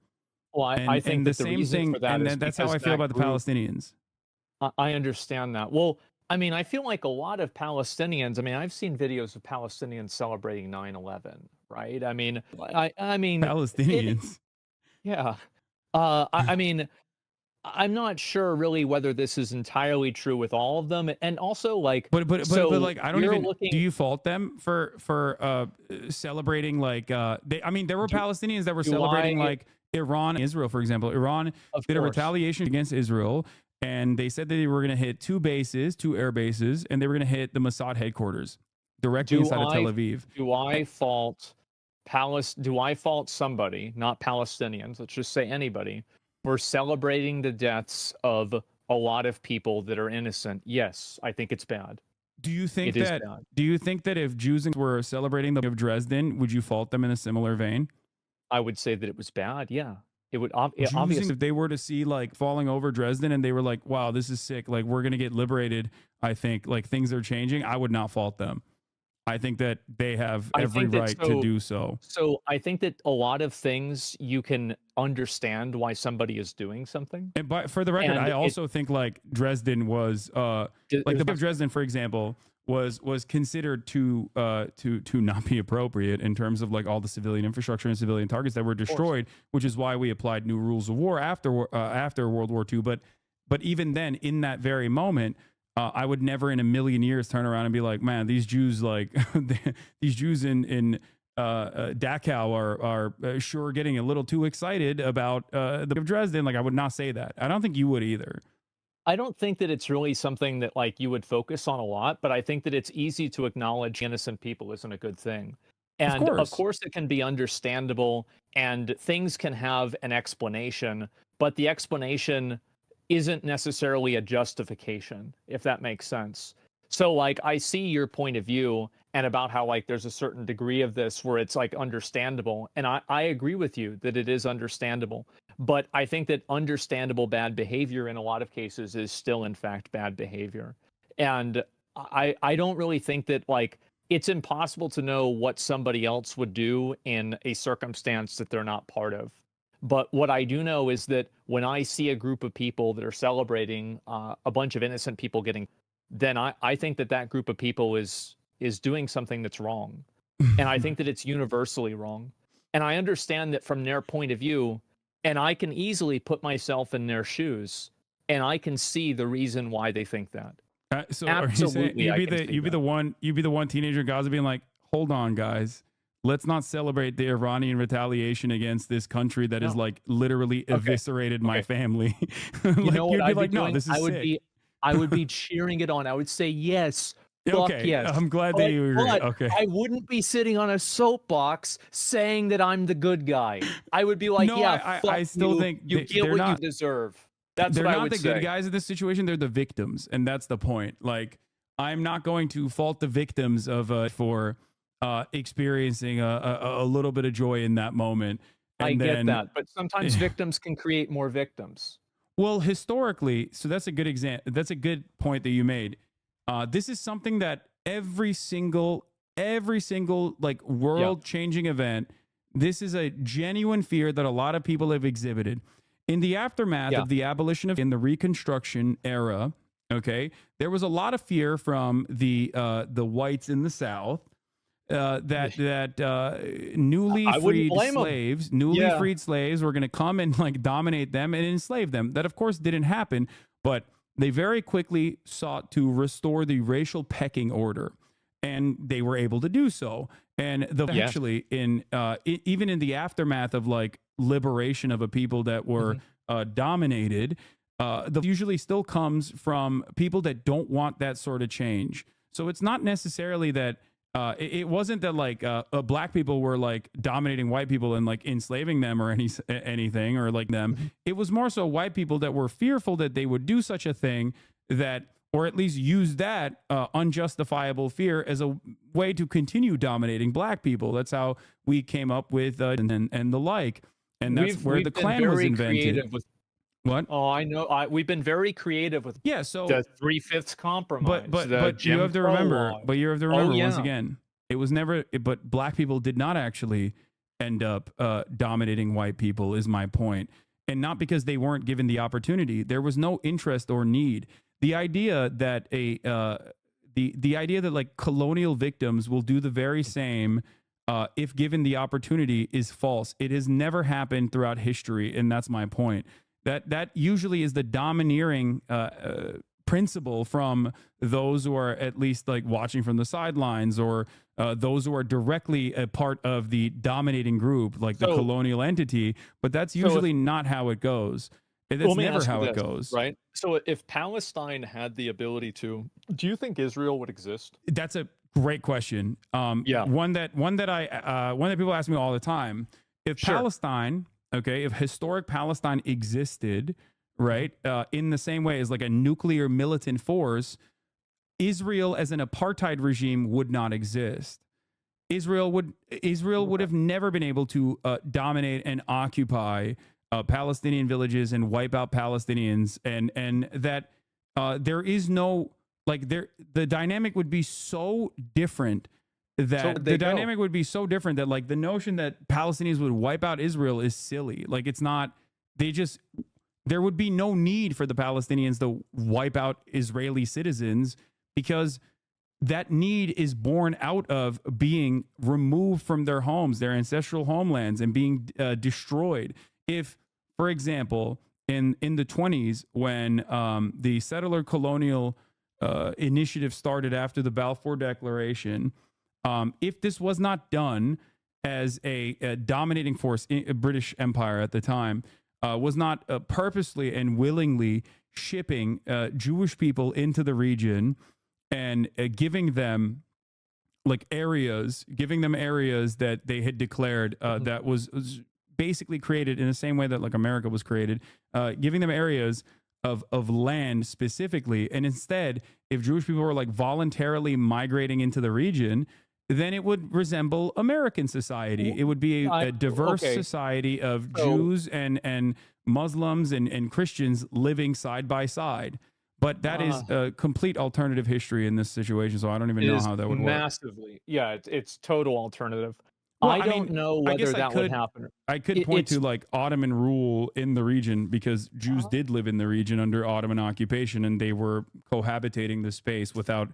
Well, I think
And the
that the
same
reason
thing,
for that
and
is
that's how
because
I feel
that
about the
group.
Palestinians.
I understand that. Well, I mean, I feel like a lot of Palestinians. I mean, I've seen videos of Palestinians celebrating 9/11, right? I mean, it.
Palestinians.
Yeah. I mean, I'm not sure really whether this is entirely true with all of them, and also like,
But
so
like I don't
you're
even do
looking.
you fault them for celebrating like they, I mean there were
Do
Palestinians that were
do
celebrating
I?
like Iran, Israel, for example. Iran
Of
did a
course.
retaliation against Israel, and they said that they were going to hit two air bases, and they were going to hit the Mossad headquarters directly
Do
inside of Tel
I
Aviv.
do I fault do I fault somebody, not Palestinians, let's just say anybody, for celebrating the deaths of a lot of people that are innocent? Yes, I think it's bad.
Do you
It
think
is
that
bad.
if Jews were celebrating the of Dresden, would you fault them in a similar vein?
I would say that it was bad. Yeah. It would
Jews,
obviously.
if they were to see like falling over Dresden and they were like, wow, this is sick, like we're gonna get liberated, I think like things are changing, I would not fault them. I think that they have
I
every
think that
right to do so.
so I think that a lot of things you can understand why somebody is doing something.
And but for the record,
And
I also think like Dresden was like the
there's
Battle of Dresden, for example, was considered to not be appropriate in terms of like all the civilian infrastructure and civilian targets that were
of course.
destroyed, which is why we applied new rules of war after World War II. But even then, in that very moment, I would never in a million years turn around and be like, man, these Jews like these Jews in Dachau are sure getting a little too excited about the Battle of Dresden. Like I would not say that. I don't think you would either.
I don't think that it's really something that like you would focus on a lot, but I think that it's easy to acknowledge innocent people isn't a good thing.
Of
And of
course.
course it can be understandable and things can have an explanation, but the explanation isn't necessarily a justification, if that makes sense. So like I see your point of view and about how like there's a certain degree of this where it's like understandable. And I agree with you that it is understandable. But I think that understandable bad behavior in a lot of cases is still in fact bad behavior. And I don't really think that like it's impossible to know what somebody else would do in a circumstance that they're not part of. But what I do know is that when I see a group of people that are celebrating a bunch of innocent people getting, then I think that that group of people is doing something that's wrong. And I think that it's universally wrong. And I understand that from their point of view, and I can easily put myself in their shoes, and I can see the reason why they think that.
So
Absolutely,
are you saying you'd be the one teenager in Gaza being like, hold on, guys, let's not celebrate the Iranian retaliation against this country that is like literally eviscerated my family. Like,
you know what
you'd be
I'd
like,
be
no,
doing?
this is sick.
I would be cheering it on. I would say yes. Fuck
Okay,
yes.
I'm glad that you agree.
But
Okay,
I wouldn't be sitting on a soapbox saying that I'm the good guy. I would be like,
no,
yeah,
I still think
you get what you deserve. That's
they're
what I
not
would
the
say.
good guys in this situation. They're the victims, and that's the point. Like, I'm not going to fault the victims of for experiencing a little bit of joy in that moment. And
I
then,
get that, but sometimes victims can create more victims.
well, historically, so that's a good example. That's a good point that you made. This is something that every single like world changing event. This is a genuine fear that a lot of people have exhibited in the aftermath of the abolition of in the Reconstruction era. Okay, there was a lot of fear from the whites in the South that newly freed slaves were going to come and like dominate them and enslave them. That of course didn't happen, but they very quickly sought to restore the racial pecking order, and they were able to do so. And actually in even in the aftermath of like liberation of a people that were dominated, the usually still comes from people that don't want that sort of change. So it's not necessarily that it wasn't that like black people were like dominating white people and like enslaving them or anything or like them. It was more so white people that were fearful that they would do such a thing, that or at least use that unjustifiable fear as a way to continue dominating black people. That's how we came up with and the like. And that's where the Klan was invented. What?
Oh, I know. We've been very creative with
so
the 3/5 compromise.
But you have to remember. But you have to remember once again, it was never. But black people did not actually end up dominating white people. Is my point, and not because they weren't given the opportunity. There was no interest or need. The idea that the idea that like colonial victims will do the very same if given the opportunity is false. It has never happened throughout history, and that's my point. That usually is the domineering principle from those who are at least like watching from the sidelines, or those who are directly a part of the dominating group, like the colonial entity. But that's usually not how it goes. That's never how it goes.
Right. So if Palestine had the ability to, do you think Israel would exist?
That's a great question. One that people ask me all the time. If Palestine, if historic Palestine existed, right, in the same way as like a nuclear militant force, Israel as an apartheid regime would not exist. Israel would have never been able to dominate and occupy Palestinian villages and wipe out Palestinians, and that there is no like the dynamic would be so different that like the notion that Palestinians would wipe out Israel is silly. Like it's not. There would be no need for the Palestinians to wipe out Israeli citizens, because that need is born out of being removed from their homes, their ancestral homelands, and being destroyed. If, for example, in the 1920s, when the settler colonial initiative started after the Balfour Declaration, if this was not done as a dominating force in British Empire at the time, was not purposely and willingly shipping Jewish people into the region and giving them areas that they had declared that was basically created in the same way that like America was created, giving them areas of land specifically. And instead, if Jewish people were like voluntarily migrating into the region, then it would resemble American society. It would be a diverse
okay.
society of
So-
Jews and Muslims and Christians living side by side. But that is a complete alternative history in this situation. So I don't even
It
know
is
how that would work.
massively. Yeah, it's total alternative.
Well,
I
I
don't
mean,
know
I
whether
guess I
that would
could-
happen.
I could point to like Ottoman rule in the region because Jews did live in the region under Ottoman occupation, and they were cohabitating the space without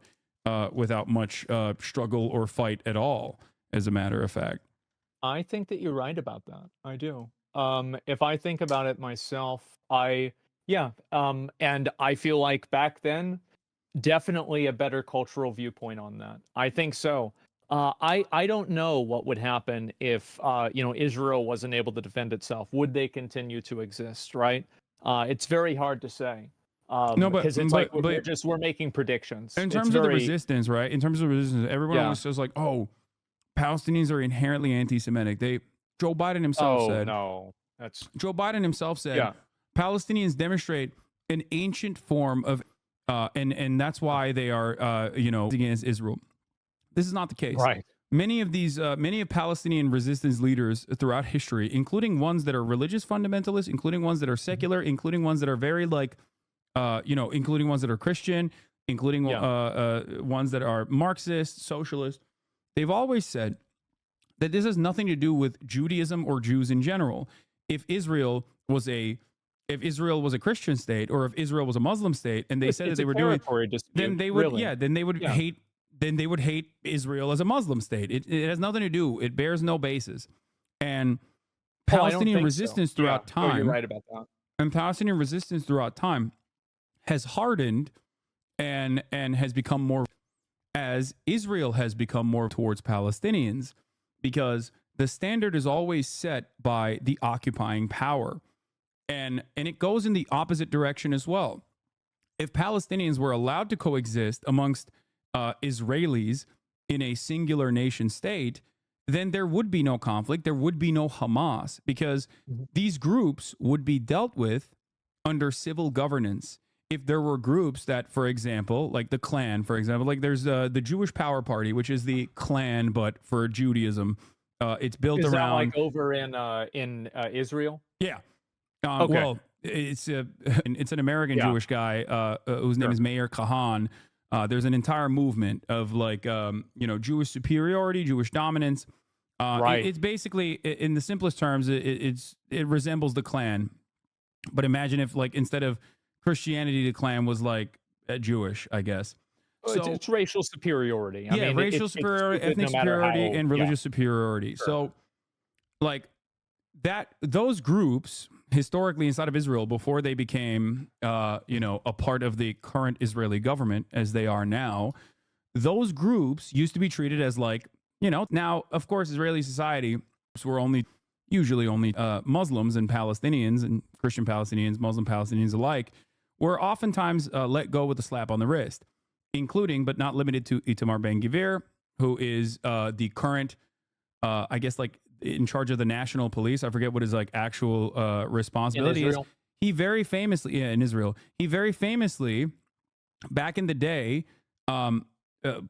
much struggle or fight at all, as a matter of fact.
I think that you're right about that. I do. If I think about it myself, and I feel like back then, definitely a better cultural viewpoint on that. I think so. I don't know what would happen if Israel wasn't able to defend itself. Would they continue to exist? Right? It's very hard to say.
No, but-
because it's
but-
like
but-
we're making predictions.
In
It's
terms of the
very-
resistance, right? In terms of resistance, everyone
Yeah.
always says like, "Oh, Palestinians are inherently anti-Semitic." Joe Biden himself
Oh
said.
no, that's
Joe Biden himself said,
yeah.
Palestinians demonstrate an ancient form of, and that's why they are, against Israel. This is not the case.
Right.
Many of Palestinian resistance leaders throughout history, including ones that are religious fundamentalists, including ones that are secular, including ones that are very including ones that are Christian, including ones that are Marxist, socialist, they've always said that this has nothing to do with Judaism or Jews in general. If Israel was a Christian state, or if Israel was a Muslim state, and they said that they were doing, then they would, then they would hate Israel as a Muslim state. It has nothing to do. It bears no basis. And Palestinian resistance throughout time,
you're right about that.
and Palestinian resistance throughout time has hardened and has become more as Israel has become more towards Palestinians, because the standard is always set by the occupying power. And it goes in the opposite direction as well. If Palestinians were allowed to coexist amongst Israelis in a singular nation state, then there would be no conflict. There would be no Hamas, because these groups would be dealt with under civil governance. If there were groups that, for example, like the Klan, for example, like there's the Jewish Power Party, which is the Klan, but for Judaism. It's built
Is
around,
that like over in Israel?
yeah.
Okay.
Well, it's an American Jewish guy whose name is Meir Kahan. There's an entire movement of like Jewish superiority, Jewish dominance.
Right.
It's basically, in the simplest terms, it resembles the Klan. But imagine if, like, instead of Christianity, the Klan was like Jewish, I guess. So
It's racial superiority. I mean,
racial superiority, ethnic superiority, and religious superiority.
Sure.
So, like those groups historically inside of Israel, before they became, a part of the current Israeli government as they are now, those groups used to be treated as like, now, of course, Israeli society were usually only Muslims and Palestinians and Christian Palestinians, Muslim Palestinians alike, were oftentimes let go with a slap on the wrist, including but not limited to Itamar Ben-Gvir, who is the current, I guess, like in charge of the national police. I forget what his like actual responsibility is. He very famously, in Israel, back in the day,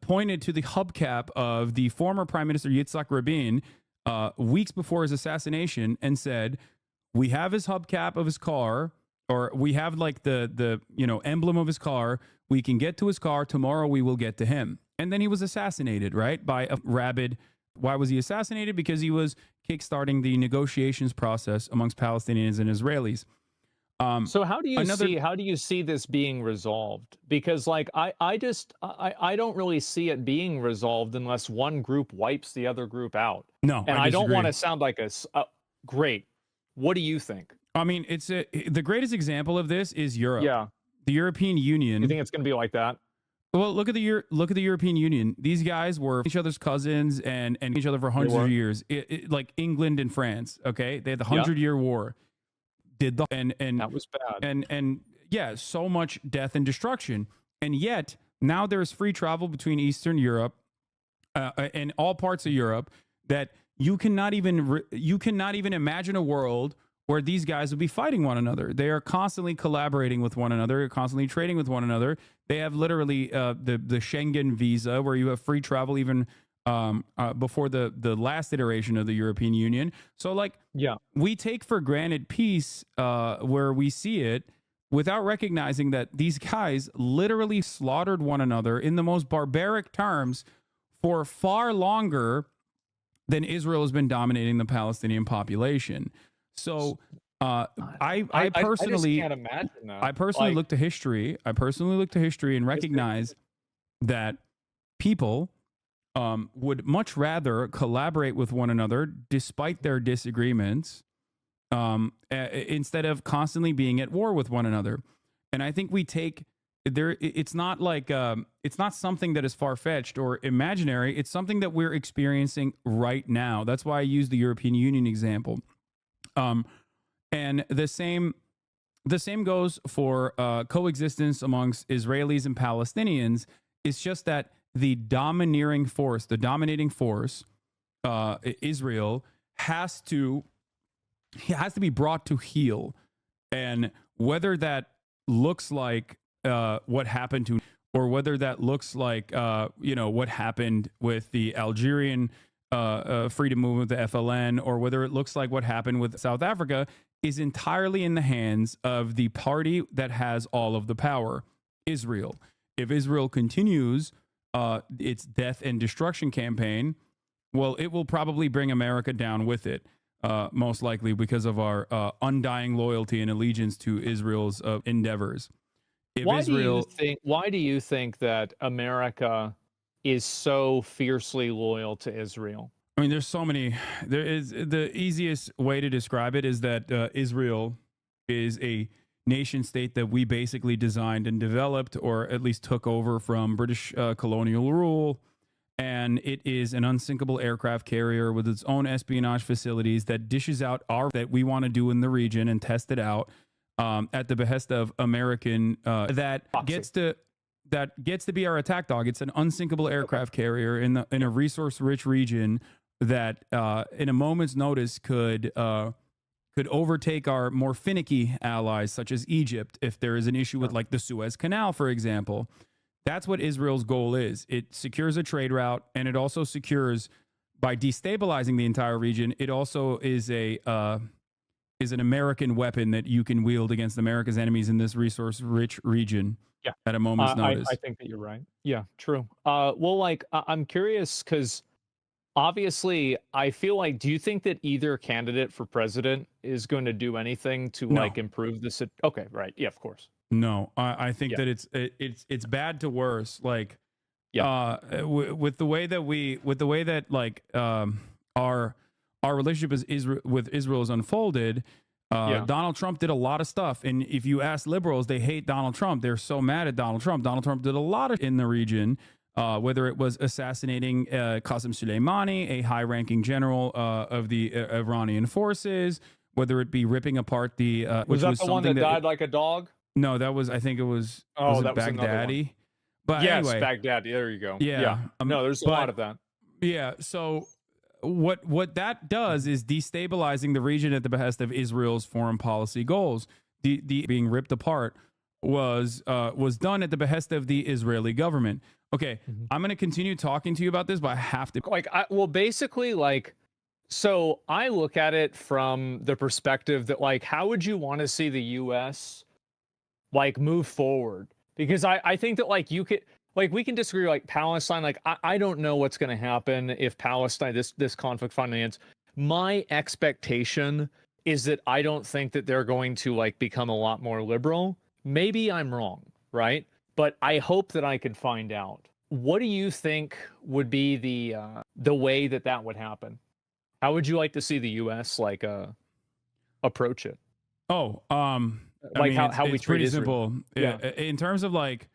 pointed to the hubcap of the former Prime Minister Yitzhak Rabin weeks before his assassination and said, "We have his hubcap of his car, or we have like the emblem of his car. We can get to his car. Tomorrow we will get to him." And then he was assassinated, right, by a rabid. Why was he assassinated? Because he was kickstarting the negotiations process amongst Palestinians and Israelis.
So how do you see this being resolved? Because like I don't really see it being resolved unless one group wipes the other group out.
No,
and I don't want to sound like great. What do you think?
I mean, the greatest example of this is Europe.
Yeah,
the European Union.
You think it's going to be like that?
Well, look at the European Union. These guys were each other's cousins and each other for hundreds of years. Like England and France. Okay, they had the 100-year war. And
that was bad.
And so much death and destruction. And yet now there's free travel between Eastern Europe and all parts of Europe that you cannot even imagine a world where these guys would be fighting one another. They are constantly collaborating with one another, constantly trading with one another. They have literally the Schengen visa, where you have free travel even before the last iteration of the European Union. So like,
Yeah.
we take for granted peace where we see it, without recognizing that these guys literally slaughtered one another in the most barbaric terms for far longer than Israel has been dominating the Palestinian population. So I personally,
just can't imagine that.
I personally look to history. I personally look to history and recognize that people would much rather collaborate with one another despite their disagreements, instead of constantly being at war with one another. And I think we take there. It's not like it's not something that is far-fetched or imaginary. It's something that we're experiencing right now. That's why I use the European Union example. And the same goes for coexistence amongst Israelis and Palestinians. It's just that the domineering force, the dominating force, Israel, has to be brought to heel. And whether that looks like what happened to, or whether that looks like what happened with the Algerian freedom movement, the FLN, or whether it looks like what happened with South Africa, is entirely in the hands of the party that has all of the power, Israel. If Israel continues its death and destruction campaign, well, it will probably bring America down with it, most likely because of our undying loyalty and allegiance to Israel's endeavors.
Why do you think that America is so fiercely loyal to Israel?
I mean, there's so many. There is, the easiest way to describe it is that Israel is a nation state that we basically designed and developed, or at least took over from British colonial rule. And it is an unsinkable aircraft carrier with its own espionage facilities that dishes out that we want to do in the region and test it out at the behest of American that gets to be our attack dog. It's an unsinkable aircraft carrier in a resource-rich region that in a moment's notice could overtake our more finicky allies, such as Egypt, if there is an issue with like the Suez Canal, for example. That's what Israel's goal is. It secures a trade route, and it also secures, by destabilizing the entire region, it also is an American weapon that you can wield against America's enemies in this resource-rich region.
Yeah.
At a moment's notice.
I think that you're right. Yeah, true. Well, like, I'm curious because obviously I feel like, do you think that either candidate for president is going to do anything to like improve this? Okay, right. Yeah, of course.
No, I think that it's bad to worse. Like, with the way that like our relationship with Israel is unfolded. Donald Trump did a lot of stuff, and if you ask liberals, they hate Donald Trump. They're so mad at Donald Trump. Donald Trump did a lot in the region, whether it was assassinating Qasem Soleimani, a high-ranking general of the Iranian forces, whether it be ripping apart the
was that the one that died like a dog?
No, that was, I think it was, Baghdadi. But
yes,
anyway,
Baghdadi. There you go.
Yeah.
No, there's a lot of that.
Yeah. So what that does is destabilizing the region at the behest of Israel's foreign policy goals. The being ripped apart was done at the behest of the Israeli government. Okay, I'm going to continue talking to you about this, but I have to.
Basically, like, so I look at it from the perspective that, like, how would you want to see the U.S. like move forward? Because I think that, like, you could. Like, we can disagree, like, Palestine, like, I don't know what's going to happen if Palestine, this conflict finally ends. My expectation is that I don't think that they're going to, like, become a lot more liberal. Maybe I'm wrong, right? But I hope that I could find out. What do you think would be the way that would happen? How would you like to see the U.S., like, approach it?
Oh,
like, how we treat
pretty
Israel.
Simple. Yeah. In terms of, like,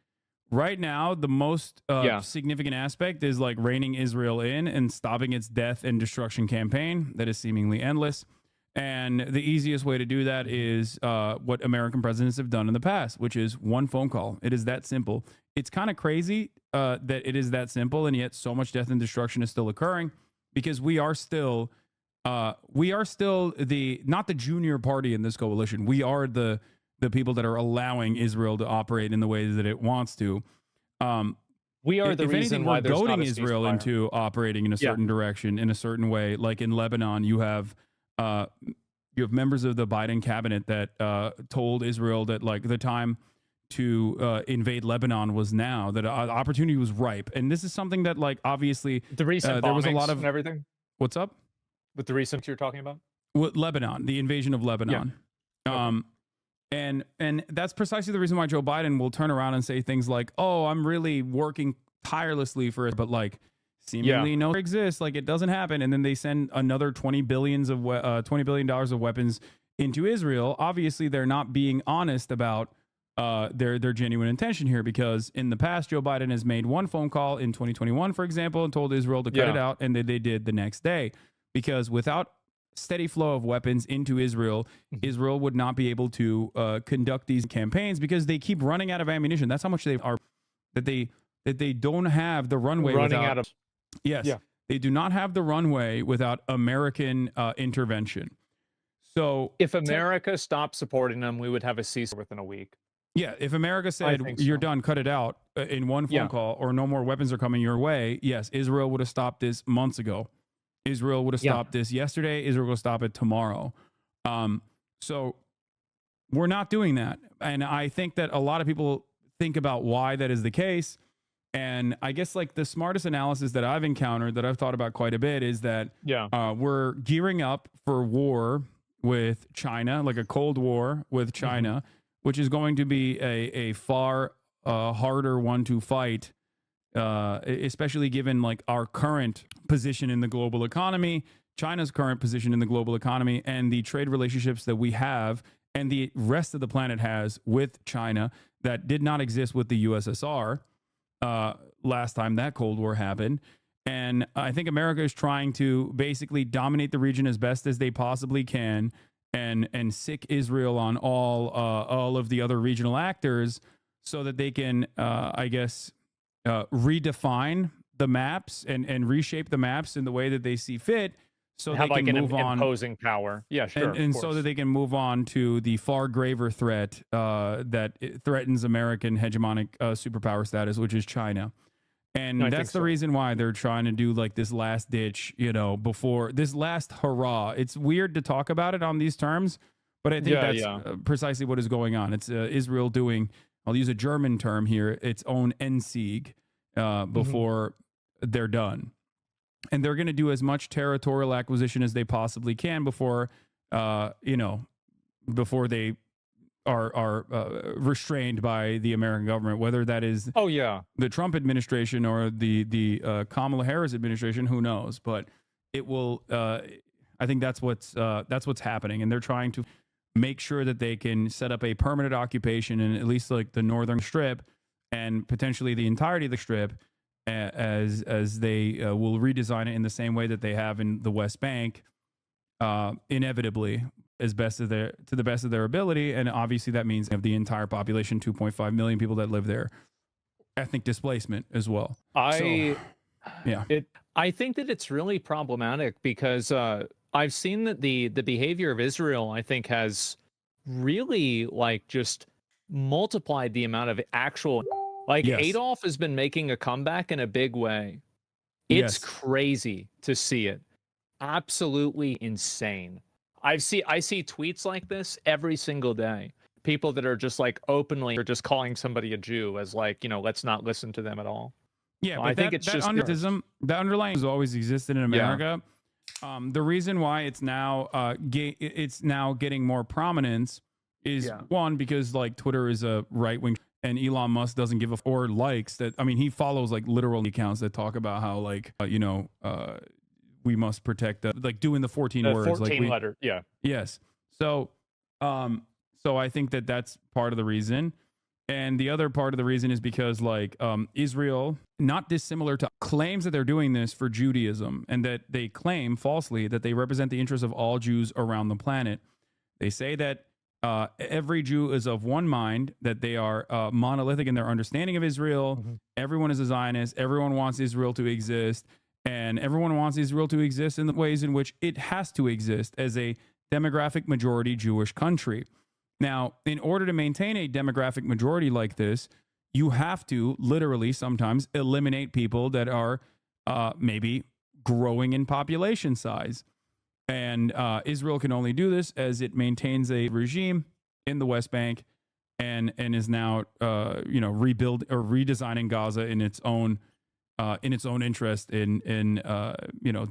right now, the most significant aspect is like reining Israel in and stopping its death and destruction campaign that is seemingly endless. And the easiest way to do that is what American presidents have done in the past, which is one phone call. It is that simple. It's kind of crazy that it is that simple, and yet so much death and destruction is still occurring because we are still we are still not the junior party in this coalition. We are the people that are allowing Israel to operate in the way that it wants to.
We are the
if
reason
anything,
why
we're
there's not
goading
a
Israel
ceasefire.
into operating in a certain direction, in a certain way. Like in Lebanon, you have members of the Biden cabinet that told Israel that like the time to invade Lebanon was now, that opportunity was ripe. And this is something that like obviously
The recent
there was a lot
bombings
of
and everything
what's up
with the recent you're talking about.
with Lebanon, the invasion of Lebanon.
Okay.
And that's precisely the reason why Joe Biden will turn around and say things like, "Oh, I'm really working tirelessly for it," but like seemingly no exists, like it doesn't happen, and then they send another $20 billion of weapons into Israel. Obviously, they're not being honest about their genuine intention here, because in the past, Joe Biden has made one phone call in 2021, for example, and told Israel to cut it out, and they did the next day, because without steady flow of weapons into Israel, Israel would not be able to conduct these campaigns, because they keep running out of ammunition. That's how much they are, that they don't have the runway they do not have the runway without American intervention. So
if America stopped supporting them, we would have a ceasefire within a week.
Yeah, if America said you're done, cut it out in one phone call, or no more weapons are coming your way, yes, Israel would have stopped this months ago. Israel would have stopped this yesterday. Israel will stop it tomorrow. So we're not doing that. And I think that a lot of people think about why that is the case. And I guess like the smartest analysis that I've encountered, that I've thought about quite a bit, is that we're gearing up for war with China, like a Cold War with China, which is going to be a far harder one to fight, especially given like our current position in the global economy, China's current position in the global economy, and the trade relationships that we have and the rest of the planet has with China that did not exist with the USSR last time that Cold War happened. And I think America is trying to basically dominate the region as best as they possibly can, and sick Israel on all of the other regional actors, so that they can, I guess, redefine the maps and reshape the maps in the way that they see fit, so
have
they
like
can
an
move on,
imposing power. Yeah, sure.
and so that they can move on to the far graver threat that threatens American hegemonic superpower status, which is China. And that's the reason why they're trying to do like this last ditch, before this last hurrah. It's weird to talk about it on these terms, but I think that's precisely what is going on. It's Israel doing, I'll use a German term here, its own Endsieg before they're done. And they're going to do as much territorial acquisition as they possibly can before, before they are restrained by the American government, whether that is the Trump administration or the Kamala Harris administration. Who knows? But it will. I think that's what's happening, and they're trying to make sure that they can set up a permanent occupation in at least like the northern strip, and potentially the entirety of the strip, as they will redesign it in the same way that they have in the West Bank, inevitably, to the best of their ability. And obviously that means of the entire population, 2.5 million people that live there, ethnic displacement as well.
I think that it's really problematic, because I've seen that the behavior of Israel, I think, has really like just multiplied the amount of actual, like Adolf has been making a comeback in a big way. It's crazy to see it. Absolutely insane. I see tweets like this every single day. People that are just like openly are just calling somebody a Jew, as like, let's not listen to them at all.
Yeah, but I think it's just that underlying has always existed in America. The reason why it's now getting more prominence is one, because like Twitter is a right wing, and Elon Musk doesn't give or likes that. I mean, he follows like literal accounts that talk about how like we must protect like doing the 14 words,
14 letter. Yeah.
Yes. So I think that that's part of the reason. And the other part of the reason is because like Israel, not dissimilar to claims that they're doing this for Judaism, and that they claim falsely that they represent the interests of all Jews around the planet. They say that every Jew is of one mind, that they are monolithic in their understanding of Israel. Everyone is a Zionist. Everyone wants Israel to exist. And everyone wants Israel to exist in the ways in which it has to exist as a demographic majority Jewish country. Now, in order to maintain a demographic majority like this, you have to literally sometimes eliminate people that are maybe growing in population size. And Israel can only do this as it maintains a regime in the West Bank and is now rebuild or redesigning Gaza in its own interest in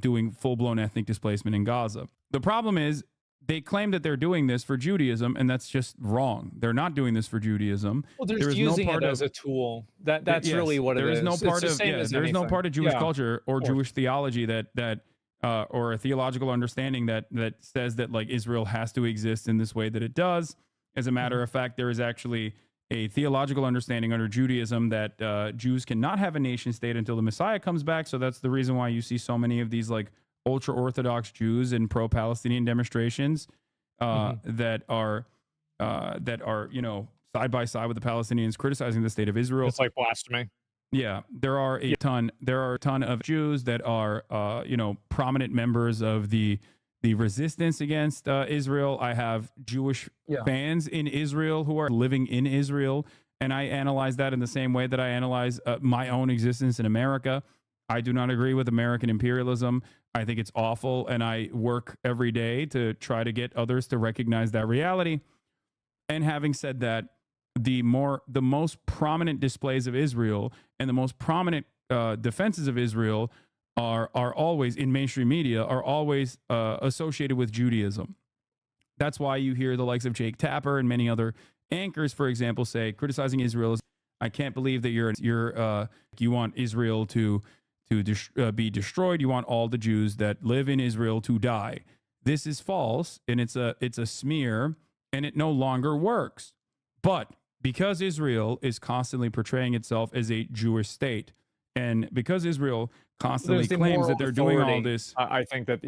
doing full-blown ethnic displacement in Gaza. The problem is they claim that they're doing this for Judaism, and that's just wrong. They're not doing this for Judaism.
Well, they're just using it as a tool. That's really what it is.
There is no part of Jewish culture or Jewish theology that or a theological understanding that says that like Israel has to exist in this way that it does. As a matter of fact, there is actually a theological understanding under Judaism that Jews cannot have a nation state until the Messiah comes back. So that's the reason why you see so many of these like ultra Orthodox Jews in pro-Palestinian demonstrations that are side by side with the Palestinians criticizing the state of Israel.
It's like blasphemy.
Yeah, there are a ton of Jews that are prominent members of the resistance against Israel. I have Jewish fans in Israel who are living in Israel, and I analyze that in the same way that I analyze my own existence in America. I do not agree with American imperialism. I think it's awful, and I work every day to try to get others to recognize that reality. And having said that, the most prominent displays of Israel and the most prominent defenses of Israel are always in mainstream media, are always associated with Judaism. That's why you hear the likes of Jake Tapper and many other anchors, for example, say criticizing Israel is, I can't believe that you want Israel to be destroyed. You want all the Jews that live in Israel to die. This is false, and it's a smear, and it no longer works. But because Israel is constantly portraying itself as a Jewish state, and because Israel constantly claims that they're doing all this,
I think that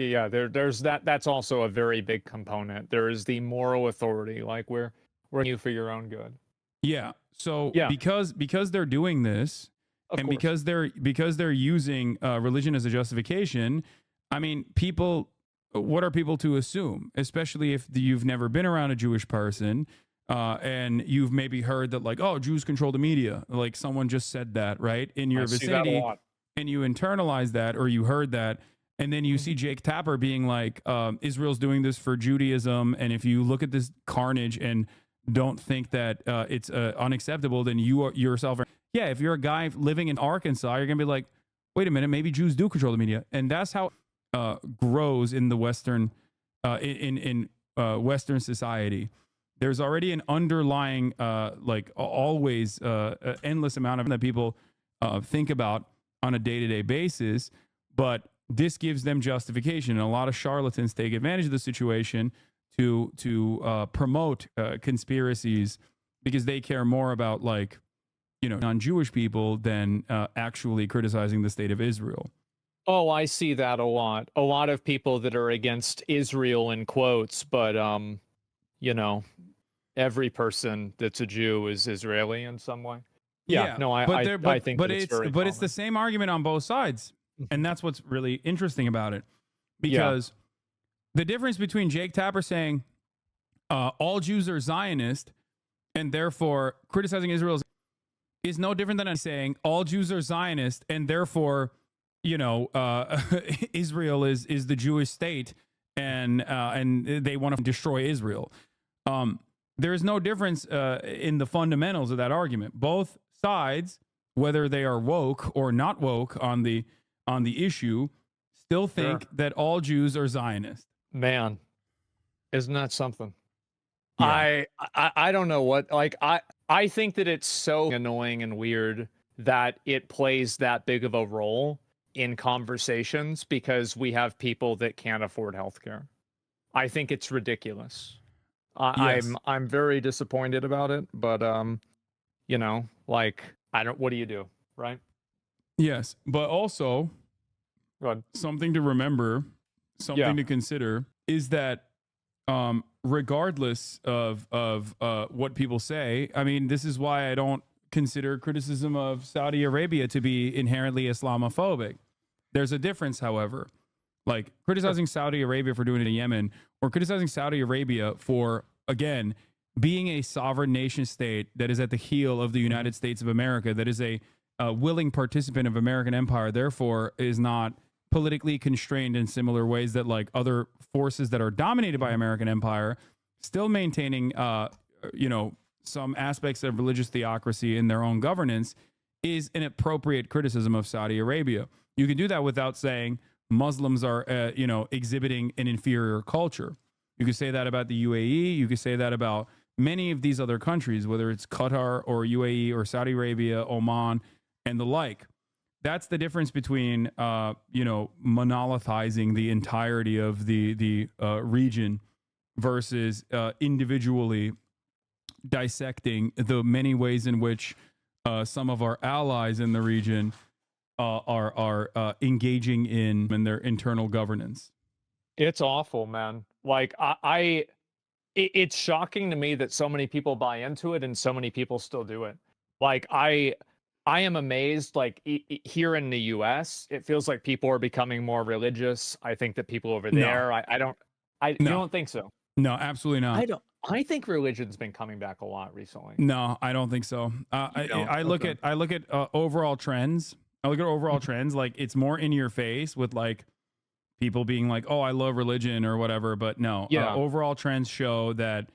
there's that's also a very big component. There is the moral authority, like we're you for your own good.
Yeah. So because they're doing this, and because they're using religion as a justification, I mean, what are people to assume, especially if you've never been around a Jewish person? And you've maybe heard that like, oh, Jews control the media. Like someone just said that, right? In your vicinity, and you internalize that, or you heard that. And then you see Jake Tapper being like, Israel's doing this for Judaism. And if you look at this carnage and don't think that it's unacceptable, then you yourself are, if you're a guy living in Arkansas, you're going to be like, wait a minute, maybe Jews do control the media. And that's how grows in the Western, in Western society. There's already an underlying, always endless amount of that people think about on a day-to-day basis, but this gives them justification. And a lot of charlatans take advantage of the situation to promote conspiracies because they care more about non-Jewish people than actually criticizing the state of Israel.
Oh, I see that a lot. A lot of people that are against Israel in quotes, but every person that's a Jew is Israeli in some way. I think
it's the same argument on both sides, and that's what's really interesting about it, because the difference between Jake Tapper saying all Jews are Zionist and therefore criticizing Israel is no different than saying all Jews are Zionist and therefore Israel is the Jewish state and they want to destroy Israel. There is no difference in the fundamentals of that argument. Both sides, whether they are woke or not woke on the issue, still think that all Jews are Zionist.
Man, isn't that something?
Yeah.
I don't know what, I think that it's so annoying and weird that it plays that big of a role in conversations because we have people that can't afford healthcare. I think it's ridiculous.
Yes.
I'm very disappointed about it, but what do you do, right?
Yes, but also something to remember, something to consider is that regardless of what people say, I mean, this is why I don't consider criticism of Saudi Arabia to be inherently Islamophobic, There's a difference, however. Like criticizing Saudi Arabia for doing it in Yemen, or criticizing Saudi Arabia for, again, being a sovereign nation state that is at the heel of the United States of America, that is a willing participant of American empire, therefore is not politically constrained in similar ways that like other forces that are dominated by American empire, still maintaining, some aspects of religious theocracy in their own governance, is an appropriate criticism of Saudi Arabia. You can do that without saying Muslims are, exhibiting an inferior culture. You could say that about the UAE. You could say that about many of these other countries, whether it's Qatar or UAE or Saudi Arabia, Oman, and the like. That's the difference between, monolithizing the entirety of the region versus individually dissecting the many ways in which some of our allies in the region are engaging in their internal governance.
It's awful, man. Like it's shocking to me that so many people buy into it and so many people still do it. Like I am amazed. Like here in the U.S., it feels like people are becoming more religious. I think that people over there, you don't think so?
No, absolutely not.
I think religion's been coming back a lot recently.
No, I don't think so. I look at overall trends. I look at overall trends. Like it's more in your face with like people being like, "Oh, I love religion" or whatever. But no, overall trends show that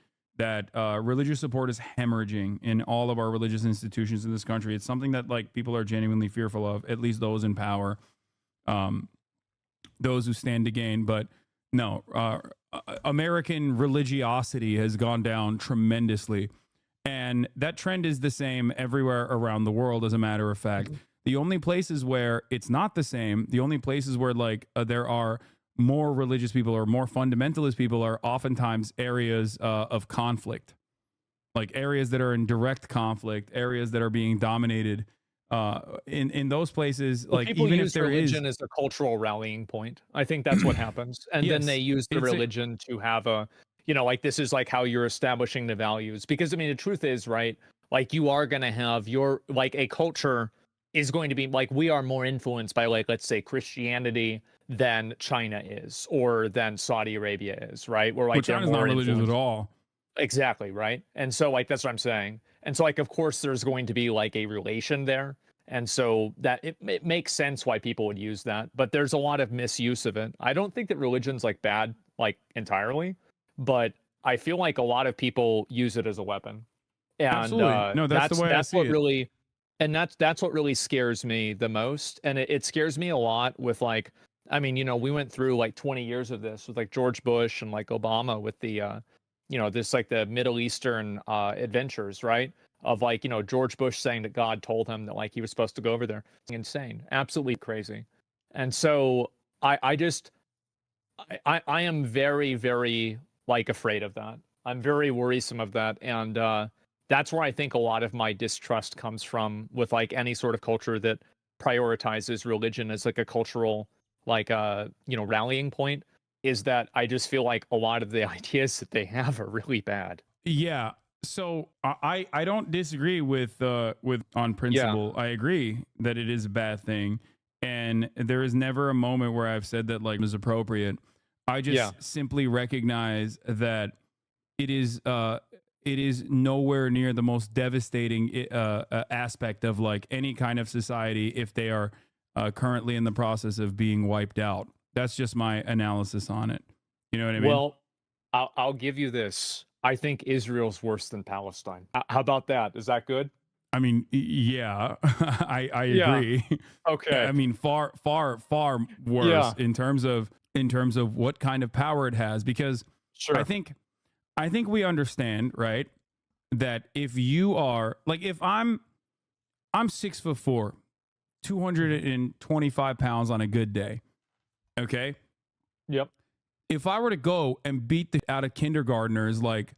religious support is hemorrhaging in all of our religious institutions in this country. It's something that like people are genuinely fearful of, at least those in power, those who stand to gain. But no, American religiosity has gone down tremendously, and that trend is the same everywhere around the world. As a matter of fact, the only places where it's not the same, the only places where like there are more religious people or more fundamentalist people, are oftentimes areas of conflict, like areas that are in direct conflict, areas that are being dominated. In those places,
well,
like
people
even
use
if there
religion
is
as a cultural rallying point. I think that's what happens, and then they use the religion to have a, like this is like how you're establishing the values. Because I mean, the truth is, right? Like you are going to have your like a culture is going to be like we are more influenced by like let's say Christianity than China is or than Saudi Arabia is, right? Where like
China's not religious at all.
Exactly, right? And so like that's what I'm saying. And so like of course there's going to be like a relation there. And so that it makes sense why people would use that, but there's a lot of misuse of it. I don't think that religion's like bad like entirely, but I feel like a lot of people use it as a weapon. And
absolutely. No, that's the way I see
what
it.
really, and that's what really scares me the most. And it scares me a lot with like, I mean, we went through like 20 years of this with like George Bush and like Obama with the this like the Middle Eastern adventures, right? Of like, George Bush saying that God told him that like he was supposed to go over there. Insane, absolutely crazy. And so I am very, very like afraid of that. I'm very worrisome of that. And that's where I think a lot of my distrust comes from with like any sort of culture that prioritizes religion as like a cultural like rallying point, is that I just feel like a lot of the ideas that they have are really bad.
Yeah. So I don't disagree with on principle. I agree that it is a bad thing, and there is never a moment where I've said that like is appropriate. I just simply recognize that it is nowhere near the most devastating aspect of like any kind of society if they are currently in the process of being wiped out. That's just my analysis on it. You know what I mean?
Well, I'll give you this. I think Israel's worse than Palestine. How about that? Is that good?
I mean, yeah, I agree.
Okay.
I mean, far worse in terms of what kind of power it has, because I think we understand, right, that if you are like, if I'm 6'4", 225 pounds on a good day. Okay.
Yep.
If I were to go and beat the out of kindergartners, like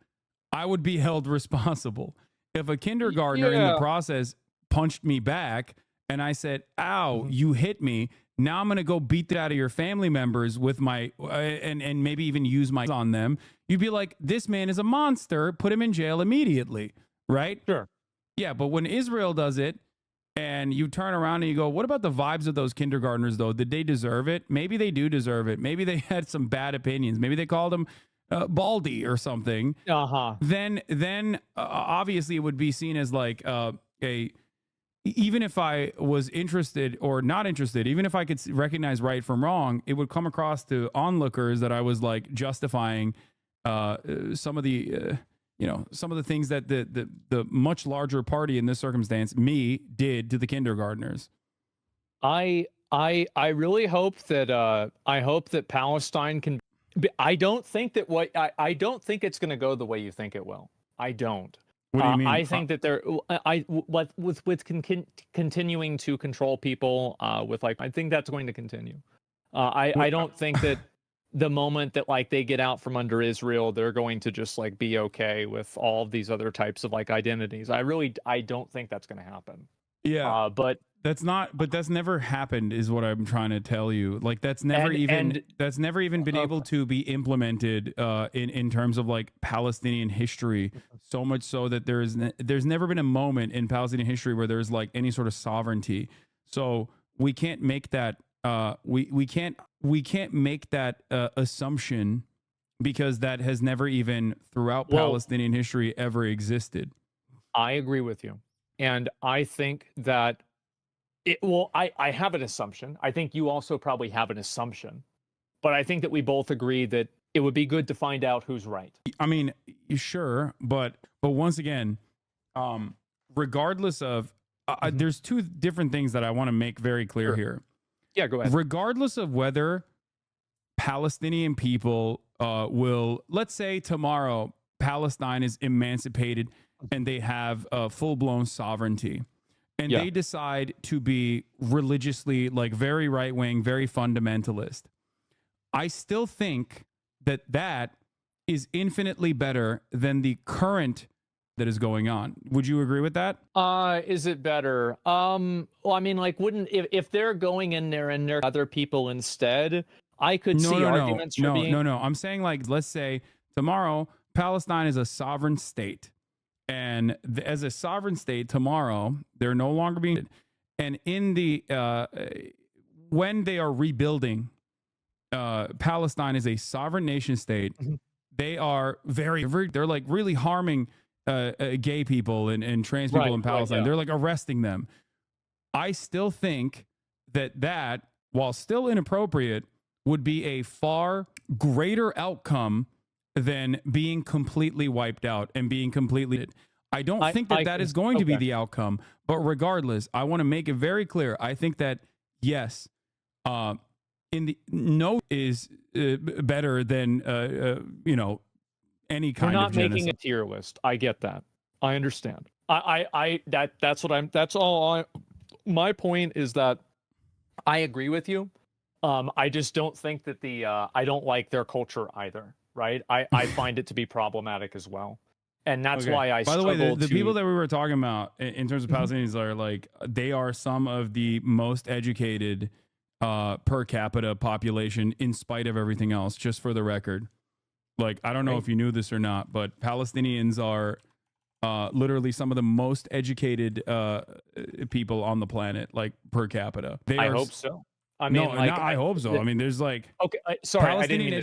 I would be held responsible. If a kindergartner in the process punched me back and I said, "Ow, you hit me," now I'm going to go beat that out of your family members with my and maybe even use my on them. You'd be like, "This man is a monster. Put him in jail immediately." Right?
Sure.
Yeah, but when Israel does it, And you turn around and you go, what about the vibes of those kindergartners, though? Did they deserve it? Maybe they do deserve it. Maybe they had some bad opinions. Maybe they called him Baldy or something. Then obviously it would be seen as like even if I was interested or not interested, even if I could recognize right from wrong, it would come across to onlookers that I was like justifying some of the some of the things that the much larger party in this circumstance, me, did to the kindergartners.
I really hope that Palestine can. I don't think that I don't think it's going to go the way you think it will. I don't.
What do you mean?
I think that with continuing to control people with like, I think that's going to continue. I don't think that the moment that like they get out from under Israel, they're going to just like be okay with all of these other types of like identities. I don't think that's going to happen.
Yeah.
But
that's never happened is what I'm trying to tell you. Like that's never even been able to be implemented in terms of like Palestinian history. So much so that there's never been a moment in Palestinian history where there's like any sort of sovereignty. So we can't make that we can't make that assumption because that has never even throughout Palestinian history ever existed.
I agree with you. And I think that I have an assumption. I think you also probably have an assumption. But I think that we both agree that it would be good to find out who's right.
I mean, sure, but once again, regardless of there's two different things that I want to make very clear here.
Yeah, go ahead.
Regardless of whether Palestinian people will, let's say tomorrow, Palestine is emancipated and they have full-blown sovereignty. And they decide to be religiously, like very right-wing, very fundamentalist. I still think that is infinitely better than the current that is going on. Would you agree with that?
Is it better? Well, I mean, like, if they're going in there and there are other people instead, I could see arguments for being...
No. I'm saying, like, let's say tomorrow Palestine is a sovereign state. And as a sovereign state, tomorrow they're no longer being, and in the when they are rebuilding, Palestine is a sovereign nation state. They are they're like really harming gay people and trans people in Palestine. They're like arresting them. I still think that while still inappropriate, would be a far greater outcome than being completely wiped out and being completely... I don't think that is going to be the outcome, but regardless, I want to make it very clear. I think that yes, is better than any kind of genocide.
We're not making a tier list. I get that. I understand. That's all. My point is that I agree with you. I just don't think that I don't like their culture either. Right. I find it to be problematic as well. And that's why I struggle.
By the way, the people that we were talking about in terms of Palestinians are like, they are some of the most educated per capita population in spite of everything else, just for the record. Like, I don't know if you knew this or not, but Palestinians are literally some of the most educated people on the planet, like per capita.
I hope so. I mean,
I hope so. I mean, there's like Palestinian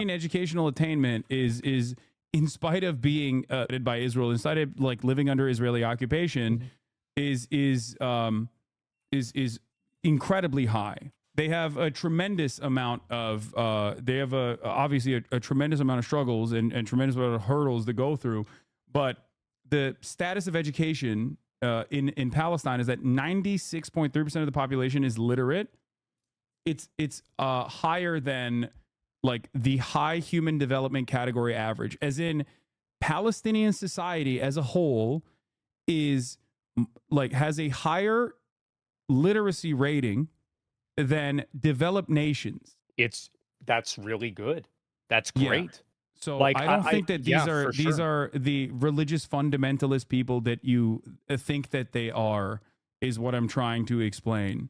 educational attainment is in spite of being by Israel, in spite of like living under Israeli occupation, is incredibly high. They have a tremendous amount of obviously a tremendous amount of struggles and tremendous amount of hurdles to go through. But the status of education in Palestine is that 96.3% of the population is literate. It's higher than like the high human development category average, as in Palestinian society as a whole is like has a higher literacy rating than developed nations.
That's really good. That's great.
Yeah. So like, I don't think that these are the religious fundamentalist people that you think that they are, is what I'm trying to explain.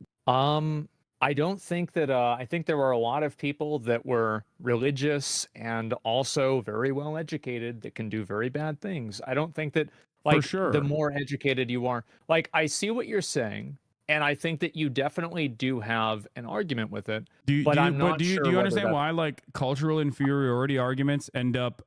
I don't think that I think there were a lot of people that were religious and also very well educated that can do very bad things. I don't think that
For
like the
sure.
more educated you are, like I see what you're saying, and I think that you definitely do have an argument with it, but I'm not
Do
sure
you
whether
understand
that's
why like cultural inferiority arguments end up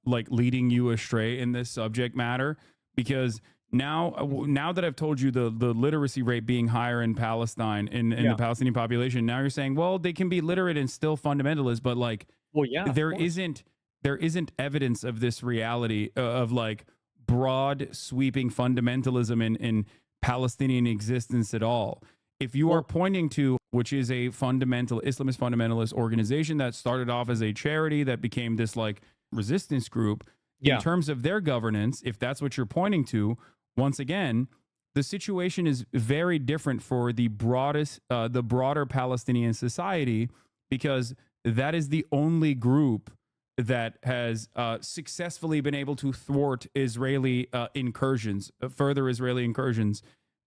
like leading you astray in this subject matter? Because now now that I've told you the literacy rate being higher in Palestine in the
yeah.
Palestinian population, now you're saying, well, they can be literate and still fundamentalist, but like
Well, yeah, of
there
course.
isn't there isn't evidence of this reality of like broad sweeping fundamentalism in Palestinian existence at all. If you are
Well,
pointing to which is a fundamental Islamist fundamentalist organization that started off as a charity that became this like resistance group, in
yeah.
terms of their governance, if that's what you're pointing to, once again, the situation is very different for the broader Palestinian society, because that is the only group that has successfully been able to thwart Israeli incursions, further Israeli incursions.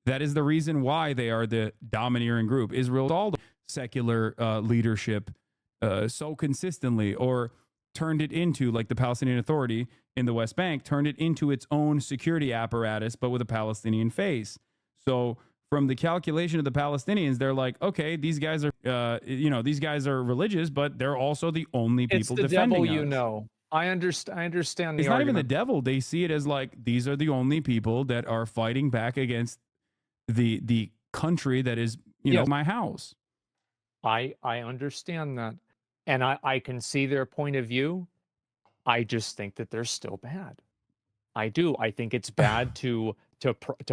That is the reason why they are the domineering group. Israel's all the secular leadership so consistently, or turned it into, like the Palestinian Authority in the West Bank, turned it into its own security apparatus, but with a Palestinian face. So from the calculation of the Palestinians, they're like, okay, these guys are, these guys are religious, but they're also the only
It's
people
the devil
defending
you
us.
know. I understand the
It's not even the
argument.
devil. They see it as like these are the only people that are fighting back against the country that is,
Yes.
my house.
I understand that, and I can see their point of view. I just think that they're still bad. I do. I think it's bad to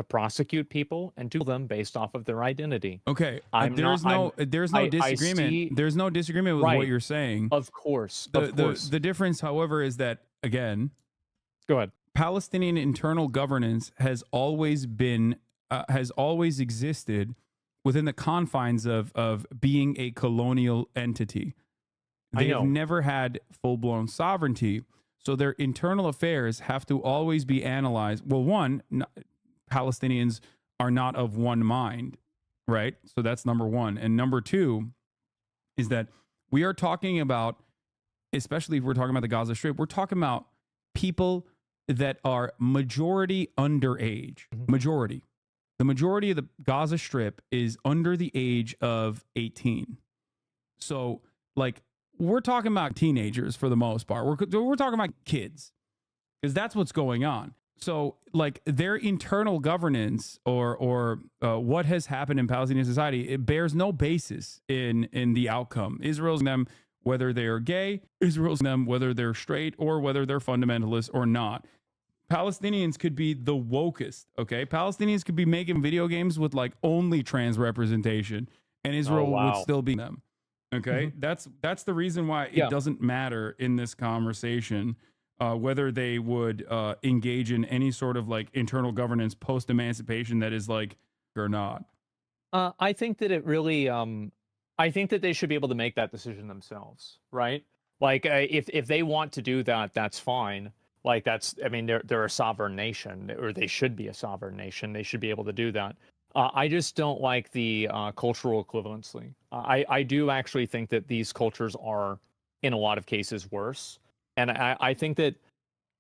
prosecute people and to kill them based off of their identity.
Okay,
I'm not.
there's no
I
disagreement.
see.
There's no disagreement with what
Right.
you're saying.
Of course.
The
Of
the
course.
the difference, however, is that again,
Go ahead.
Palestinian internal governance has always existed within the confines of being a colonial entity.
I
They have
know.
never had full blown sovereignty, so their internal affairs have to always be analyzed. Well, one, Palestinians are not of one mind, right? So that's number one. And number two is that we are talking about, especially if we're talking about the Gaza Strip, we're talking about people that are majority underage.
Mhm.
Majority. The majority of the Gaza Strip is under the age of 18. So, like, we're talking about teenagers for the most part. We're talking about kids, because that's what's going on. So, like, their internal governance or what has happened in Palestinian society, it bears no basis in the outcome. Israel's them whether they are gay, Israel's them whether they're straight, or whether they're fundamentalists or not. Palestinians could be the wokest, okay? Palestinians could be making video games with like only trans representation, and
Oh
Israel would
wow.
still be them. Okay?
Mhm.
That's the reason why it
Yeah.
doesn't matter in this conversation whether they would engage in any sort of like internal governance post emancipation that is like or not.
I think that it really, I think that they should be able to make that decision themselves, right? Like, if they want to do that, that's fine. Like, that's, I mean, they're a sovereign nation, or they should be a sovereign nation. They should be able to do that. I just don't like the cultural equivalency. I do actually think that these cultures are, in a lot of cases, worse, and I think that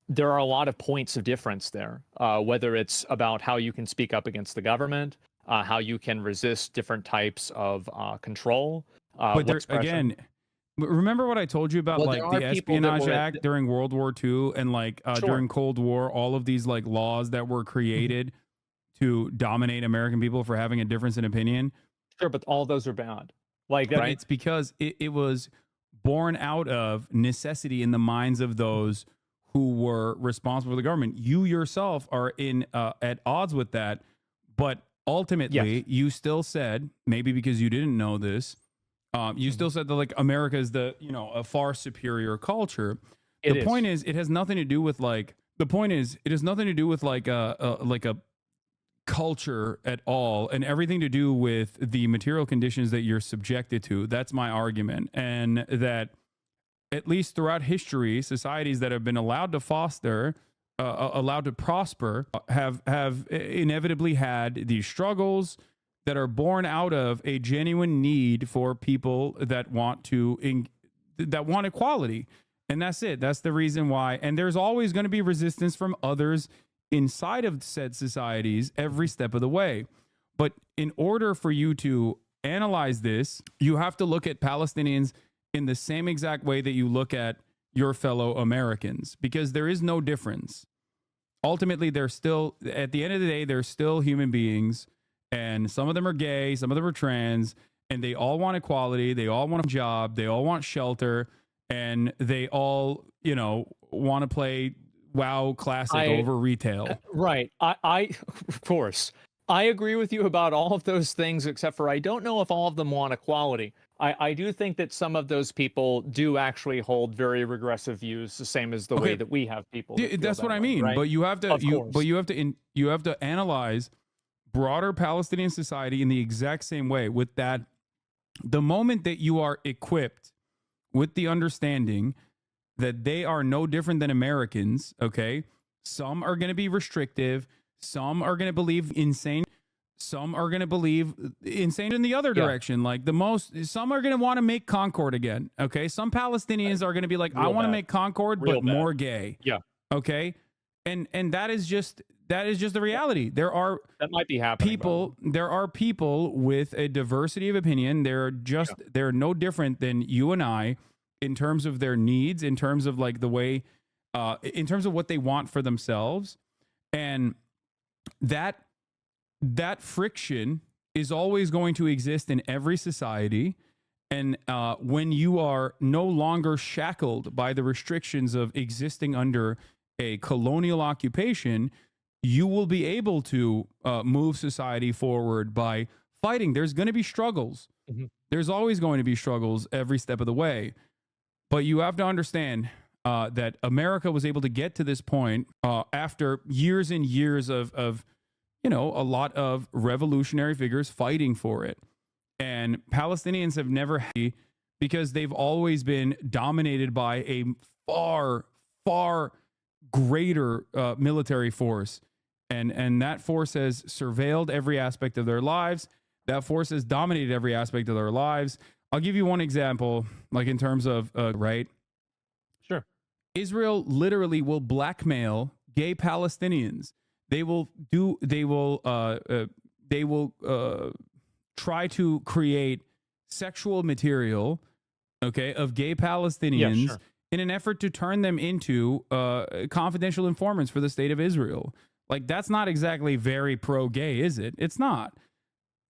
there are a lot of points of difference there, whether it's about how you can speak up against the government, how you can resist different types of control,
But
what
there
expression.
again, remember what I told you about
Well, there
like
are
the
people that
Espionage
were
Act during World War II and like
sure,
during Cold War, all of these like laws that were
mhm,
created to dominate American people for having a difference in opinion,
sure, but all those are bad. Like, I
but
mean,
it's because it was born out of necessity in the minds of those who were responsible for the government. You yourself are in at odds with that, but
yes,
ultimately you still said, maybe because you didn't know this, you
mhm,
still said that like America is the a far superior culture.
it
The
is.
point is, it has nothing to do with like the point is it has nothing to do with like a culture at all, and everything to do with the material conditions that you're subjected to. That's my argument, and that at least throughout history, societies that have been allowed to foster, allowed to prosper, have inevitably had these struggles, that are born out of a genuine need for people that want that want equality. And that's it. That's the reason why. And there's always going to be resistance from others inside of said societies every step of the way. But in order for you to analyze this, you have to look at Palestinians in the same exact way that you look at your fellow Americans, because there is no difference. Ultimately, they're still, at the end of the day, they're still human beings, and some of them are gay, some of them are trans, and they all want equality, they all want a job, they all want shelter, and they all, you know, want to play WoW Classic over retail.
Right. I of course, I agree with you about all of those things, except for I don't know if all of them want equality. I do think that some of those people do actually hold very regressive views, the same as the way that we have people.
That's what I mean.
Right?
But you have to, you have to analyze broader Palestinian society in the exact same way. With that, the moment that you are equipped with the understanding that they are no different than Americans, okay? Some are going to be restrictive. Some are going to believe insane. Some are going to believe insane in the other direction. Like some are going to want to make Concord again. Okay. Some Palestinians are going to be like, I want to make Concord, but more gay.
Yeah.
Okay. And that is just the reality. That
might be happening.
There are people with a diversity of opinion. They're no different than you and I in terms of their needs, in terms of like the way, in terms of what they want for themselves. And that friction is always going to exist in every society. And when you are no longer shackled by the restrictions of existing under a colonial occupation, you will be able to move society forward by fighting. There's going to be struggles. Mm-hmm. There's always going to be struggles every step of the way. But you have to understand that America was able to get to this point after years and years of you know, a lot of revolutionary figures fighting for it. And Palestinians have never had, because they've always been dominated by a far, far greater military force. And that force has surveilled every aspect of their lives. That force has dominated every aspect of their lives. I'll give you one example, like in terms of, right?
Sure.
Israel literally will blackmail gay Palestinians. They will try to create sexual material, okay, of gay Palestinians in an effort to turn them into confidential informants for the state of Israel. Like, that's not exactly very pro-gay, is it? It's not.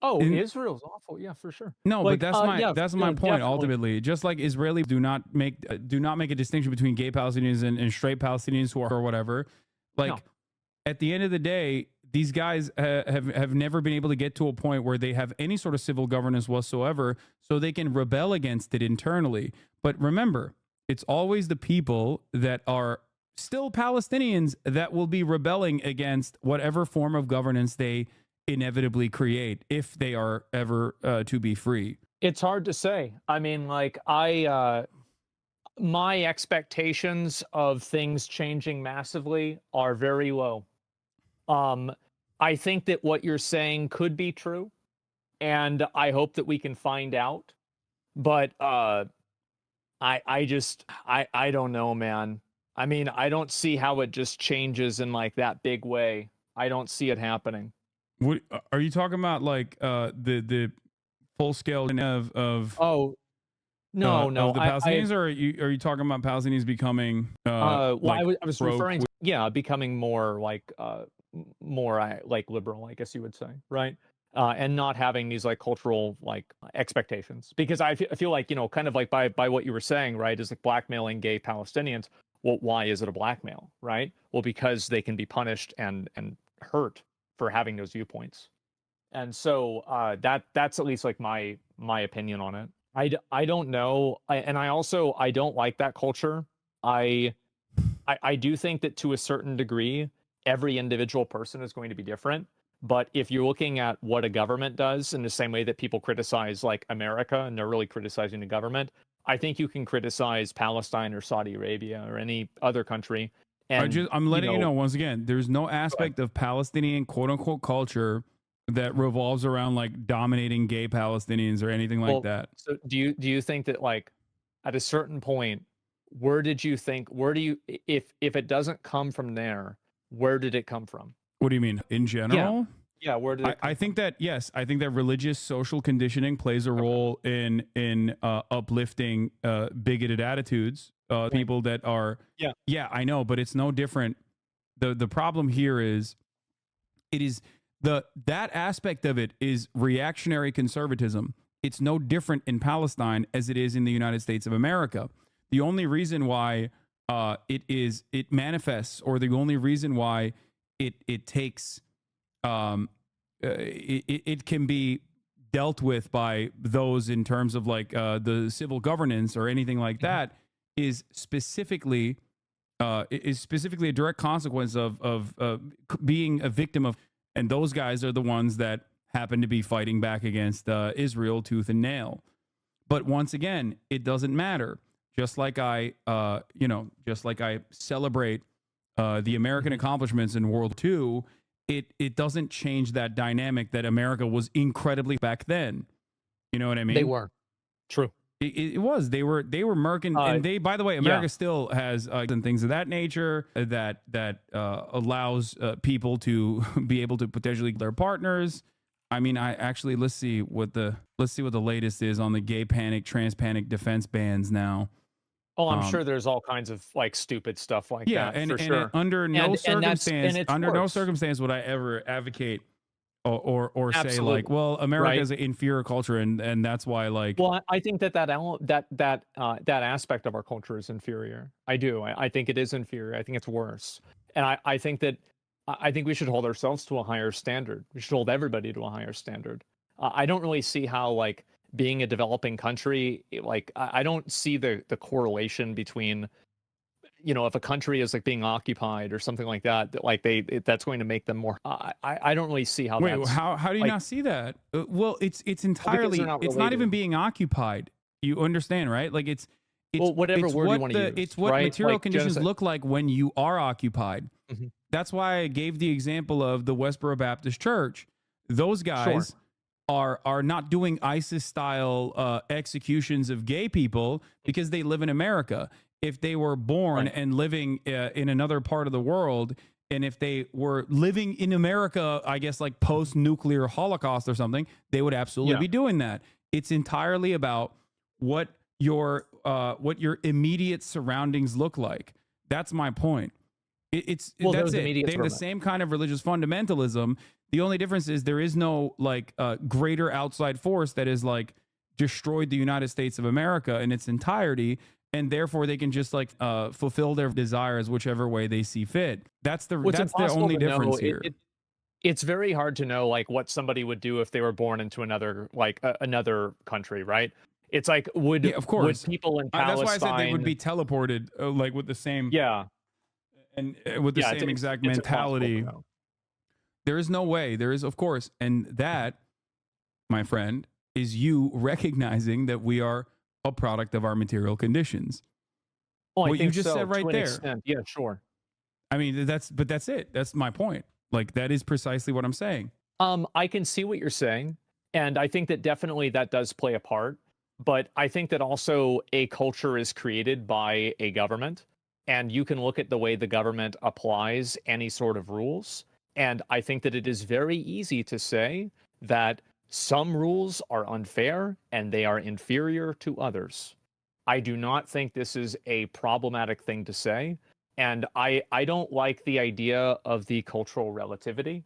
Oh, Israel's awful. Yeah, for sure.
No, like, but that's my point. Definitely. Ultimately, just like Israelis do not make a distinction between gay Palestinians and straight Palestinians who are or whatever. Like, at the end of the day, these guys have never been able to get to a point where they have any sort of civil governance whatsoever, so they can rebel against it internally. But remember, it's always the people that are still Palestinians that will be rebelling against whatever form of governance they inevitably create, if they are ever to be free.
It's hard to say. I mean, like, my expectations of things changing massively are very low. I think that what you're saying could be true, and I hope that we can find out. But I don't know, man. I mean, I don't see how it just changes in like that big way. I don't see it happening.
What are you talking about? Like the full scale of
no,
the Palestinians, or are you talking about Palestinians becoming
well,
like
I was referring to becoming more like liberal, I guess you would say, right? And not having these like cultural like expectations, because I feel like, you know, kind of like by what you were saying, right, is like blackmailing gay Palestinians. Well, why is it a blackmail, right? Well, because they can be punished and hurt for having those viewpoints. And so that's at least like my opinion on it. I don't know. I don't like that culture. I do think that to a certain degree, every individual person is going to be different. But if you're looking at what a government does in the same way that people criticize like America and they're really criticizing the government, I think you can criticize Palestine or Saudi Arabia or any other country. And
I'm letting you know once again, there's no aspect of Palestinian quote unquote culture that revolves around like dominating gay Palestinians or anything like
Well,
that.
so do you think that like at a certain point, where do you if it doesn't come from there, where did it come from?
What do you mean in
Yeah.
general?
Yeah, where did it
I
come
think
from?
that yes, I think that religious social conditioning plays a
Okay.
role in uplifting bigoted attitudes.
Right.
People that are
Yeah.
yeah, I know, but it's no different. The problem here is it is that aspect of it is reactionary conservatism. It's no different in Palestine as it is in the United States of America. The only reason why it manifests, or the only reason why it takes it can be dealt with by those in terms of like the civil governance or anything like
Mhm.
that is specifically a direct consequence of being a victim of, and those guys are the ones that happen to be fighting back against Israel tooth and nail. But once again, it doesn't matter. Just like just like I celebrate the American
Mhm.
accomplishments in World War II, it doesn't change that dynamic that America was incredibly back then. You know what I
They
mean?
were. True.
It was they were merkin,
Uh,
and they, by the way,
yeah.
America still has and things of that nature that allows people to be able to potentially their partners. I mean, I actually let's see what the latest is on the gay panic, trans panic defense bans now.
Oh, I'm
Um,
sure there's all kinds of like stupid stuff like
yeah,
that for
and
sure. And it's
under no
worse.
circumstance would I ever advocate or say like,
Absolutely.
well, America
Right.
is an inferior culture, and that's why like
Well, I think that aspect of our culture is inferior. I do. I think it is inferior. I think it's worse. And I think that I think we should hold ourselves to a higher standard. We should hold everybody to a higher standard. I don't really see how like being a developing country, like I don't see the correlation between if a country is like being occupied or something like that, that like that's going to make them more. I don't really see how
wait,
that's
how do you
like
not see that? Well, it's
because they're
entirely
not
it's not even
related.
being occupied. You understand, right? Like
Well, whatever word you want to
it's
use,
what
right?
material
Like
conditions
genocide.
look like when you are occupied.
Mhm.
That's why I gave the example of the Westboro Baptist Church. Those
Sure.
guys are not doing ISIS style executions of gay people because they live in America. If they were born
Right.
and living in another part of the world, and if they were living in America, I guess like
Mhm.
post nuclear Holocaust or something, they would absolutely
Yeah.
be doing that. It's entirely about what your immediate surroundings look like. That's my point.
Well,
That's
those
it.
immediate
They have the
surroundings.
same kind of religious fundamentalism. The only difference is there is no like greater outside force that is like destroyed the United States of America in its entirety, and therefore they can just like fulfill their desires whichever way they see fit.
Well, it's
That's the
impossible
only
to know.
difference here.
It's very hard to know like what somebody would do if they were born into another like another country, right? It's like
Yeah, of
would
course.
people in
That's why I said they would
Palestine?
be teleported, like with the same
Yeah,
and with the
yeah.
same exact
It's impossible to
mentality.
know.
There is no way. There is, of course, and that, my friend, is you recognizing that we are a product of our material conditions.
Oh, I
What you
think
just
so
said
to
right
an
there.
extent. Yeah, sure.
I mean, that's it. That's my point. Like that is precisely what I'm saying.
I can see what you're saying, and I think that definitely that does play a part. But I think that also a culture is created by a government, and you can look at the way the government applies any sort of rules. And I think that it is very easy to say that some rules are unfair and they are inferior to others. I do not think this is a problematic thing to say. And I don't like the idea of the cultural relativity.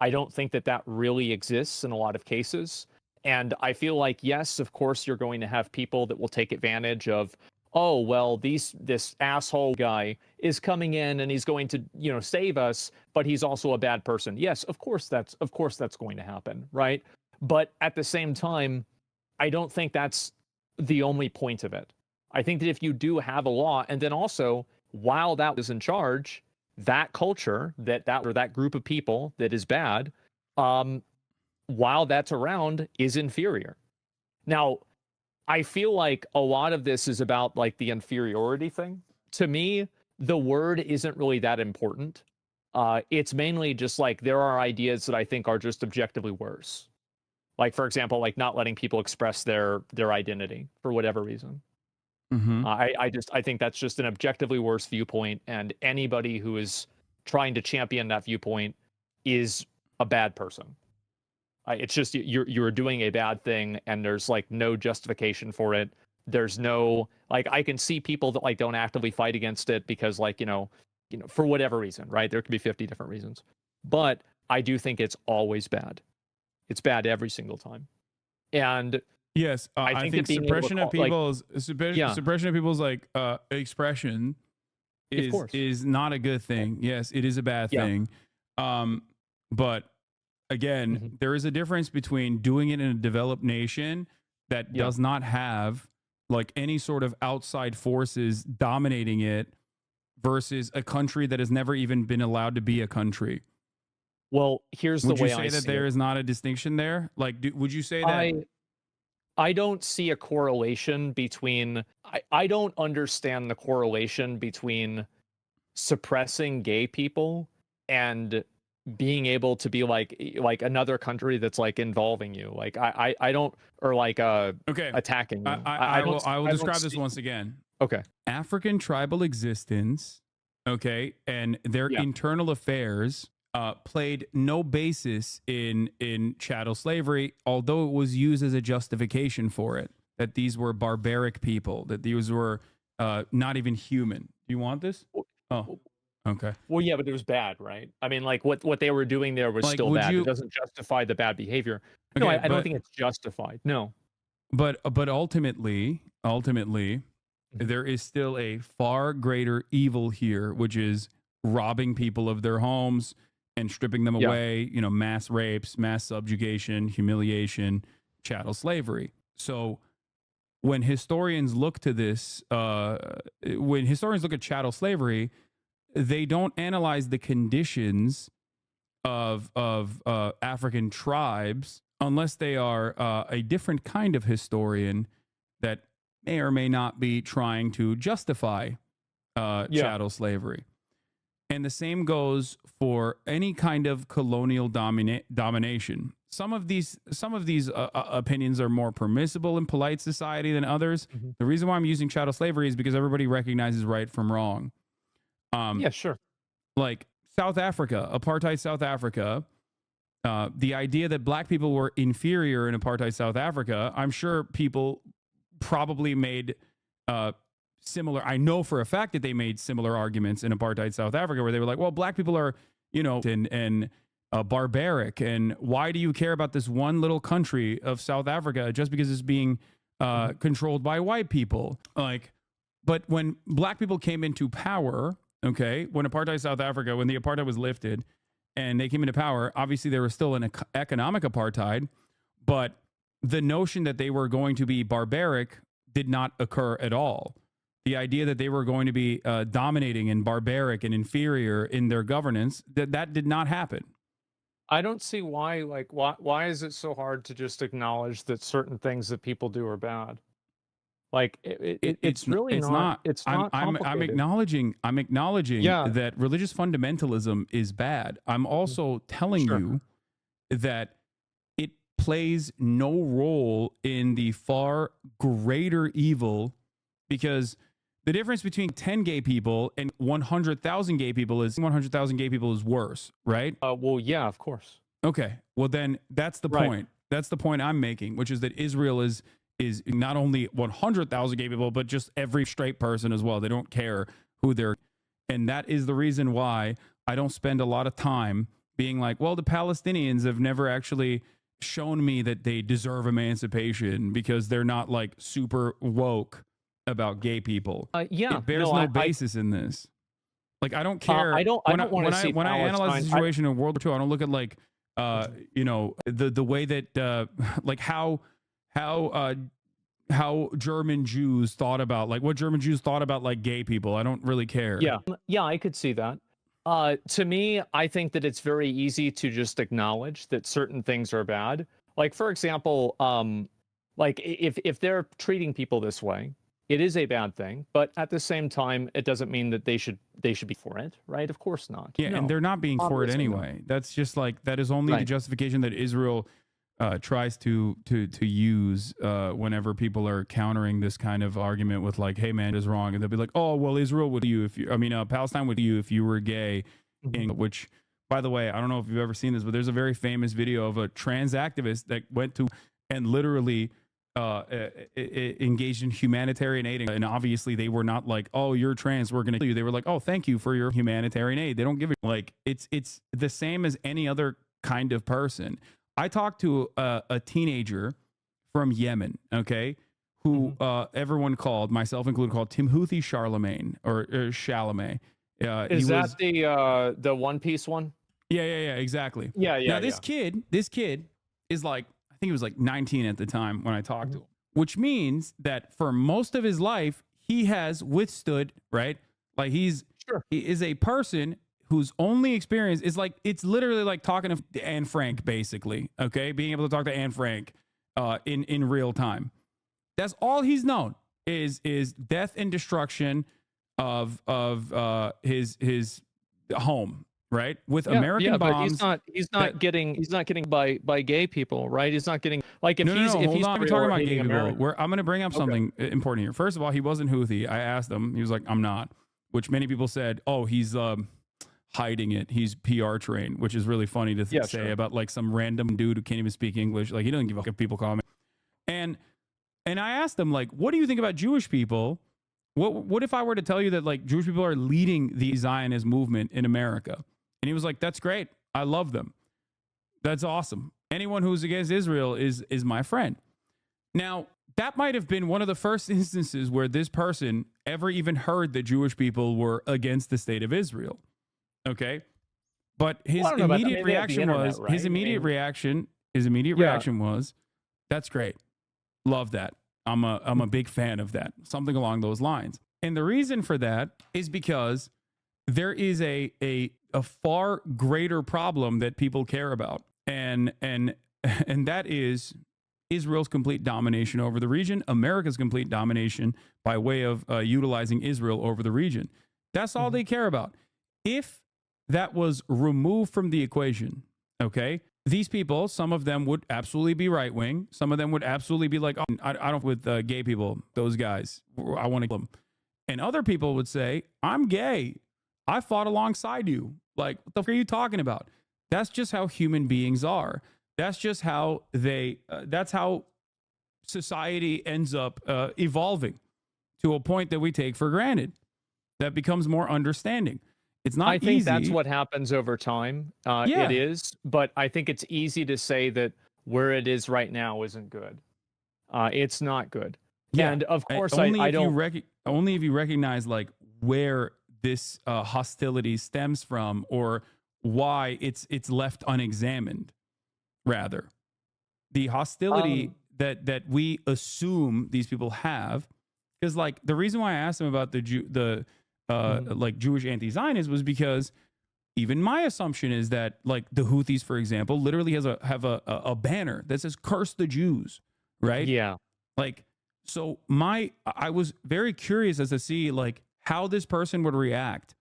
I don't think that that really exists in a lot of cases. And I feel like, yes, of course, you're going to have people that will take advantage of, oh, well, this asshole guy is coming in and he's going to, save us, but he's also a bad person. Yes, of course that's going to happen, right? But at the same time, I don't think that's the only point of it. I think that if you do have a law, and then also while that was in charge, that culture, that group of people that is bad, um, while that's around, is inferior. Now, I feel like a lot of this is about like the inferiority thing. To me, the word isn't really that important. It's mainly just like there are ideas that I think are just objectively worse. Like, for example, like not letting people express their identity for whatever reason.
Mm-hmm.
I think that's just an objectively worse viewpoint, and anybody who is trying to champion that viewpoint is a bad person. It's just you're doing a bad thing, and there's like no justification for it. There's no like I can see people that like don't actively fight against it because like for whatever reason, right? There could be 50 different reasons, but I do think it's always bad. It's bad every single time, and
Yes,
I
I
think
think
that being able to yeah,
suppression of people's like expression
of course,
is not a good thing. Yes, it is a bad
yeah,
thing. But again,
mhm,
there is a difference between doing it in a developed nation that
yeah.
does not have like any sort of outside forces dominating it versus a country that has never even been allowed to be a country.
Well, here's the
Would you
way I
say that
see
there
it.
is not a distinction there? Like, would you say that?
I I don't see a correlation between I don't understand the correlation between suppressing gay people and being able to be like another country that's like involving you. Like I don't or like
Okay,
attacking you.
I will
I don't
describe this
see
once again.
okay.
African tribal existence, okay, and their
Yeah.
internal affairs played no basis in chattel slavery, although it was used as a justification for it. That these were barbaric people, that these were not even human. Do you want this? Oh, okay.
Well, yeah, but it was bad, right? I mean, like what they were doing there was
Like,
still
would
bad. It
you?
doesn't justify the bad behavior. No,
Okay,
I don't think it's justified. No.
but ultimately,
Mhm.
there is still a far greater evil here, which is robbing people of their homes and stripping them
Yeah.
away, you know, mass rapes, mass subjugation, humiliation, chattel slavery. So when historians look to this, when historians look at chattel slavery, they don't analyze the conditions of African tribes unless they are a different kind of historian that may or may not be trying to justify
Yeah.
chattel slavery. And the same goes for any kind of colonial domination. Some of these opinions are more permissible in polite society than others.
Mhm.
The reason why I'm using chattel slavery is because everybody recognizes right from wrong. Um,
Yeah, sure.
like South Africa, apartheid South Africa, the idea that black people were inferior in apartheid South Africa, I'm sure people probably made similar. I know for a fact that they made similar arguments in apartheid South Africa, where they were like, "Well, black people are, you know, and barbaric, and why do you care about this one little country of South Africa just because it's being
Mhm.
controlled by white people?" Like, but when black people came into power, okay, when apartheid South Africa, when the apartheid was lifted and they came into power, obviously there was still an economic apartheid, but the notion that they were going to be barbaric did not occur at all. The idea that they were going to be dominating and barbaric and inferior in their governance, that did not happen.
I don't see why why is it so hard to just acknowledge that certain things that people do are bad? Like it's really
It's
not
not.
it's not
I'm
complicated.
acknowledging
Yeah.
that religious fundamentalism is bad. I'm
Mhm.
also telling
Sure.
you that it plays no role in the far greater evil, because the difference between 10 gay people and 100,000 gay people is 100,000 gay people is worse, right?
Well, yeah, of course.
Okay. Well, then that's the
Right.
point. That's the point I'm making, which is that Israel is not only 100,000 gay people, but just every straight person as well. They don't care who they're, and that is the reason why I don't spend a lot of time being like, well, the Palestinians have never actually shown me that they deserve emancipation because they're not like super woke about gay people.
Yeah.
It bears
No,
no basis in this. Like, I don't care
I don't want to see
when I analyze the
Palestine.
situation in World War II. I don't look at like
Mhm.
you know, the way that like how how German Jews thought about, like, what German Jews thought about like gay people. I don't really care.
Yeah. Yeah, I could see that. To me, I think that it's very easy to just acknowledge that certain things are bad. Like, for example, like if they're treating people this way, It is a bad thing, but at the same time, it doesn't mean that they should be for it, right? Of course not.
Yeah, and
No,
they're not being for it
obviously not.
anyway. That's just like that is only the
Right.
justification that Israel tries to use whenever people are countering this kind of argument with like, "Hey, man, it is wrong," and they'll be like, "Oh, well, Israel would you if you, I mean, Palestine would you if you were gay,"
Mhm.
which, by the way, I don't know if you've ever seen this, but there's a very famous video of a trans activist that went to and literally engaged in humanitarian aid, and obviously they were not like, "Oh, you're trans, we're gonna kill you." They were like, "Oh, thank you for your humanitarian aid." They don't give it like it's the same as any other kind of person. I talked to a teenager from Yemen, okay, who everyone called, myself included, called Timothy Charlemagne or Chalamet.
Is
He
that
was
the One Piece one?
yeah, exactly.
Yeah, yeah,
Now this kid is like, I think he was like 19 at the time when I talked to him, which means that for most of his life he has withstood, right? Like he is a person whose only experience is like, it's literally like talking to Anne Frank, basically. Okay, being able to talk to Anne Frank in real time. That's all he's known is death and destruction of his home, right? With American
but
bombs.
he's not getting by gay people, right? He's not getting like if
No,
he's
hold on. We're talking about gay people.
America.
I'm going to bring up something important here. First of all, he wasn't Houthi. I asked him. He was like, "I'm not," which many people said, "Oh, he's hiding it. He's PR trained," which is really funny to say about like some random dude who can't even speak English. Like he doesn't give a fuck if people call him. And I asked him, like, "What do you think about Jewish people? What if I were to tell you that like Jewish people are leading the Zionist movement in America?" And he was like, "That's great. I love them. That's awesome. Anyone who's against Israel is my friend." Now, that might have been one of the first instances where this person ever even heard that Jewish people were against the state of Israel. Okay? But his immediate reaction was "That's great. Love that. I'm a big fan of that." Something along those lines. And the reason for that is because there is a far greater problem that people care about. And that is Israel's complete domination over the region, America's complete domination by way of utilizing Israel over the region. That's all they care about. If that was removed from the equation, okay, these people, some of them would absolutely be right wing. Some of them would absolutely be like, "Oh, I don't with gay people, those guys. I want to kill them." And other people would say, "I'm gay. I fought alongside you. Like, what the fuck are you talking about?" That's just how human beings are. That's just how that's how society ends up evolving to a point that we take for granted that becomes more understanding. It's not easy.
I think that's what happens over time. It is, but I think it's easy to say that where it is right now isn't good. It's not good.
Yeah.
And of course,
only
I don't.
Only if you recognize like where this hostility stems from, or why it's left unexamined. Rather, the hostility that we assume these people have, because like the reason why I asked him about the like Jewish anti-Zionists was because even my assumption is that like the Houthis, for example, literally have a banner that says "Curse the Jews," right?
Yeah.
Like, so I was very curious as to see like how this person would react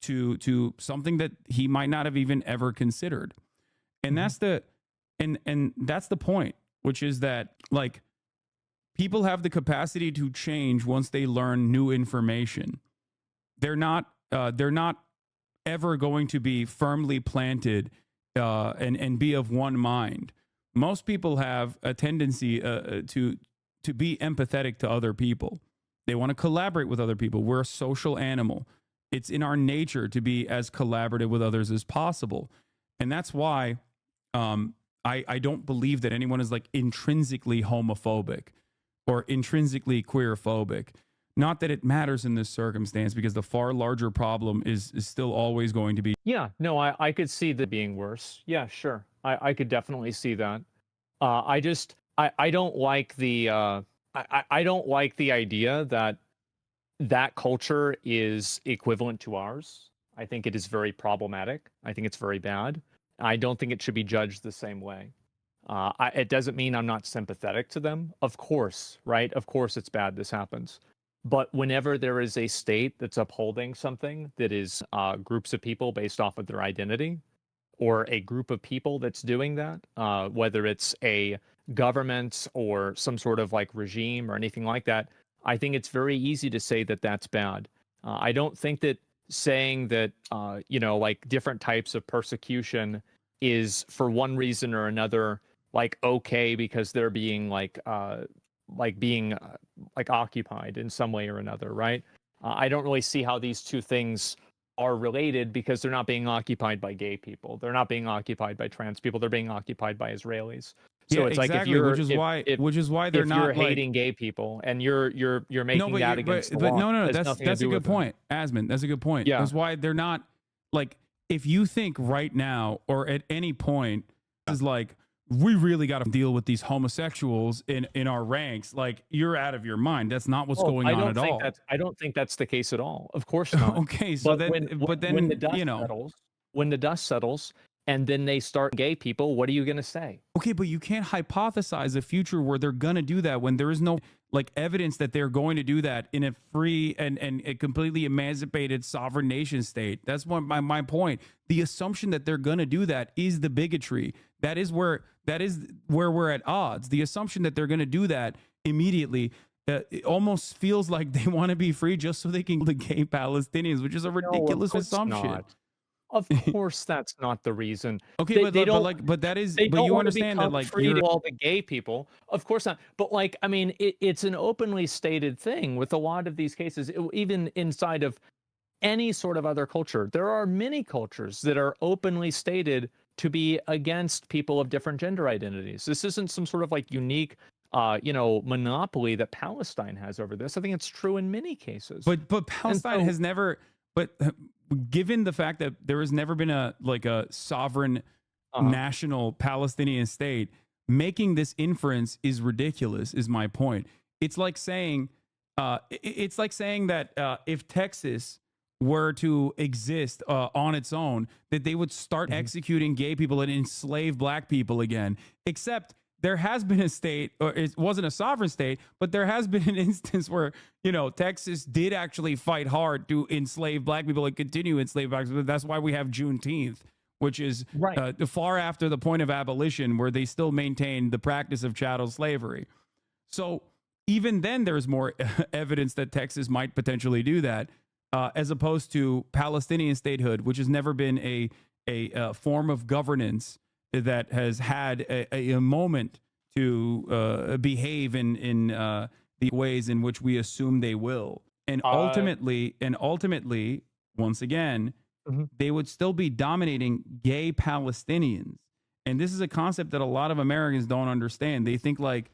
to something that he might not have even ever considered. And that's the and that's the point, which is that like people have the capacity to change once they learn new information. They're not ever going to be firmly planted and be of one mind. Most people have a tendency to be empathetic to other people. They want to collaborate with other people. We're a social animal. It's in our nature to be as collaborative with others as possible. And that's why I don't believe that anyone is like intrinsically homophobic or intrinsically queerphobic. Not that it matters in this circumstance, because the far larger problem is still always going to be.
Yeah, no, I could see that being worse. Yeah, sure. I could definitely see that. I don't like the I don't like the idea that that culture is equivalent to ours. I think it is very problematic. I think it's very bad. I don't think it should be judged the same way. It doesn't mean I'm not sympathetic to them. Of course, right? Of course it's bad this happens. But whenever there is a state that's upholding something that is groups of people based off of their identity, or a group of people that's doing that, whether it's a government or some sort of like regime or anything like that, I think it's very easy to say that that's bad. I don't think that saying that, like different types of persecution is for one reason or another, like okay because they're being like occupied in some way or another, right? I don't really see how these two things are related because they're not being occupied by gay people. They're not being occupied by trans people. They're being occupied by Israelis. So
Yeah,
it's like
exactly. Which is why they're
if
not
you're
like
hating gay people and you're making that against the
but
law,
no,
has
that's
nothing to
a
do
good
with it.
point, Asmon. That's a good point.
Yeah.
That's why they're not like if you think right now or at any point is like we really got to deal with these homosexuals in our ranks, like you're out of your mind. That's not what's going on at all.
I don't think that's the case at all. Of course not.
Okay, so
But when the dust settles, when the dust settles, and then they start gay people, what are you going to say?
Okay, but you can't hypothesize a future where they're going to do that when there is no like evidence that they're going to do that in a free and a completely emancipated sovereign nation state. That's what my point. The assumption that they're going to do that is the bigotry. That is where we're at odds. The assumption that they're going to do that immediately it almost feels like they want to be free just so they can kill the gay Palestinians, which is a ridiculous assumption.
Not. Of course, that's not the reason.
Okay, but that is. But you understand that, like,
free to all the gay people. Of course not. But like, I mean, it's an openly stated thing with a lot of these cases, even inside of any sort of other culture. There are many cultures that are openly stated to be against people of different gender identities. This isn't some sort of like unique, monopoly that Palestine has over this. I think it's true in many cases.
But Palestine has never. But given the fact that there has never been a sovereign national Palestinian state, making this inference is ridiculous. Is my point. It's like saying that if Texas were to exist on its own, that they would start executing gay people and enslave black people again. Except there has been a state, or it wasn't a sovereign state, but there has been an instance where, Texas did actually fight hard to enslave black people and continue to enslave black people. That's why we have Juneteenth, which is far after the point of abolition, where they still maintain the practice of chattel slavery. So even then, there's more evidence that Texas might potentially do that, as opposed to Palestinian statehood, which has never been a form of governance that has had a moment to behave in the ways in which we assume they will. And ultimately, once again, they would still be dominating gay Palestinians. And this is a concept that a lot of Americans don't understand. They think like,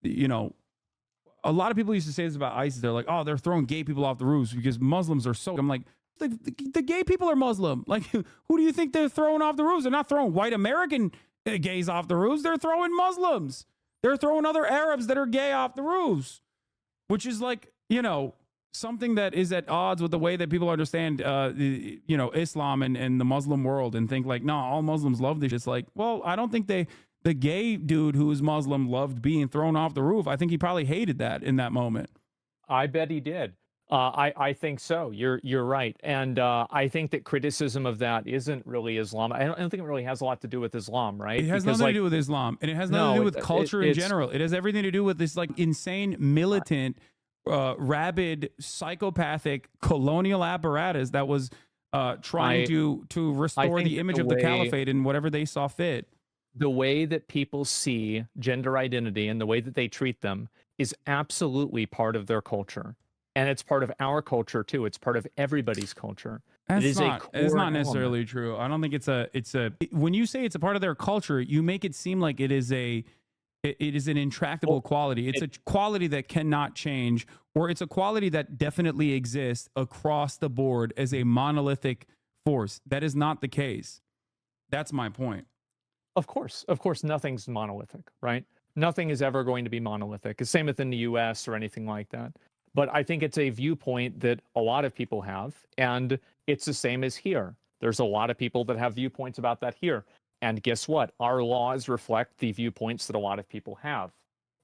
a lot of people used to say this about ISIS. They're like, oh, they're throwing gay people off the roofs because Muslims are so. I'm like, the gay people are Muslim. Like, who do you think they're throwing off the roofs? They're not throwing white American gays off the roofs. They're throwing Muslims. They're throwing other Arabs that are gay off the roofs, which is like, something that is at odds with the way that people understand, Islam and the Muslim world, and think like, no, all Muslims love this. It's like, well, I don't think the gay dude who is Muslim loved being thrown off the roof. I think he probably hated that in that moment.
I bet he did. I think so. You're right, and I think that criticism of that isn't really Islam. I don't think it really has a lot to do with Islam, right?
It has nothing to do with Islam, and it has nothing to do with culture in general. It has everything to do with this like insane, militant, rabid, psychopathic colonial apparatus that was trying to restore the image of the caliphate in whatever they saw fit.
The way that people see gender identity and the way that they treat them is absolutely part of their culture. And it's part of our culture too. It's part of everybody's culture.
It's not necessarily true. I don't think when you say it's a part of their culture, you make it seem like it is an intractable quality. It's a quality that cannot change, or it's a quality that definitely exists across the board as a monolithic force. That is not the case. That's my point.
Of course, nothing's monolithic, right? Nothing is ever going to be monolithic. Same within the US or anything like that. But I think it's a viewpoint that a lot of people have, and it's the same as here. There's a lot of people that have viewpoints about that here. And guess what? Our laws reflect the viewpoints that a lot of people have.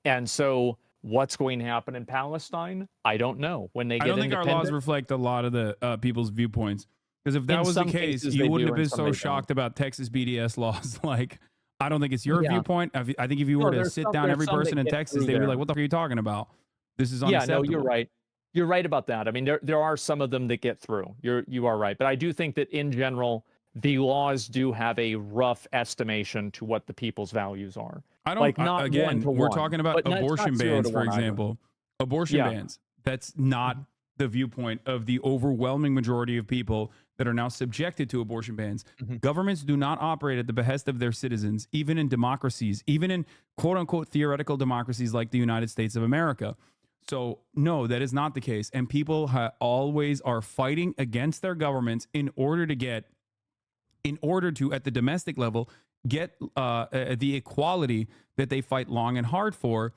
And so What's going to happen in Palestine? I don't know. When they get
I don't think our laws
independent,
reflect a lot of the people's viewpoints. Because if that
in
was the
some
case,
cases
you
they
wouldn't
do,
have
in
been
some
so
they
shocked about Texas BDS laws. Like, I don't think it's your
Yeah.
viewpoint. I think if you were to sit down every person in Texas, they'd be like, "What the fuck are you talking about? This is
Yeah,
unacceptable."
no, you're right. You're right about that. I mean, there are some of them that get through. You are right. But I do think that in general, the laws do have a rough estimation to what the people's values are.
I don't.
Like, not
Again, we're
1-to-1,
talking about
but it's not
abortion
0
bans,
to
for
1 either.
example. Abortion
Yeah.
bans. That's not the viewpoint of the overwhelming majority of people that are now subjected to abortion bans.
Mhm.
Governments do not operate at the behest of their citizens, even in democracies, even in quote unquote theoretical democracies like the United States of America. So, no, that is not the case. And people always are fighting against their governments in order to, at the domestic level, get the equality that they fight long and hard for.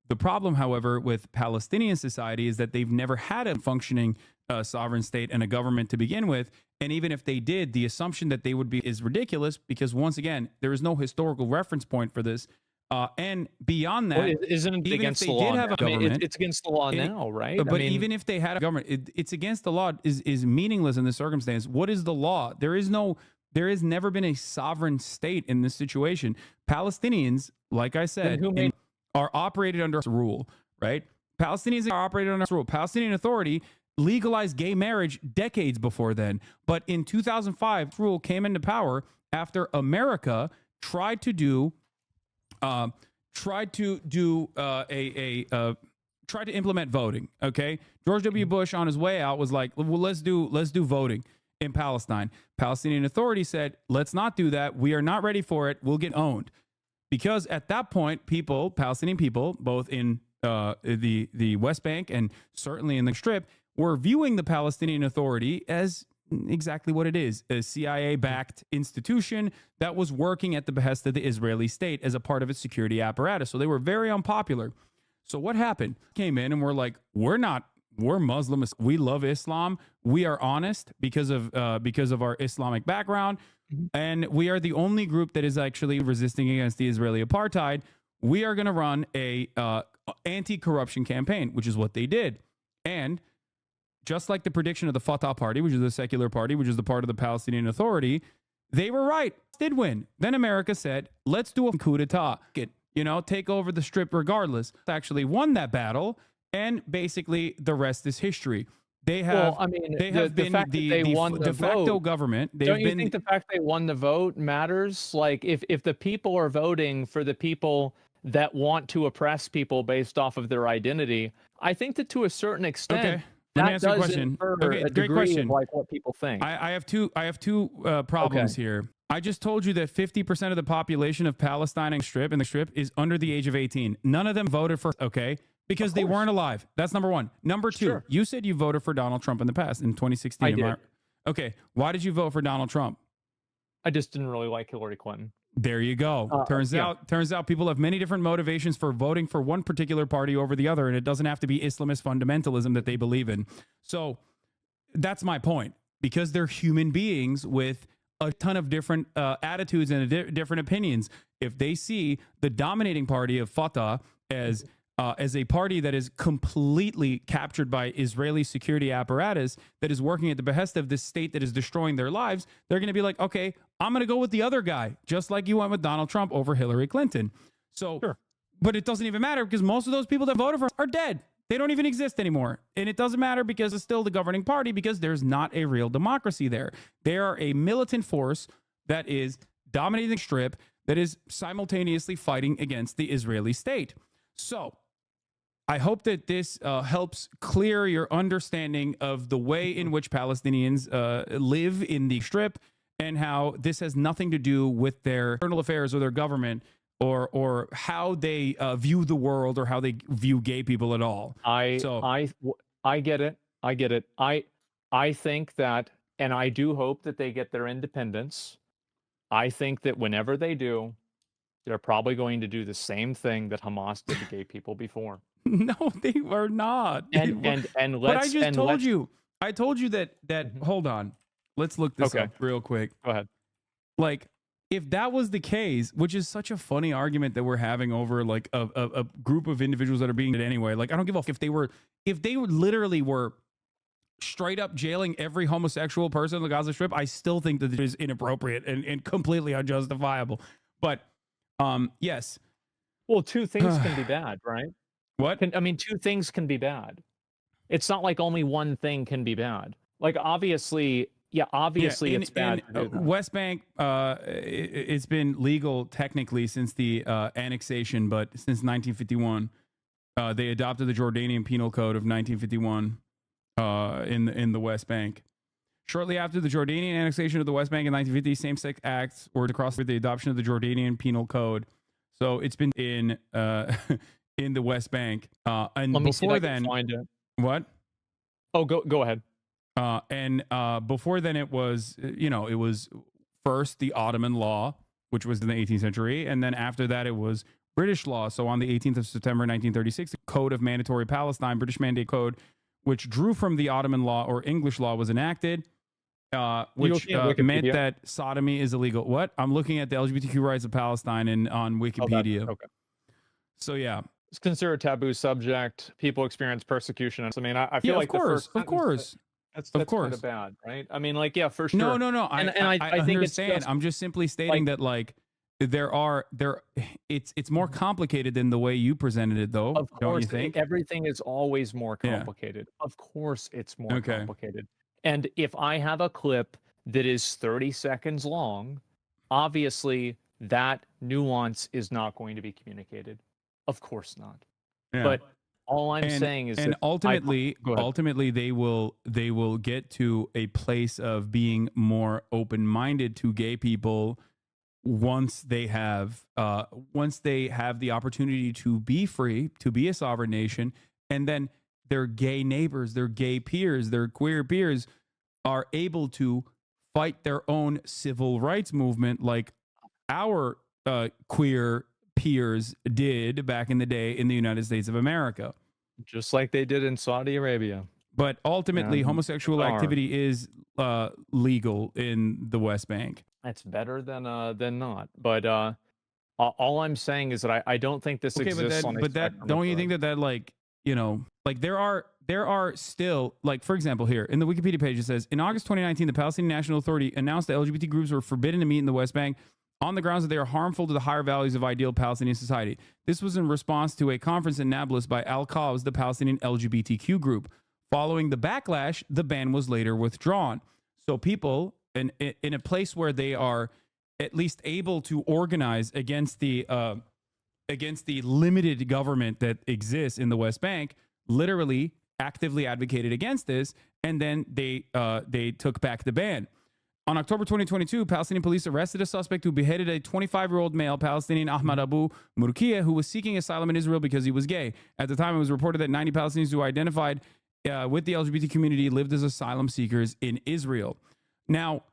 The problem, however, with Palestinian society is that they've never had a functioning sovereign state and a government to begin with. And even if they did, the assumption that they would be is ridiculous because, once again, there is no historical reference point for this. And beyond that,
Well, isn't it
even if
against
they
the
did
law?
have a
I mean,
government,
it's against the law now, right?
But
I mean,
even if they had a government, it's against the law is meaningless in this circumstance. What is the law? There has never been a sovereign state in this situation. Palestinians, like I said, are operated under rule, right? Palestinians are operated under rule. Palestinian Authority legalized gay marriage decades before then. But in 2005, rule came into power after America tried to implement voting. Okay, George W. Bush on his way out was like, "Well, let's do voting in Palestine." Palestinian Authority said, "Let's not do that. We are not ready for it. We'll get owned." Because at that point, Palestinian people, both in the West Bank and certainly in the Strip, were viewing the Palestinian Authority as exactly what it is, a CIA-backed institution that was working at the behest of the Israeli state as a part of its security apparatus. So they were very unpopular. So what happened? Came in and we're like, we're Muslims. We love Islam. We are honest because of our Islamic background. And we are the only group that is actually resisting against the Israeli apartheid. We are going to run a anti-corruption campaign, which is what they did. And just like the prediction of the Fatah Party, which is a secular party, which is the part of the Palestinian Authority, they were right. Did win. Then America said, let's do a coup d'etat. Take over the Strip regardless. Actually won that battle. And basically the rest is history. They have, been the de facto government.
Don't you think the fact they won the vote matters? Like, if the people are voting for the people that want to oppress people based off of their identity, I think that to a certain extent,
okay. Let me answer the question.
Okay, great question. Of like what people think.
I have two problems here. I just told you that 50% of the population of Palestine and the Strip is under the age of 18. None of them voted for. Okay. Because they weren't alive. That's number one. Number two, You said you voted for Donald Trump in the past in 2016.
I did.
Okay. Why did you vote for Donald Trump?
I just didn't really like Hillary Clinton.
There you go. Turns out people have many different motivations for voting for one particular party over the other, and it doesn't have to be Islamist fundamentalism that they believe in. So that's my point. Because they're human beings with a ton of different attitudes and different opinions. If they see the dominating party of Fatah as a party that is completely captured by Israeli security apparatus that is working at the behest of this state that is destroying their lives, they're going to be like, okay, I'm going to go with the other guy, just like you went with Donald Trump over Hillary Clinton. So, but it doesn't even matter because most of those people that voted for are dead. They don't even exist anymore. And it doesn't matter because it's still the governing party because there's not a real democracy there. They are a militant force that is dominating the Strip that is simultaneously fighting against the Israeli state. So, I hope that this helps clear your understanding of the way in which Palestinians live in the Strip and how this has nothing to do with their internal affairs or their government or how they view the world or how they view gay people at all.
I get it. I think that, and I do hope that they get their independence. I think that whenever they do, they're probably going to do the same thing that Hamas did to gay people before.
No, they were not. But I just told you. I told you that. Hold on. Let's look this up real quick.
Go ahead.
Like, if that was the case, which is such a funny argument that we're having over like a group of individuals that are being anyway, like I don't give a fuck if they literally were straight up jailing every homosexual person on the Gaza Strip, I still think that it is inappropriate and completely unjustifiable. But yes.
Well, two things can be bad, right?
What?
I mean, two things can be bad. It's not like only one thing can be bad. Like obviously it's bad to do that.
West Bank, it's been legal technically since the annexation, but since 1951, they adopted the Jordanian Penal Code of 1951 in the West Bank. Shortly after the Jordanian annexation of the West Bank in 1950, same-sex acts were to cross with the adoption of the Jordanian Penal Code. So it's been in in the West Bank, and before then, what?
Oh, go ahead.
And before then, it was, it was first the Ottoman law, which was in the 18th century. And then after that, it was British law. So on the 18th of September, 1936, the Code of Mandatory Palestine, British Mandate Code, which drew from the Ottoman law or English law, was enacted, which meant that sodomy is illegal. What? I'm looking at the LGBTQ rights of Palestine on Wikipedia.
Okay.
So, yeah.
It's considered a taboo subject. People experience persecution. I mean, I feel like
of course.
That's kind of bad, right? I mean, like, yeah, for sure.
No. I think
understand.
I'm just simply stating that, like, it's more complicated than the way you presented it, though.
Of course,
don't you think?
Everything is always more complicated. Yeah. Of course, it's more complicated. And if I have a clip that is 30 seconds long, obviously that nuance is not going to be communicated. Of course not. Yeah. But all I'm saying is,
and ultimately they will get to a place of being more open-minded to gay people once they have the opportunity to be free, to be a sovereign nation, and then their gay neighbors, their gay peers, their queer peers are able to fight their own civil rights movement like our queer peers did back in the day in the United States of America.
Just like they did in Saudi Arabia.
But ultimately, homosexual activity is legal in the West Bank.
That's better than not. But all I'm saying is that I don't think this exists on a spectrum.
Don't you think that like, like there are still, like, for example, here in the Wikipedia page, it says, in August 2019, the Palestinian National Authority announced that LGBT groups were forbidden to meet in the West Bank on the grounds that they are harmful to the higher values of ideal Palestinian society. This was in response to a conference in Nablus by Al-Qaws, the Palestinian LGBTQ group. Following the backlash, the ban was later withdrawn. So people in a place where they are at least able to organize against the limited government that exists in the West Bank, literally actively advocated against this, and then they took back the ban. On October 2022, Palestinian police arrested a suspect who beheaded a 25-year-old male Palestinian, Ahmad Abu Murkiya, who was seeking asylum in Israel because he was gay. At the time, it was reported that 90 Palestinians who identified with the LGBT community lived as asylum seekers in Israel. Now,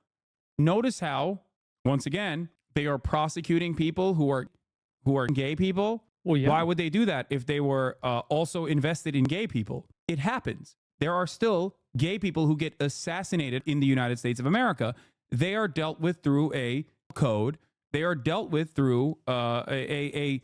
notice how, once again, they are prosecuting people who are gay people.
Well, yeah.
Why would they do that if they were also invested in gay people? It happens. There are still gay people who get assassinated in the United States of America. They are dealt with through a code. They are dealt with through a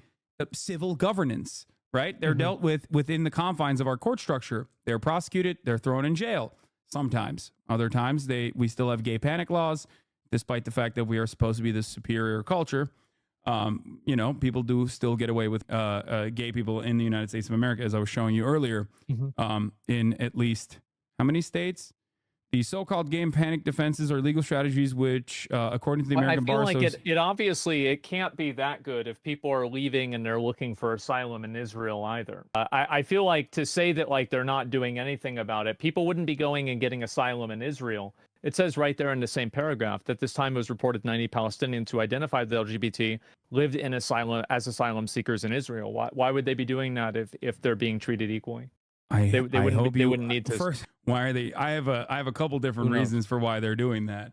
civil governance, right? They're dealt with within the confines of our court structure. They're prosecuted. They're thrown in jail sometimes. Other times, we still have gay panic laws, despite the fact that we are supposed to be this superior culture. People do still get away with gay people in the United States of America, as I was showing you earlier, in at least how many states? The so-called gay panic defenses are legal strategies which, according to the American Bar Association...
I feel like it obviously can't be that good if people are leaving and they're looking for asylum in Israel either. I feel like to say that like they're not doing anything about it, people wouldn't be going and getting asylum in Israel. It says right there in the same paragraph that this time it was reported 90 Palestinians who identified the LGBT lived in asylum as asylum seekers in Israel. Why would they be doing that if they're being treated equally? They wouldn't need to.
First, why are they? I have a couple different reasons for why they're doing that.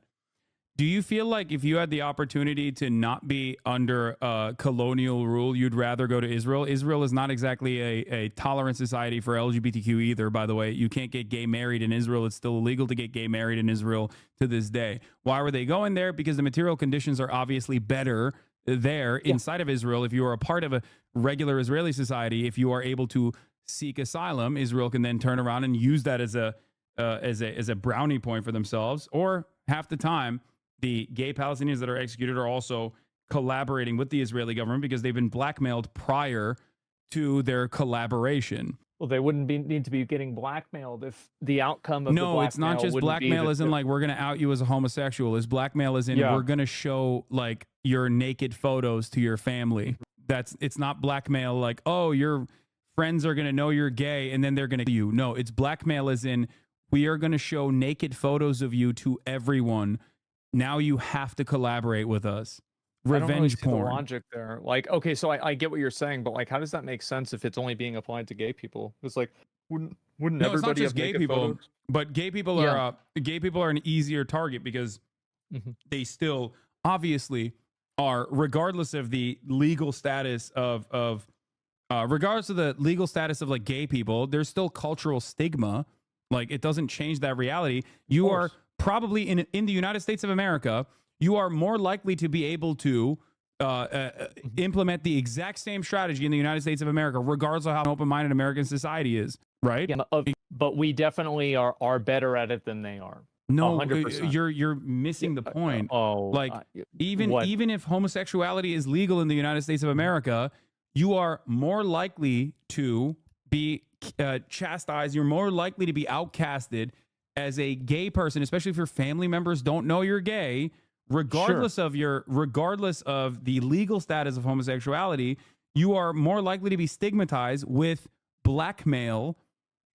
Do you feel like if you had the opportunity to not be under colonial rule, you'd rather go to Israel? Israel is not exactly a tolerant society for LGBTQ either, by the way. You can't get gay married in Israel. It's still illegal to get gay married in Israel to this day. Why were they going there? Because the material conditions are obviously better there inside of Israel. If you are a part of a regular Israeli society, if you are able to seek asylum, Israel can then turn around and use that as a brownie point for themselves. Or half the time, the gay Palestinians that are executed are also collaborating with the Israeli government because they've been blackmailed prior to their collaboration.
Well, they wouldn't need to be getting blackmailed if the outcome of the blackmail
it's not just blackmail as in like we're going to out you as a homosexual. It's blackmail as in we're going to show like your naked photos to your family. It's not blackmail like, oh, your friends are going to know you're gay and then they're going to you. No, it's blackmail as in we are going to show naked photos of you to everyone. Now you have to collaborate with us. Revenge
I don't really see
porn.
the logic there. Like, okay, so I get what you're saying, but like, how does that make sense if it's only being applied to gay people? It's like, wouldn't
No, it's not
everybody
just
have
gay
naked
people,
photos?
but gay people are an easier target because they still obviously are, regardless of the legal status regardless of the legal status of like gay people, there's still cultural stigma. Like it doesn't change that reality. You are probably in the United States of America, you are more likely to be able to implement the exact same strategy in the United States of America, regardless of how open-minded American society is, right?
Yeah, but we definitely are better at it than they are.
No,
100%.
you're missing the point.
Like
even if homosexuality is legal in the United States of America, you are more likely to be chastised. You're more likely to be outcasted as a gay person, especially if your family members don't know you're gay, regardless of the legal status of homosexuality. You are more likely to be stigmatized with blackmail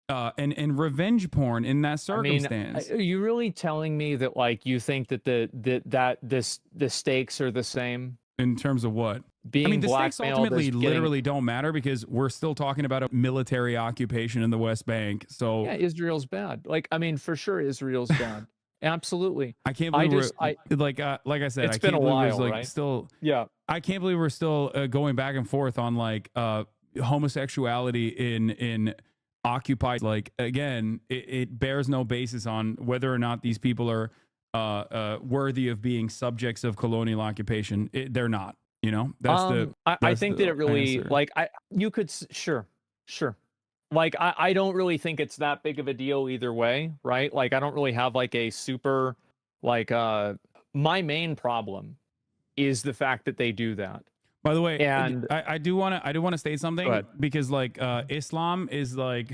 and revenge porn in that circumstance.
Are you really telling me that like you think that the stakes are the same?
In terms of what?
Being
the stakes ultimately literally don't matter because we're still talking about a military occupation in the West Bank. So
yeah, Israel's bad. Like, I mean, for sure, Israel's bad. Absolutely.
I can't believe like I said,
it's
I
been
can't
a
believe
while,
like
right?
still.
Yeah.
I can't believe we're still going back and forth on like homosexuality in occupied. Like again, it bears no basis on whether or not these people are worthy of being subjects of colonial occupation. They're not. You know,
I think that it really
answer.
like you could sure. Like I don't really think it's that big of a deal either way, right? Like I don't really have like a super like my main problem is the fact that they do that.
By the way,
and
I do want to state something because like Islam is like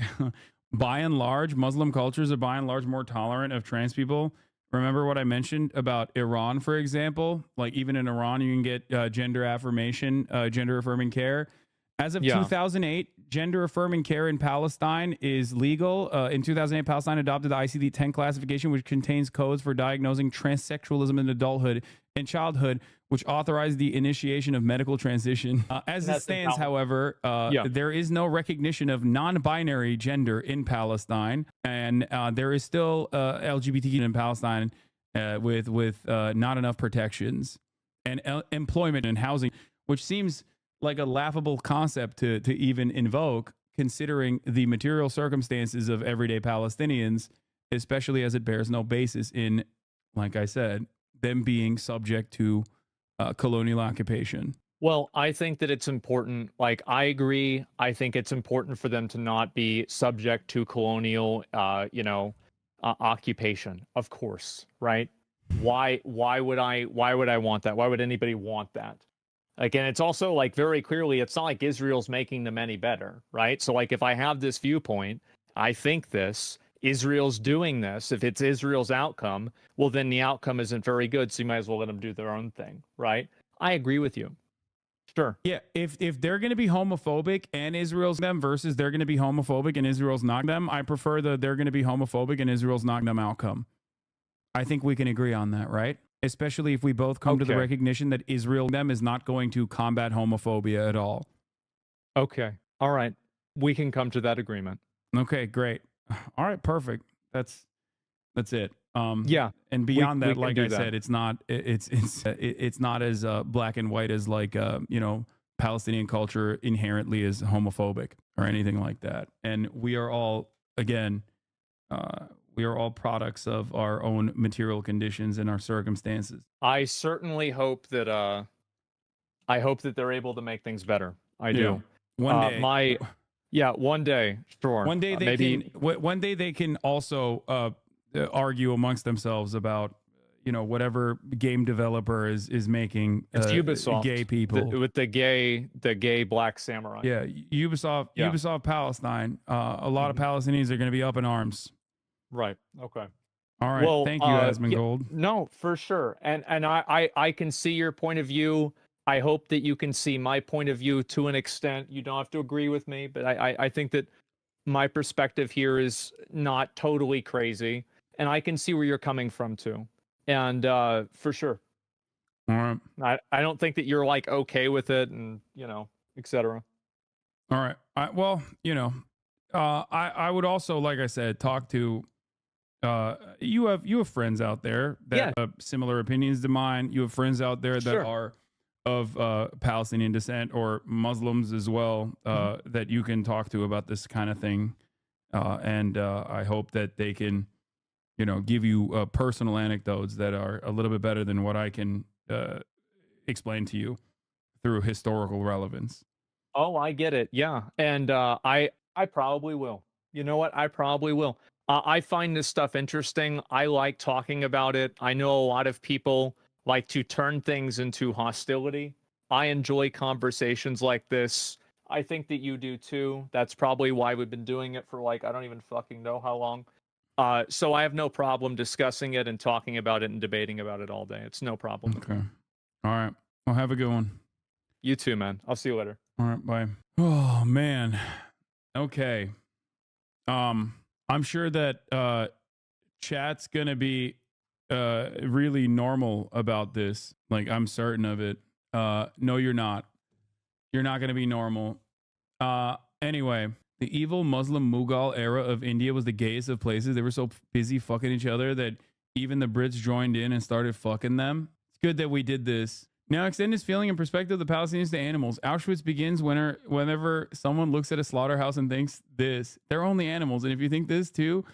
by and large, Muslim cultures are by and large more tolerant of trans people. Remember what I mentioned about Iran, for example? Like even in Iran, you can get gender affirming care. As of 2008, gender affirming care in Palestine is legal. In 2008, Palestine adopted the ICD-10 classification, which contains codes for diagnosing transsexualism in adulthood and childhood, which authorized the initiation of medical transition. As it stands, however, there is no recognition of non-binary gender in Palestine, and there is still LGBT in Palestine with not enough protections and employment and housing, which seems like a laughable concept to even invoke, considering the material circumstances of everyday Palestinians, especially as it bears no basis in, like I said, them being subject to colonial occupation.
Well, I think that it's important. Like, I agree. I think it's important for them to not be subject to colonial, occupation. Of course, right? Why would I want that? Why would anybody want that? Again, it's also like very clearly, it's not like Israel's making them any better, right? So like if I have this viewpoint, I think this, Israel's doing this, if it's Israel's outcome, well, then the outcome isn't very good. So you might as well let them do their own thing, right? I agree with you. Sure.
Yeah, if they're going to be homophobic and Israel's them versus they're going to be homophobic and Israel's not them, I prefer the they're going to be homophobic and Israel's not them outcome. I think we can agree on that, right? Especially if we both come to the recognition that Israel them is not going to combat homophobia at all.
Okay. All right. We can come to that agreement.
Okay, great. All right, perfect. That's it.
Yeah,
and beyond
we
that,
can
like
do
I
that.
said, it's not as black and white as like Palestinian culture inherently is homophobic or anything like that. And we are all, again, we are all products of our own material conditions and our circumstances.
I certainly hope that they're able to make things better. I do.
One day,
One day, sure.
one day they
Maybe
can. One day they can also argue amongst themselves about whatever game developer is making
it's Ubisoft
gay people
with the gay black samurai.
Yeah, Ubisoft Palestine. A lot of
Mhm.
Palestinians are going to be up in arms.
Right. Okay.
All right.
Well,
Thank you, Asmongold.
no, for sure. And I can see your point of view. I hope that you can see my point of view to an extent. You don't have to agree with me, but I think that my perspective here is not totally crazy, and I can see where you're coming from too. And for sure.
All right.
I don't think that you're like okay with it, and etc.
All right. I would also, like I said, talk to. You have friends out there that have similar opinions to mine. You have friends out there that are of Palestinian descent or Muslims as well that you can talk to about this kind of thing. And I hope that they can, give you personal anecdotes that are a little bit better than what I can explain to you through historical relevance.
Oh, I get it. Yeah. And I probably will. You know what? I probably will. I find this stuff interesting. I like talking about it. I know a lot of people like to turn things into hostility. I enjoy conversations like this. I think that you do too. That's probably why we've been doing it for I don't even fucking know how long. So I have no problem discussing it and talking about it and debating about it all day. It's no problem.
Okay. All right. Well, have a good one.
You too, man. I'll see you later.
All right. Bye. Oh, man. Okay. I'm sure that chat's going to be really normal about this. Like, I'm certain of it. No, you're not. You're not going to be normal. Anyway, the evil Muslim Mughal era of India was the gayest of places. They were so busy fucking each other that even the Brits joined in and started fucking them. It's good that we did this. Now extend this feeling and perspective of the Palestinians to animals. Auschwitz begins whenever someone looks at a slaughterhouse and thinks this. They're only animals. And if you think this too,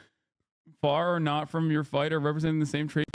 far or not from your fight or representing the same trait